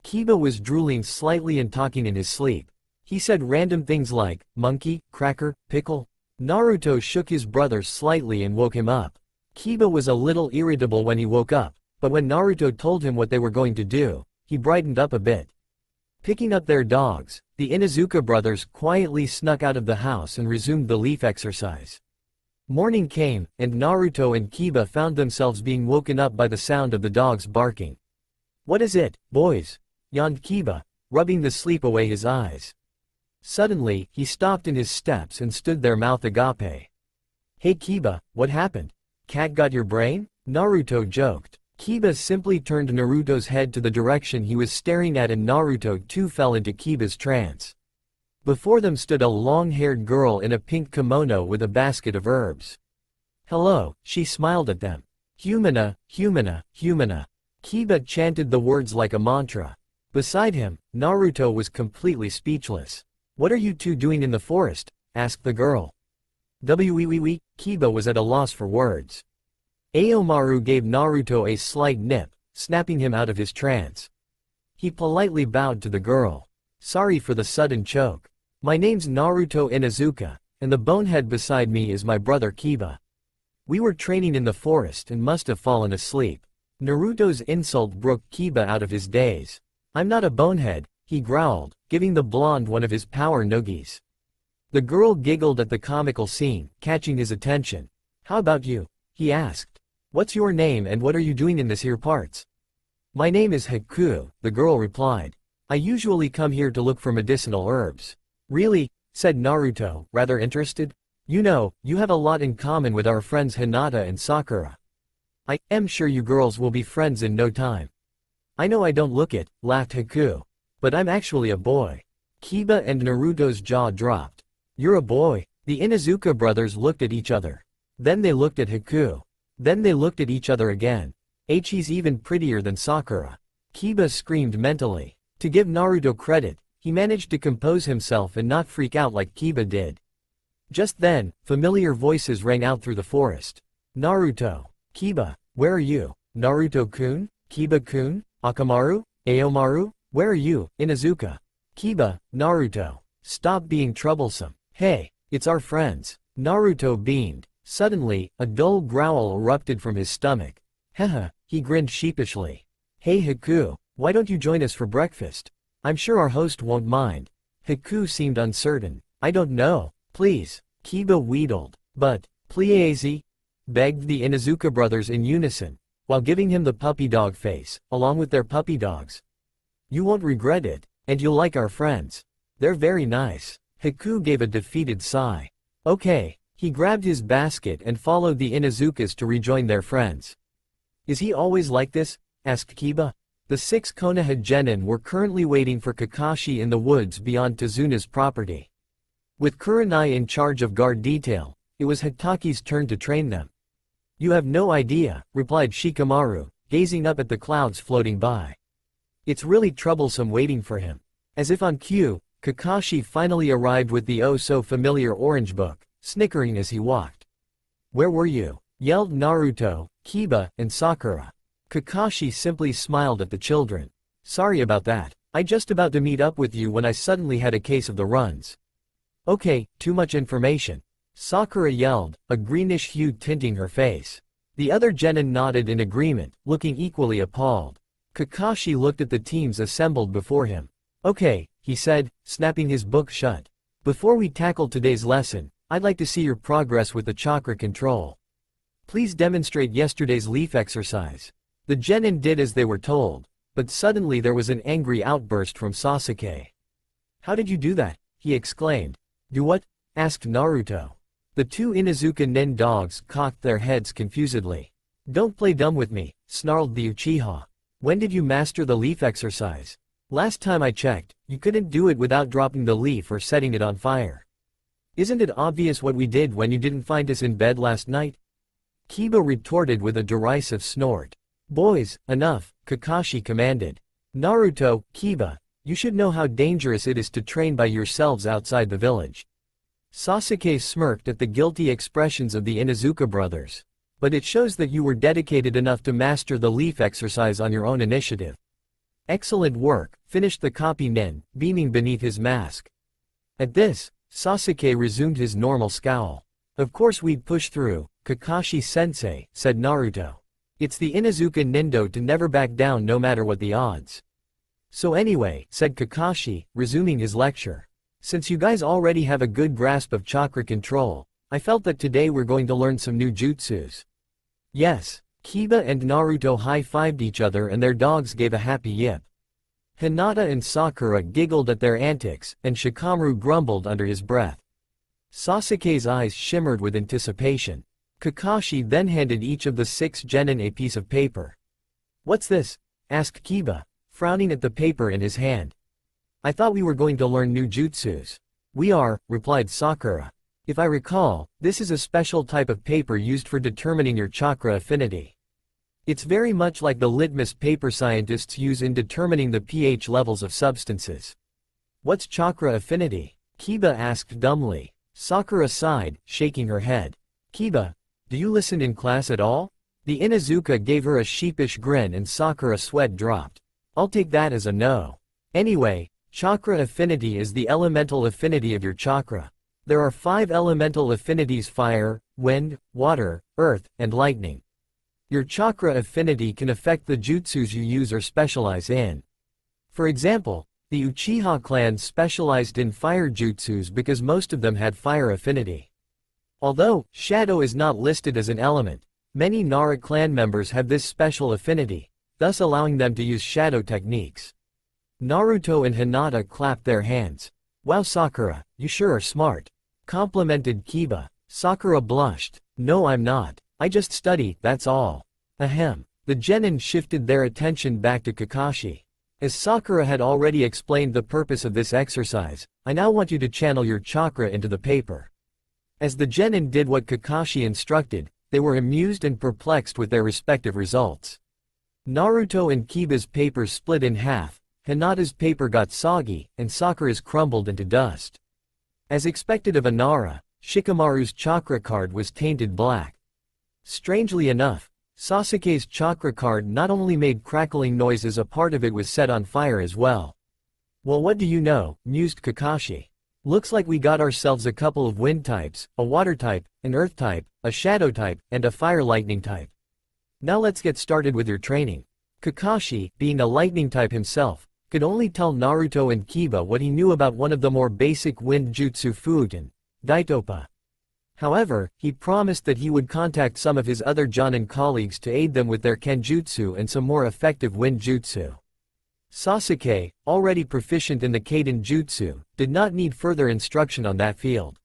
Kiba was drooling slightly and talking in his sleep. He said random things like, monkey, cracker, pickle. Naruto shook his brother slightly and woke him up. Kiba was a little irritable when he woke up, but when Naruto told him what they were going to do, he brightened up a bit. Picking up their dogs, the Inuzuka brothers quietly snuck out of the house and resumed the leaf exercise. Morning came, and Naruto and Kiba found themselves being woken up by the sound of the dogs barking. "What is it, boys?" yawned Kiba, rubbing the sleep away his eyes. Suddenly, he stopped in his steps and stood there mouth agape. "Hey Kiba, what happened? Cat got your brain?" Naruto joked. Kiba simply turned Naruto's head to the direction he was staring at and Naruto too fell into Kiba's trance. Before them stood a long-haired girl in a pink kimono with a basket of herbs. "Hello," she smiled at them. "Humana, humana, humana." Kiba chanted the words like a mantra. Beside him, Naruto was completely speechless. "What are you two doing in the forest?" asked the girl. Kiba was at a loss for words. Aomaru gave Naruto a slight nip, snapping him out of his trance. He politely bowed to the girl. "Sorry for the sudden choke. My name's Naruto Inuzuka, and the bonehead beside me is my brother Kiba. We were training in the forest and must have fallen asleep. Naruto's insult broke Kiba out of his daze. I'm not a bonehead, he growled, giving the blonde one of his power noogies. The girl giggled at the comical scene, catching his attention. How about you? He asked. What's your name and what are you doing in this here parts? My name is Haku, the girl replied. I usually come here to look for medicinal herbs. Really? Said Naruto, rather interested. You know, you have a lot in common with our friends Hinata and Sakura. I am sure you girls will be friends in no time. I know I don't look it, laughed Haku. But I'm actually a boy. Kiba and Naruto's jaw dropped. You're a boy? The Inuzuka brothers looked at each other. Then they looked at Haku. Then they looked at each other again. He's even prettier than Sakura. Kiba screamed mentally. To give Naruto credit, he managed to compose himself and not freak out like Kiba did. Just then, familiar voices rang out through the forest. Naruto. Kiba, where are you? Naruto-kun? Kiba-kun? Akamaru? Aomaru? Where are you, Inuzuka? Kiba, Naruto. Stop being troublesome. Hey, it's our friends. Naruto beamed. Suddenly, a dull growl erupted from his stomach. Haha, he grinned sheepishly. Hey Haku, why don't you join us for breakfast? I'm sure our host won't mind. Haku seemed uncertain. I don't know, please. Kiba wheedled. But, please? Begged the Inuzuka brothers in unison, while giving him the puppy dog face, along with their puppy dogs. You won't regret it, and you'll like our friends. They're very nice. Haku gave a defeated sigh. Okay. He grabbed his basket and followed the Inuzukas to rejoin their friends. Is he always like this? Asked Kiba. The 6 Konoha genin were currently waiting for Kakashi in the woods beyond Tezuna's property. With Kurenai in charge of guard detail, it was Hitaki's turn to train them. You have no idea, replied Shikamaru, gazing up at the clouds floating by. It's really troublesome waiting for him. As if on cue, Kakashi finally arrived with the oh-so-familiar orange book, snickering as he walked. Where were you? Yelled Naruto, Kiba, and Sakura. Kakashi simply smiled at the children. Sorry about that. I just about to meet up with you when I suddenly had a case of the runs. Okay, too much information. Sakura yelled, a greenish hue tinting her face. The other genin nodded in agreement, looking equally appalled. Kakashi looked at the teams assembled before him. Okay, he said, snapping his book shut. Before we tackle today's lesson, I'd like to see your progress with the chakra control. Please demonstrate yesterday's leaf exercise. The genin did as they were told, but suddenly there was an angry outburst from Sasuke. How did you do that? He exclaimed. Do what? Asked Naruto. The 2 Inuzuka nin dogs cocked their heads confusedly. Don't play dumb with me, snarled the Uchiha. When did you master the leaf exercise? Last time I checked, you couldn't do it without dropping the leaf or setting it on fire. Isn't it obvious what we did when you didn't find us in bed last night? Kiba retorted with a derisive snort. Boys, enough, Kakashi commanded. Naruto, Kiba, you should know how dangerous it is to train by yourselves outside the village. Sasuke smirked at the guilty expressions of the Inuzuka brothers. But it shows that you were dedicated enough to master the leaf exercise on your own initiative. Excellent work, finished the copy nin, beaming beneath his mask. At this, Sasuke resumed his normal scowl. Of course we'd push through, Kakashi-sensei, said Naruto. It's the Inuzuka Nindo to never back down no matter what the odds. So anyway, said Kakashi, resuming his lecture. Since you guys already have a good grasp of chakra control, I felt that today we're going to learn some new jutsus. Yes, Kiba and Naruto high-fived each other and their dogs gave a happy yip. Hinata and Sakura giggled at their antics, and Shikamaru grumbled under his breath. Sasuke's eyes shimmered with anticipation. Kakashi then handed each of the 6 genin a piece of paper. What's this? Asked Kiba, frowning at the paper in his hand. I thought we were going to learn new jutsus. We are, replied Sakura. If I recall, this is a special type of paper used for determining your chakra affinity. It's very much like the litmus paper scientists use in determining the pH levels of substances. What's chakra affinity? Kiba asked dumbly. Sakura sighed, shaking her head. Kiba, do you listen in class at all? The Inuzuka gave her a sheepish grin and Sakura's sweat dropped. I'll take that as a no. Anyway, chakra affinity is the elemental affinity of your chakra. There are 5 elemental affinities: fire, wind, water, earth, and lightning. Your chakra affinity can affect the jutsus you use or specialize in. For example, the Uchiha clan specialized in fire jutsus because most of them had fire affinity. Although shadow is not listed as an element, many Nara clan members have this special affinity, thus allowing them to use shadow techniques. Naruto and Hinata clapped their hands. "Wow, Sakura, you sure are smart," complimented Kiba. Sakura blushed. "No, I'm not. I just study, that's all." Ahem. The genin shifted their attention back to Kakashi. As Sakura had already explained the purpose of this exercise, I now want you to channel your chakra into the paper. As the genin did what Kakashi instructed, they were amused and perplexed with their respective results. Naruto and Kiba's papers split in half, Hinata's paper got soggy, and Sakura's crumbled into dust. As expected of a Nara, Shikamaru's chakra card was tainted black. Strangely enough, Sasuke's chakra card not only made crackling noises, a part of it was set on fire as well. "Well, what do you know," mused Kakashi. "Looks like we got ourselves a couple of wind types, a water type, an earth type, a shadow type, and a fire lightning type. Now let's get started with your training." Kakashi, being a lightning type himself, could only tell Naruto and Kiba what he knew about one of the more basic wind jutsu, Futen, Daitopa. However, he promised that he would contact some of his other Jonin colleagues to aid them with their kenjutsu and some more effective wind jutsu. Sasuke, already proficient in the Kaden jutsu, did not need further instruction on that field.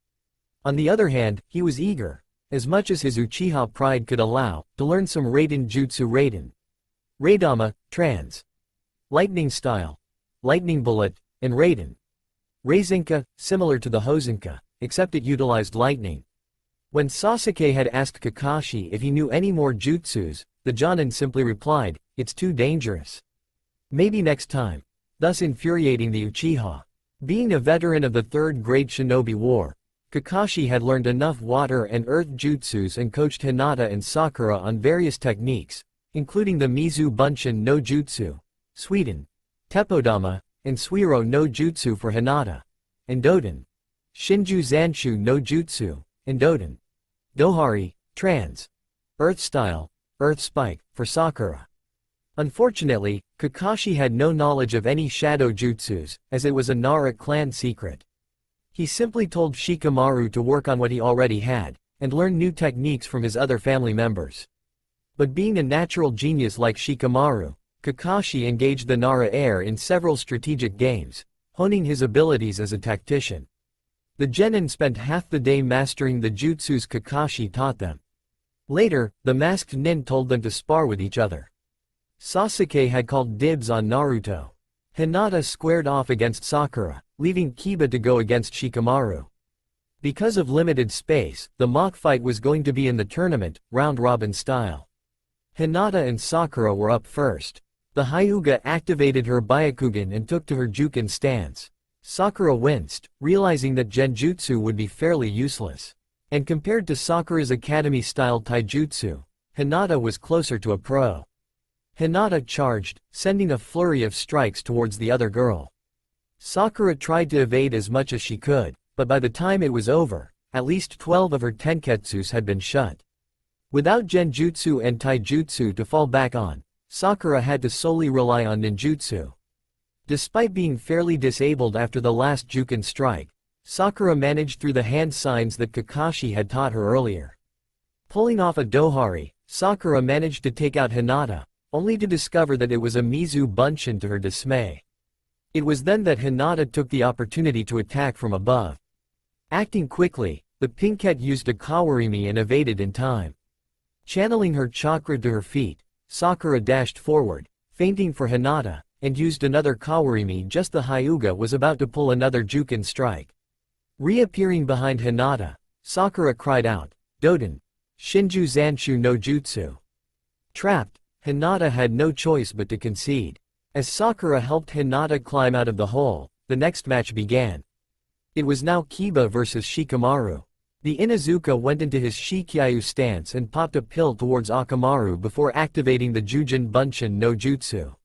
On the other hand, he was eager, as much as his Uchiha pride could allow, to learn some Raiden jutsu. Raiden, Raidama, trans. Lightning style, lightning bullet, and Raiden. Rasenka, similar to the Hosenka, except it utilized lightning. When Sasuke had asked Kakashi if he knew any more jutsus, the Jonin simply replied, "It's too dangerous. Maybe next time," thus infuriating the Uchiha. Being a veteran of the Third Great Shinobi War, Kakashi had learned enough water and earth jutsus and coached Hinata and Sakura on various techniques, including the Mizu Bunshin no Jutsu, Suiden, Teppodama, and Suiro no Jutsu for Hinata, and Doden, Shinju Zanshu no Jutsu, and Doden, Dohari, trans. Earth style, Earth Spike, for Sakura. Unfortunately, Kakashi had no knowledge of any shadow jutsus, as it was a Nara clan secret. He simply told Shikamaru to work on what he already had, and learn new techniques from his other family members. But being a natural genius like Shikamaru, Kakashi engaged the Nara heir in several strategic games, honing his abilities as a tactician. The genin spent half the day mastering the jutsus Kakashi taught them. Later, the masked nin told them to spar with each other. Sasuke had called dibs on Naruto. Hinata squared off against Sakura, leaving Kiba to go against Shikamaru. Because of limited space, the mock fight was going to be in the tournament, round-robin style. Hinata and Sakura were up first. The Hyuga activated her Byakugan and took to her Juken stance. Sakura winced, realizing that Genjutsu would be fairly useless. And compared to Sakura's academy-style taijutsu, Hinata was closer to a pro. Hinata charged, sending a flurry of strikes towards the other girl. Sakura tried to evade as much as she could, but by the time it was over, at least 12 of her tenketsus had been shut. Without Genjutsu and taijutsu to fall back on, Sakura had to solely rely on ninjutsu. Despite being fairly disabled after the last Juken strike, Sakura managed through the hand signs that Kakashi had taught her earlier. Pulling off a Dohari, Sakura managed to take out Hinata, only to discover that it was a Mizu Bunshin to her dismay. It was then that Hinata took the opportunity to attack from above. Acting quickly, the Pinkette used a Kawarimi and evaded in time. Channeling her chakra to her feet, Sakura dashed forward, feinting for Hinata, and used another Kawarimi just the Hyuga was about to pull another Juken strike. Reappearing behind Hinata, Sakura cried out, "Doden! Shinju Zanshu no Jutsu!" Trapped, Hinata had no choice but to concede. As Sakura helped Hinata climb out of the hole, the next match began. It was now Kiba versus Shikamaru. The Inuzuka went into his Shikyayu stance and popped a pill towards Akamaru before activating the Jujin Bunshin no Jutsu.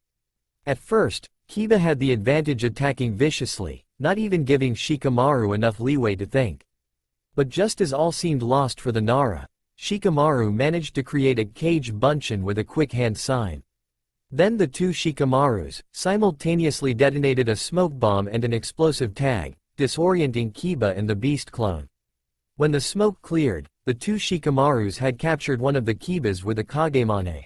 At first, Kiba had the advantage attacking viciously, not even giving Shikamaru enough leeway to think. But just as all seemed lost for the Nara, Shikamaru managed to create a cage bunshin with a quick hand sign. Then the two Shikamarus simultaneously detonated a smoke bomb and an explosive tag, disorienting Kiba and the beast clone. When the smoke cleared, the two Shikamarus had captured one of the Kibas with a Kagemane.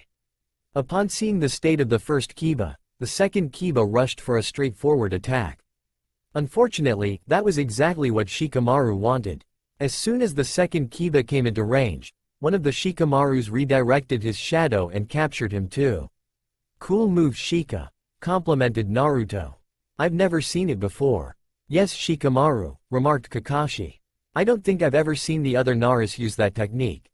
Upon seeing the state of the first Kiba, the second Kiba rushed for a straightforward attack. Unfortunately, that was exactly what Shikamaru wanted. As soon as the second Kiba came into range, one of the Shikamarus redirected his shadow and captured him too. "Cool move, Shika," complimented Naruto. "I've never seen it before." "Yes, Shikamaru," remarked Kakashi. "I don't think I've ever seen the other Naras use that technique."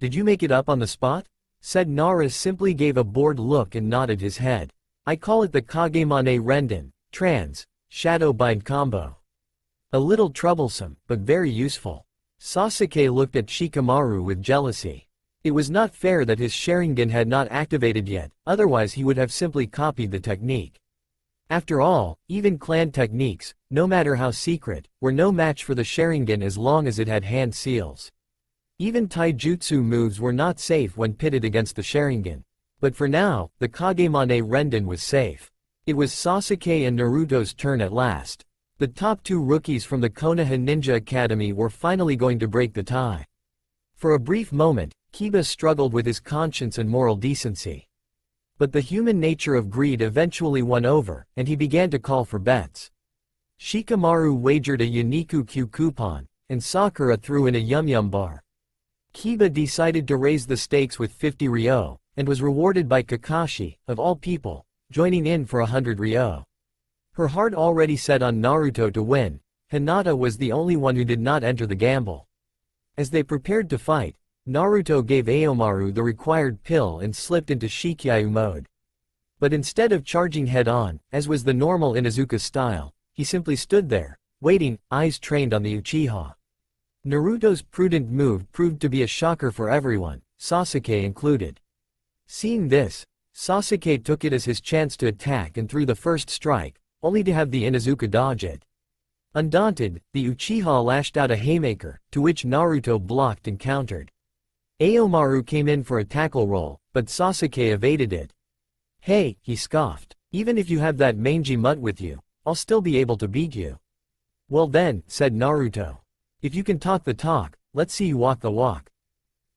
"Did you make it up on the spot?" said Nara. Simply gave a bored look and nodded his head. "I call it the Kagemane Renden, Shadow Bind combo. A little troublesome, but very useful." Sasuke looked at Shikamaru with jealousy. It was not fair that his Sharingan had not activated yet, otherwise he would have simply copied the technique. After all, even clan techniques, no matter how secret, were no match for the Sharingan as long as it had hand seals. Even taijutsu moves were not safe when pitted against the Sharingan. But for now, the Kagemane Renden was safe. It was Sasuke and Naruto's turn at last. The top two rookies from the Konoha Ninja Academy were finally going to break the tie. For a brief moment, Kiba struggled with his conscience and moral decency. But the human nature of greed eventually won over, and he began to call for bets. Shikamaru wagered a Uniku Q coupon, and Sakura threw in a Yum Yum bar. Kiba decided to raise the stakes with 50 ryo, and was rewarded by Kakashi, of all people, joining in for 100 ryo. Her heart already set on Naruto to win. Hinata was the only one who did not enter the gamble. As they prepared to fight, Naruto gave Aomaru the required pill and slipped into Shikyayu mode. But instead of charging head-on, as was the normal Inuzuka style, he simply stood there, waiting, eyes trained on the Uchiha. Naruto's prudent move proved to be a shocker for everyone, Sasuke included. Seeing this, Sasuke took it as his chance to attack and threw the first strike, only to have the Inuzuka dodge it. Undaunted, the Uchiha lashed out a haymaker, to which Naruto blocked and countered. Aomaru came in for a tackle roll, but Sasuke evaded it. "Hey," he scoffed, "even if you have that mangy mutt with you, I'll still be able to beat you." "Well then," said Naruto. "If you can talk the talk, let's see you walk the walk."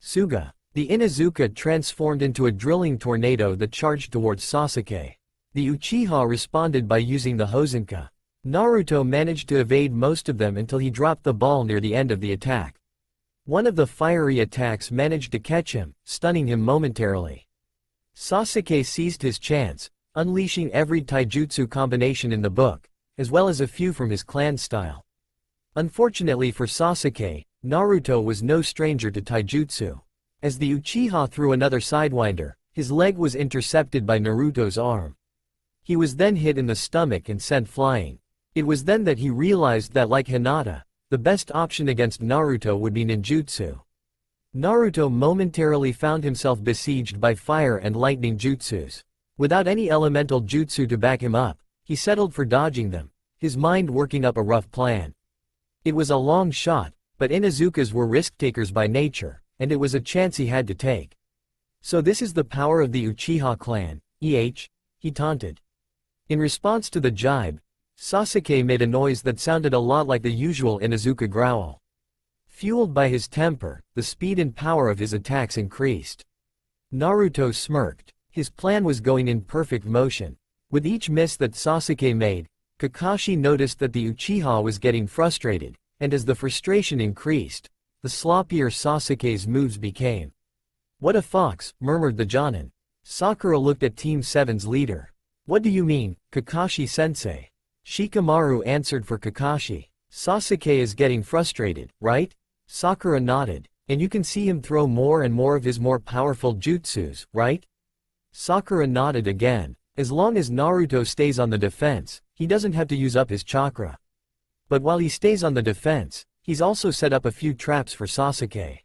Suga. The Inuzuka transformed into a drilling tornado that charged towards Sasuke. The Uchiha responded by using the Hozenka. Naruto managed to evade most of them until he dropped the ball near the end of the attack. One of the fiery attacks managed to catch him, stunning him momentarily. Sasuke seized his chance, unleashing every taijutsu combination in the book, as well as a few from his clan style. Unfortunately for Sasuke, Naruto was no stranger to taijutsu. As the Uchiha threw another sidewinder, his leg was intercepted by Naruto's arm. He was then hit in the stomach and sent flying. It was then that he realized that, like Hinata, the best option against Naruto would be ninjutsu. Naruto momentarily found himself besieged by fire and lightning jutsus. Without any elemental jutsu to back him up, he settled for dodging them, his mind working up a rough plan. It was a long shot, but Inuzukas were risk-takers by nature, and it was a chance he had to take. "So this is the power of the Uchiha clan, he taunted. In response to the jibe, Sasuke made a noise that sounded a lot like the usual Inuzuka growl. Fueled by his temper, the speed and power of his attacks increased. Naruto smirked. His plan was going in perfect motion. With each miss that Sasuke made, Kakashi noticed that the Uchiha was getting frustrated, and as the frustration increased, the sloppier Sasuke's moves became. "What a fox," murmured the Jonin. Sakura looked at Team 7's leader. "What do you mean, Kakashi-sensei?" Shikamaru answered for Kakashi. "Sasuke is getting frustrated, right?" Sakura nodded. "And you can see him throw more and more of his more powerful jutsus, right?" Sakura nodded again. "As long as Naruto stays on the defense, he doesn't have to use up his chakra. But while he stays on the defense, he's also set up a few traps for Sasuke."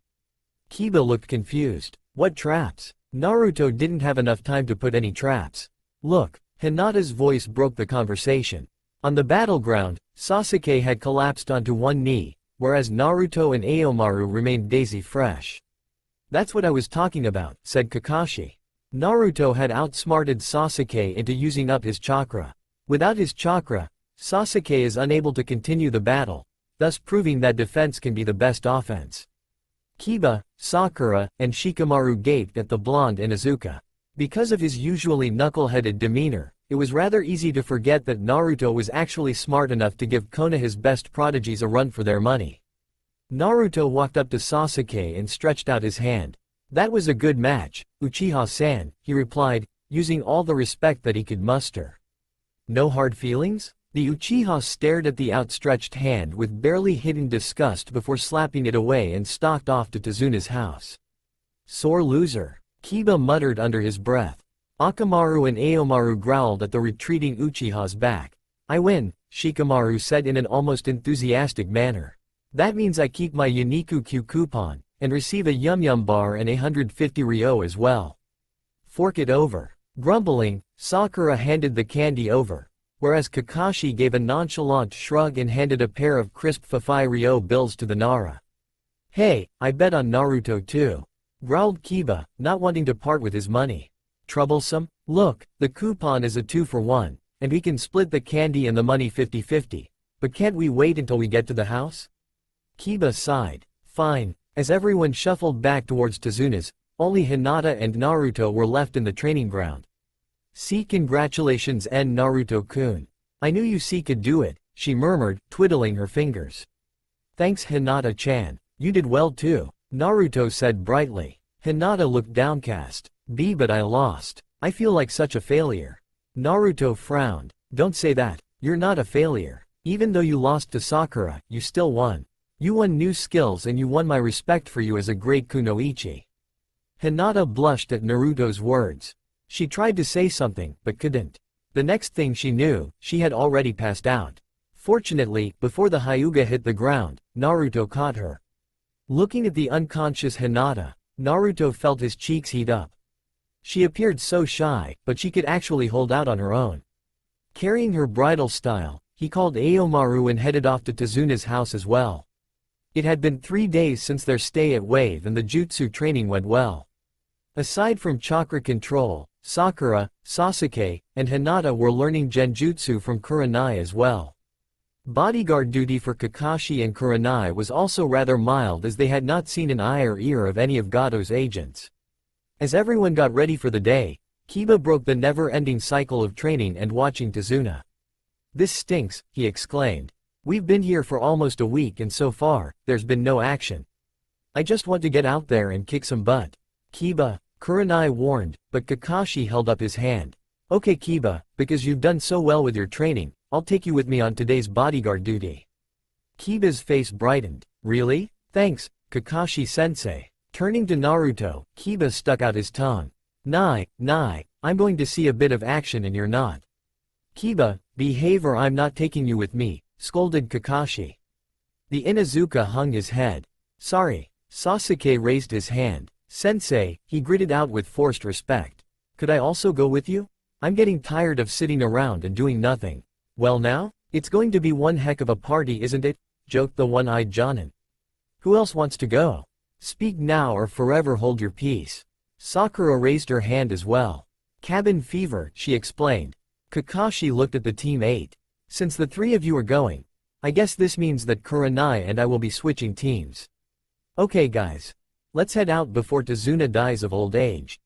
Kiba looked confused. "What traps?" Naruto didn't have enough time to put any traps. "Look," Hinata's voice broke the conversation. On the battleground, Sasuke had collapsed onto one knee, whereas Naruto and Aomaru remained daisy fresh. That's what I was talking about, said Kakashi. Naruto had outsmarted Sasuke into using up his chakra. Without his chakra, Sasuke is unable to continue the battle, thus proving that defense can be the best offense. Kiba, Sakura, and Shikamaru gaped at the blonde Inuzuka. Because of his usually knuckle-headed demeanor, it was rather easy to forget that Naruto was actually smart enough to give Konoha's best prodigies a run for their money. Naruto walked up to Sasuke and stretched out his hand. That was a good match, Uchiha-san, he replied, using all the respect that he could muster. No hard feelings? The Uchiha stared at the outstretched hand with barely hidden disgust before slapping it away and stalked off to Tazuna's house. Sore loser, Kiba muttered under his breath. Akamaru and Aomaru growled at the retreating Uchiha's back. I win, Shikamaru said in an almost enthusiastic manner. That means I keep my Uniku-Q coupon, and receive a Yum Yum bar and 150 Ryo as well. Fork it over. Grumbling, Sakura handed the candy over, whereas Kakashi gave a nonchalant shrug and handed a pair of crisp Fafai Ryo bills to the Nara. Hey, I bet on Naruto too, growled Kiba, not wanting to part with his money. Troublesome? Look, the coupon is a 2-for-1, and we can split the candy and the money 50-50, but can't we wait until we get to the house? Kiba sighed. Fine. As everyone shuffled back towards Tazuna's, only Hinata and Naruto were left in the training ground. See, congratulations N Naruto-kun. I knew you could do it, she murmured, twiddling her fingers. Thanks Hinata-chan, you did well too, Naruto said brightly. Hinata looked downcast. But I lost. I feel like such a failure. Naruto frowned. Don't say that, you're not a failure. Even though you lost to Sakura, you still won. You won new skills and you won my respect for you as a great kunoichi. Hinata blushed at Naruto's words. She tried to say something, but couldn't. The next thing she knew, she had already passed out. Fortunately, before the Hyuga hit the ground, Naruto caught her. Looking at the unconscious Hinata, Naruto felt his cheeks heat up. She appeared so shy, but she could actually hold out on her own. Carrying her bridal style, he called Aomaru and headed off to Tazuna's house as well. It had been 3 days since their stay at Wave and the jutsu training went well. Aside from chakra control, Sakura, Sasuke, and Hinata were learning genjutsu from Kurenai as well. Bodyguard duty for Kakashi and Kurenai was also rather mild as they had not seen an eye or ear of any of Gato's agents. As everyone got ready for the day, Kiba broke the never-ending cycle of training and watching Tazuna. This stinks, he exclaimed. We've been here for almost a week and so far, there's been no action. I just want to get out there and kick some butt. Kiba, Kurenai warned, but Kakashi held up his hand. Okay Kiba, because you've done so well with your training, I'll take you with me on today's bodyguard duty. Kiba's face brightened. Really? Thanks, Kakashi-sensei. Turning to Naruto, Kiba stuck out his tongue. Nah, I'm going to see a bit of action and you're not. Kiba, behave or I'm not taking you with me, scolded Kakashi. The Inuzuka hung his head. Sorry. Sasuke raised his hand. Sensei, he gritted out with forced respect. Could I also go with you? I'm getting tired of sitting around and doing nothing. Well now, it's going to be one heck of a party isn't it? Joked the one-eyed Jonin. Who else wants to go? Speak now or forever hold your peace. Sakura raised her hand as well. Cabin fever, she explained. Kakashi looked at the team 8. Since the 3 of you are going, I guess this means that Kurenai and I will be switching teams. Okay guys. Let's head out before Tazuna dies of old age.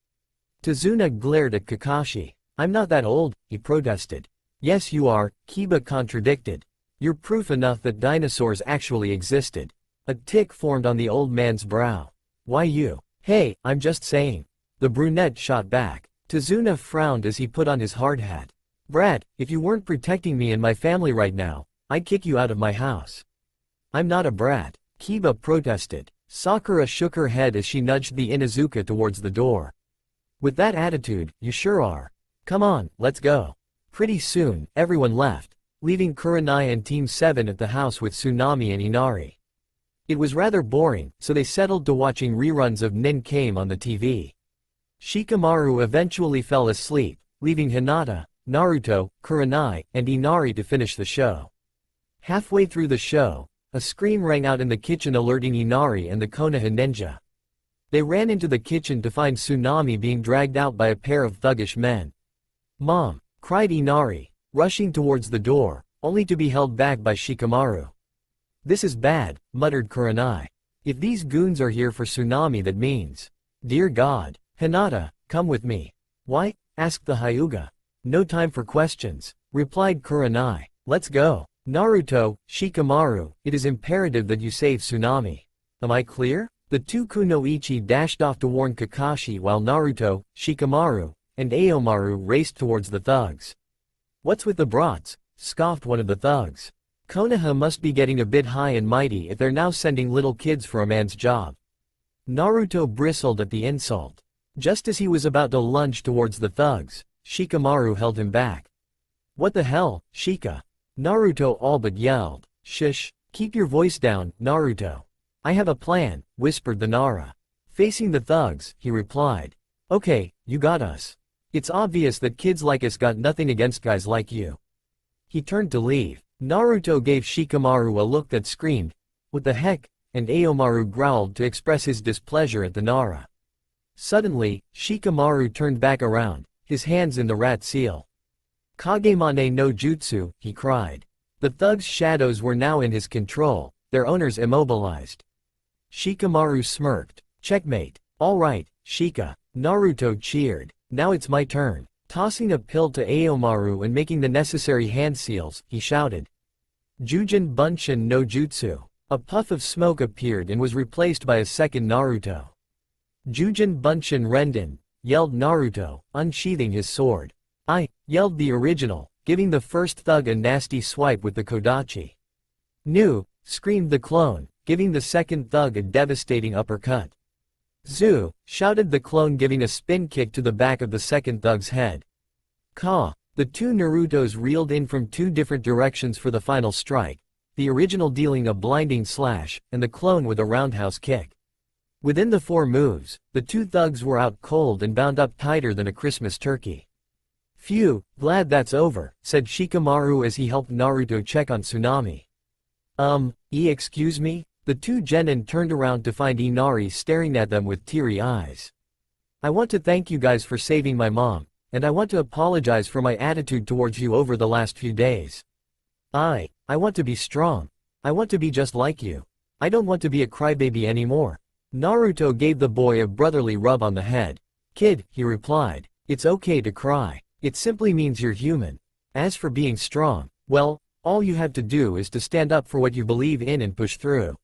Tazuna glared at Kakashi. I'm not that old, he protested. Yes you are, Kiba contradicted. You're proof enough that dinosaurs actually existed. A tick formed on the old man's brow. Why you? Hey, I'm just saying. The brunette shot back. Tazuna frowned as he put on his hard hat. Brat, if you weren't protecting me and my family right now, I'd kick you out of my house. I'm not a brat, Kiba protested. Sakura shook her head as she nudged the Inuzuka towards the door. With that attitude, you sure are. Come on, let's go. Pretty soon, everyone left, leaving Kurenai and Team 7 at the house with Tsunami and Inari. It was rather boring, so they settled to watching reruns of Nin Kame on the TV. Shikamaru eventually fell asleep, leaving Hinata, Naruto, Kurenai, and Inari to finish the show. Halfway through the show, A scream rang out in the kitchen, alerting Inari and the Konoha ninja. They ran into the kitchen to find Tsunami being dragged out by a pair of thuggish men. "Mom!" cried Inari, rushing towards the door, only to be held back by Shikamaru. "This is bad," muttered Kurenai. "If these goons are here for Tsunami, that means... Dear God! Hinata, come with me." "Why?" asked the Hyuga. "No time for questions," replied Kurenai. "Let's go." "Naruto, Shikamaru, it is imperative that you save Tsunami. Am I clear?" The two kunoichi dashed off to warn Kakashi while Naruto, Shikamaru, and Aomaru raced towards the thugs. "What's with the brats?" scoffed one of the thugs. "Konoha must be getting a bit high and mighty if they're now sending little kids for a man's job." Naruto bristled at the insult. Just as he was about to lunge towards the thugs, Shikamaru held him back. "What the hell, Shika?" Naruto all but yelled. "Shush, keep your voice down, Naruto. I have a plan," whispered the Nara. Facing the thugs, he replied. "Okay, you got us. It's obvious that kids like us got nothing against guys like you." He turned to leave. Naruto gave Shikamaru a look that screamed, "What the heck?" and Aomaru growled to express his displeasure at the Nara. Suddenly, Shikamaru turned back around, his hands in the rat seal. "Kagemane no jutsu," he cried. The thugs' shadows were now in his control, their owners immobilized. Shikamaru smirked. "Checkmate." "All right, Shika." Naruto cheered. "Now it's my turn." Tossing a pill to Aomaru and making the necessary hand seals, he shouted. "Jujin Bunshin no Jutsu." A puff of smoke appeared and was replaced by a second Naruto. "Jujin Bunshin Renden," yelled Naruto, unsheathing his sword. "I," yelled the original, giving the first thug a nasty swipe with the Kodachi. "Nu," screamed the clone, giving the second thug a devastating uppercut. "Zu," shouted the clone, giving a spin kick to the back of the second thug's head. "Ka." The two Narutos reeled in from two different directions for the final strike, the original dealing a blinding slash, and the clone with a roundhouse kick. Within the 4 moves, the two thugs were out cold and bound up tighter than a Christmas turkey. "Phew, glad that's over," said Shikamaru as he helped Naruto check on Tsunami. Excuse me?" The two genin turned around to find Inari staring at them with teary eyes. "I want to thank you guys for saving my mom, and I want to apologize for my attitude towards you over the last few days. I want to be strong. I want to be just like you. I don't want to be a crybaby anymore." Naruto gave the boy a brotherly rub on the head. "Kid," he replied, "it's okay to cry. It simply means you're human. As for being strong, well, all you have to do is to stand up for what you believe in and push through.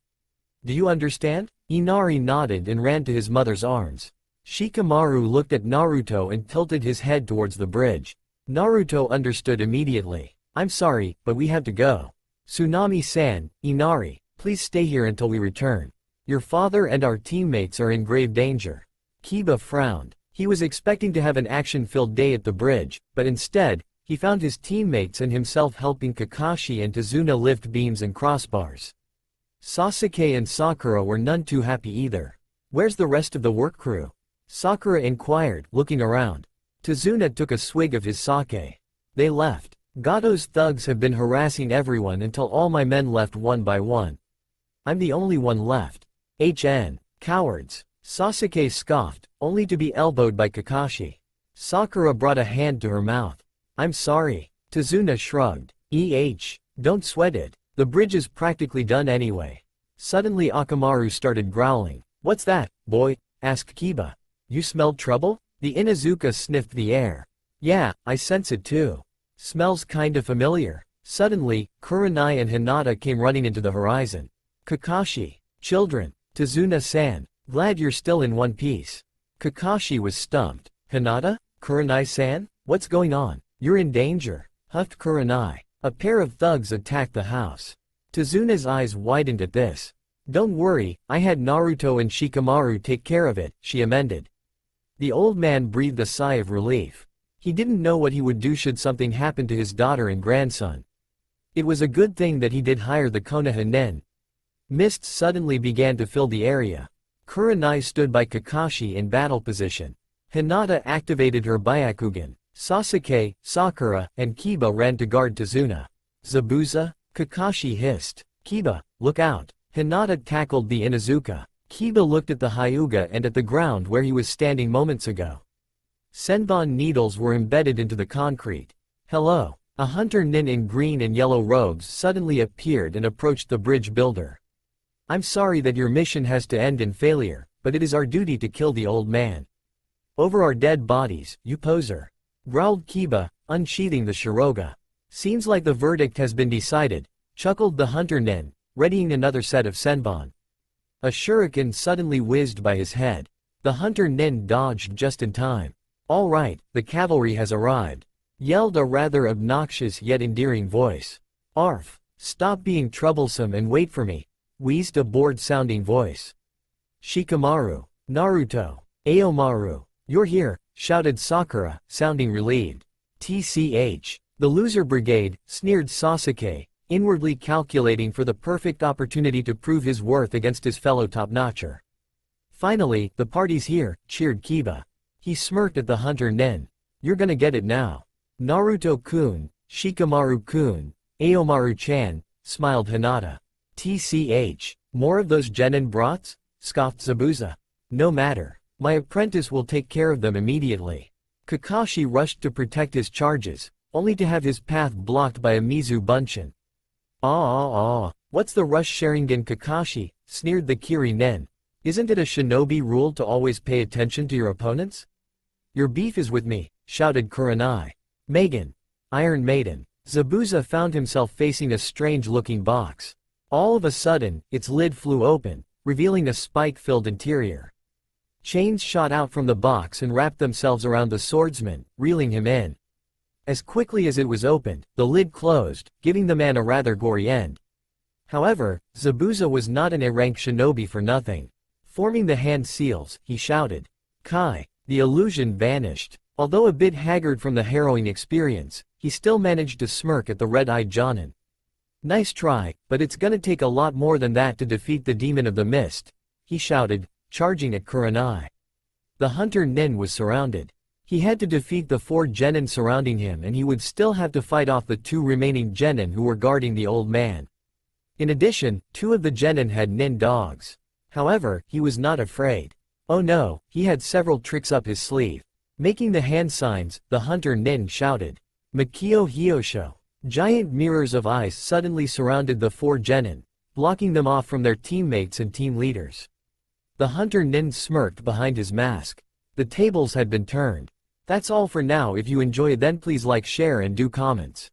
Do you understand?" Inari nodded and ran to his mother's arms. Shikamaru looked at Naruto and tilted his head towards the bridge. Naruto understood immediately. "I'm sorry, but we have to go. Tsunami-san, Inari, please stay here until we return. Your father and our teammates are in grave danger." Kiba frowned. He was expecting to have an action-filled day at the bridge, but instead, he found his teammates and himself helping Kakashi and Tazuna lift beams and crossbars. Sasuke and Sakura were none too happy either. "Where's the rest of the work crew?" Sakura inquired, looking around. Tazuna took a swig of his sake. "They left. Gato's thugs have been harassing everyone until all my men left one by one. I'm the only one left. Cowards." Sasuke scoffed, only to be elbowed by Kakashi. Sakura brought a hand to her mouth. "I'm sorry." Tazuna shrugged. Don't sweat it. The bridge is practically done anyway." Suddenly Akamaru started growling. "What's that, boy?" asked Kiba. "You smelled trouble?" The Inuzuka sniffed the air. "Yeah, I sense it too. Smells kinda familiar." Suddenly, Kurenai and Hinata came running into the horizon. "Kakashi, children, Tazuna-san, glad you're still in one piece." Kakashi was stumped. "Hinata? Kurenai-san? What's going on?" "You're in danger," huffed Kurenai. A pair of thugs attacked the house. Tazuna's eyes widened at this. "Don't worry, I had Naruto and Shikamaru take care of it," she amended. The old man breathed a sigh of relief. He didn't know what he would do should something happen to his daughter and grandson. It was a good thing that he did hire the Konoha nen. Mist suddenly began to fill the area. Kurenai stood by Kakashi in battle position. Hinata activated her Byakugan. Sasuke, Sakura, and Kiba ran to guard Tazuna. "Zabuza?" Kakashi hissed. Kiba, look out. Hinata tackled the Inuzuka. Kiba looked at the Hyuga and at the ground where he was standing moments ago. Senbon needles were embedded into the concrete. Hello. A hunter nin in green and yellow robes suddenly appeared and approached the bridge builder. I'm sorry that your mission has to end in failure, but it is our duty to kill the old man. Over our dead bodies, you poser. Growled Kiba, unsheathing the shiroga. Seems like the verdict has been decided, chuckled the hunter nin, readying another set of senbon. A shuriken suddenly whizzed by his head. The hunter nin dodged just in time. All right, the cavalry has arrived, yelled a rather obnoxious yet endearing voice. Arf, stop being troublesome and wait for me, wheezed a bored-sounding voice. Shikamaru, Naruto, Aomaru, you're here, shouted Sakura, sounding relieved. TCH, the loser brigade, sneered Sasuke, inwardly calculating for the perfect opportunity to prove his worth against his fellow top-notcher. Finally, the party's here, cheered Kiba. He smirked at the hunter nin. You're gonna get it now. Naruto-kun, Shikamaru-kun, Aomaru-chan, smiled Hinata. TCH, more of those genin brats? Scoffed Zabuza. No matter. My apprentice will take care of them immediately. Kakashi rushed to protect his charges, only to have his path blocked by a Mizu Bunshin. What's the rush Sharingan Kakashi? Sneered the Kiri nin. Isn't it a shinobi rule to always pay attention to your opponents? Your beef is with me, shouted Kurenai. Megan. Iron Maiden. Zabuza found himself facing a strange-looking box. All of a sudden, its lid flew open, revealing a spike-filled interior. Chains shot out from the box and wrapped themselves around the swordsman, reeling him in. As quickly as it was opened, the lid closed, giving the man a rather gory end. However, Zabuza was not an A-rank shinobi for nothing. Forming the hand seals, he shouted. Kai. The illusion vanished. Although a bit haggard from the harrowing experience, he still managed to smirk at the red-eyed Jonin. Nice try, but it's gonna take a lot more than that to defeat the Demon of the Mist, he shouted, charging at Kurenai. The hunter nin was surrounded. He had to defeat the 4 genin surrounding him and he would still have to fight off the 2 remaining genin who were guarding the old man. In addition, 2 of the genin had nin dogs. However, he was not afraid. Oh no, he had several tricks up his sleeve. Making the hand signs, the hunter nin shouted. Makio Hyosho. Giant mirrors of ice suddenly surrounded the 4 genin, blocking them off from their teammates and team leaders. The hunter nin smirked behind his mask. The tables had been turned. That's all for now. If you enjoy then please like, share and do comments.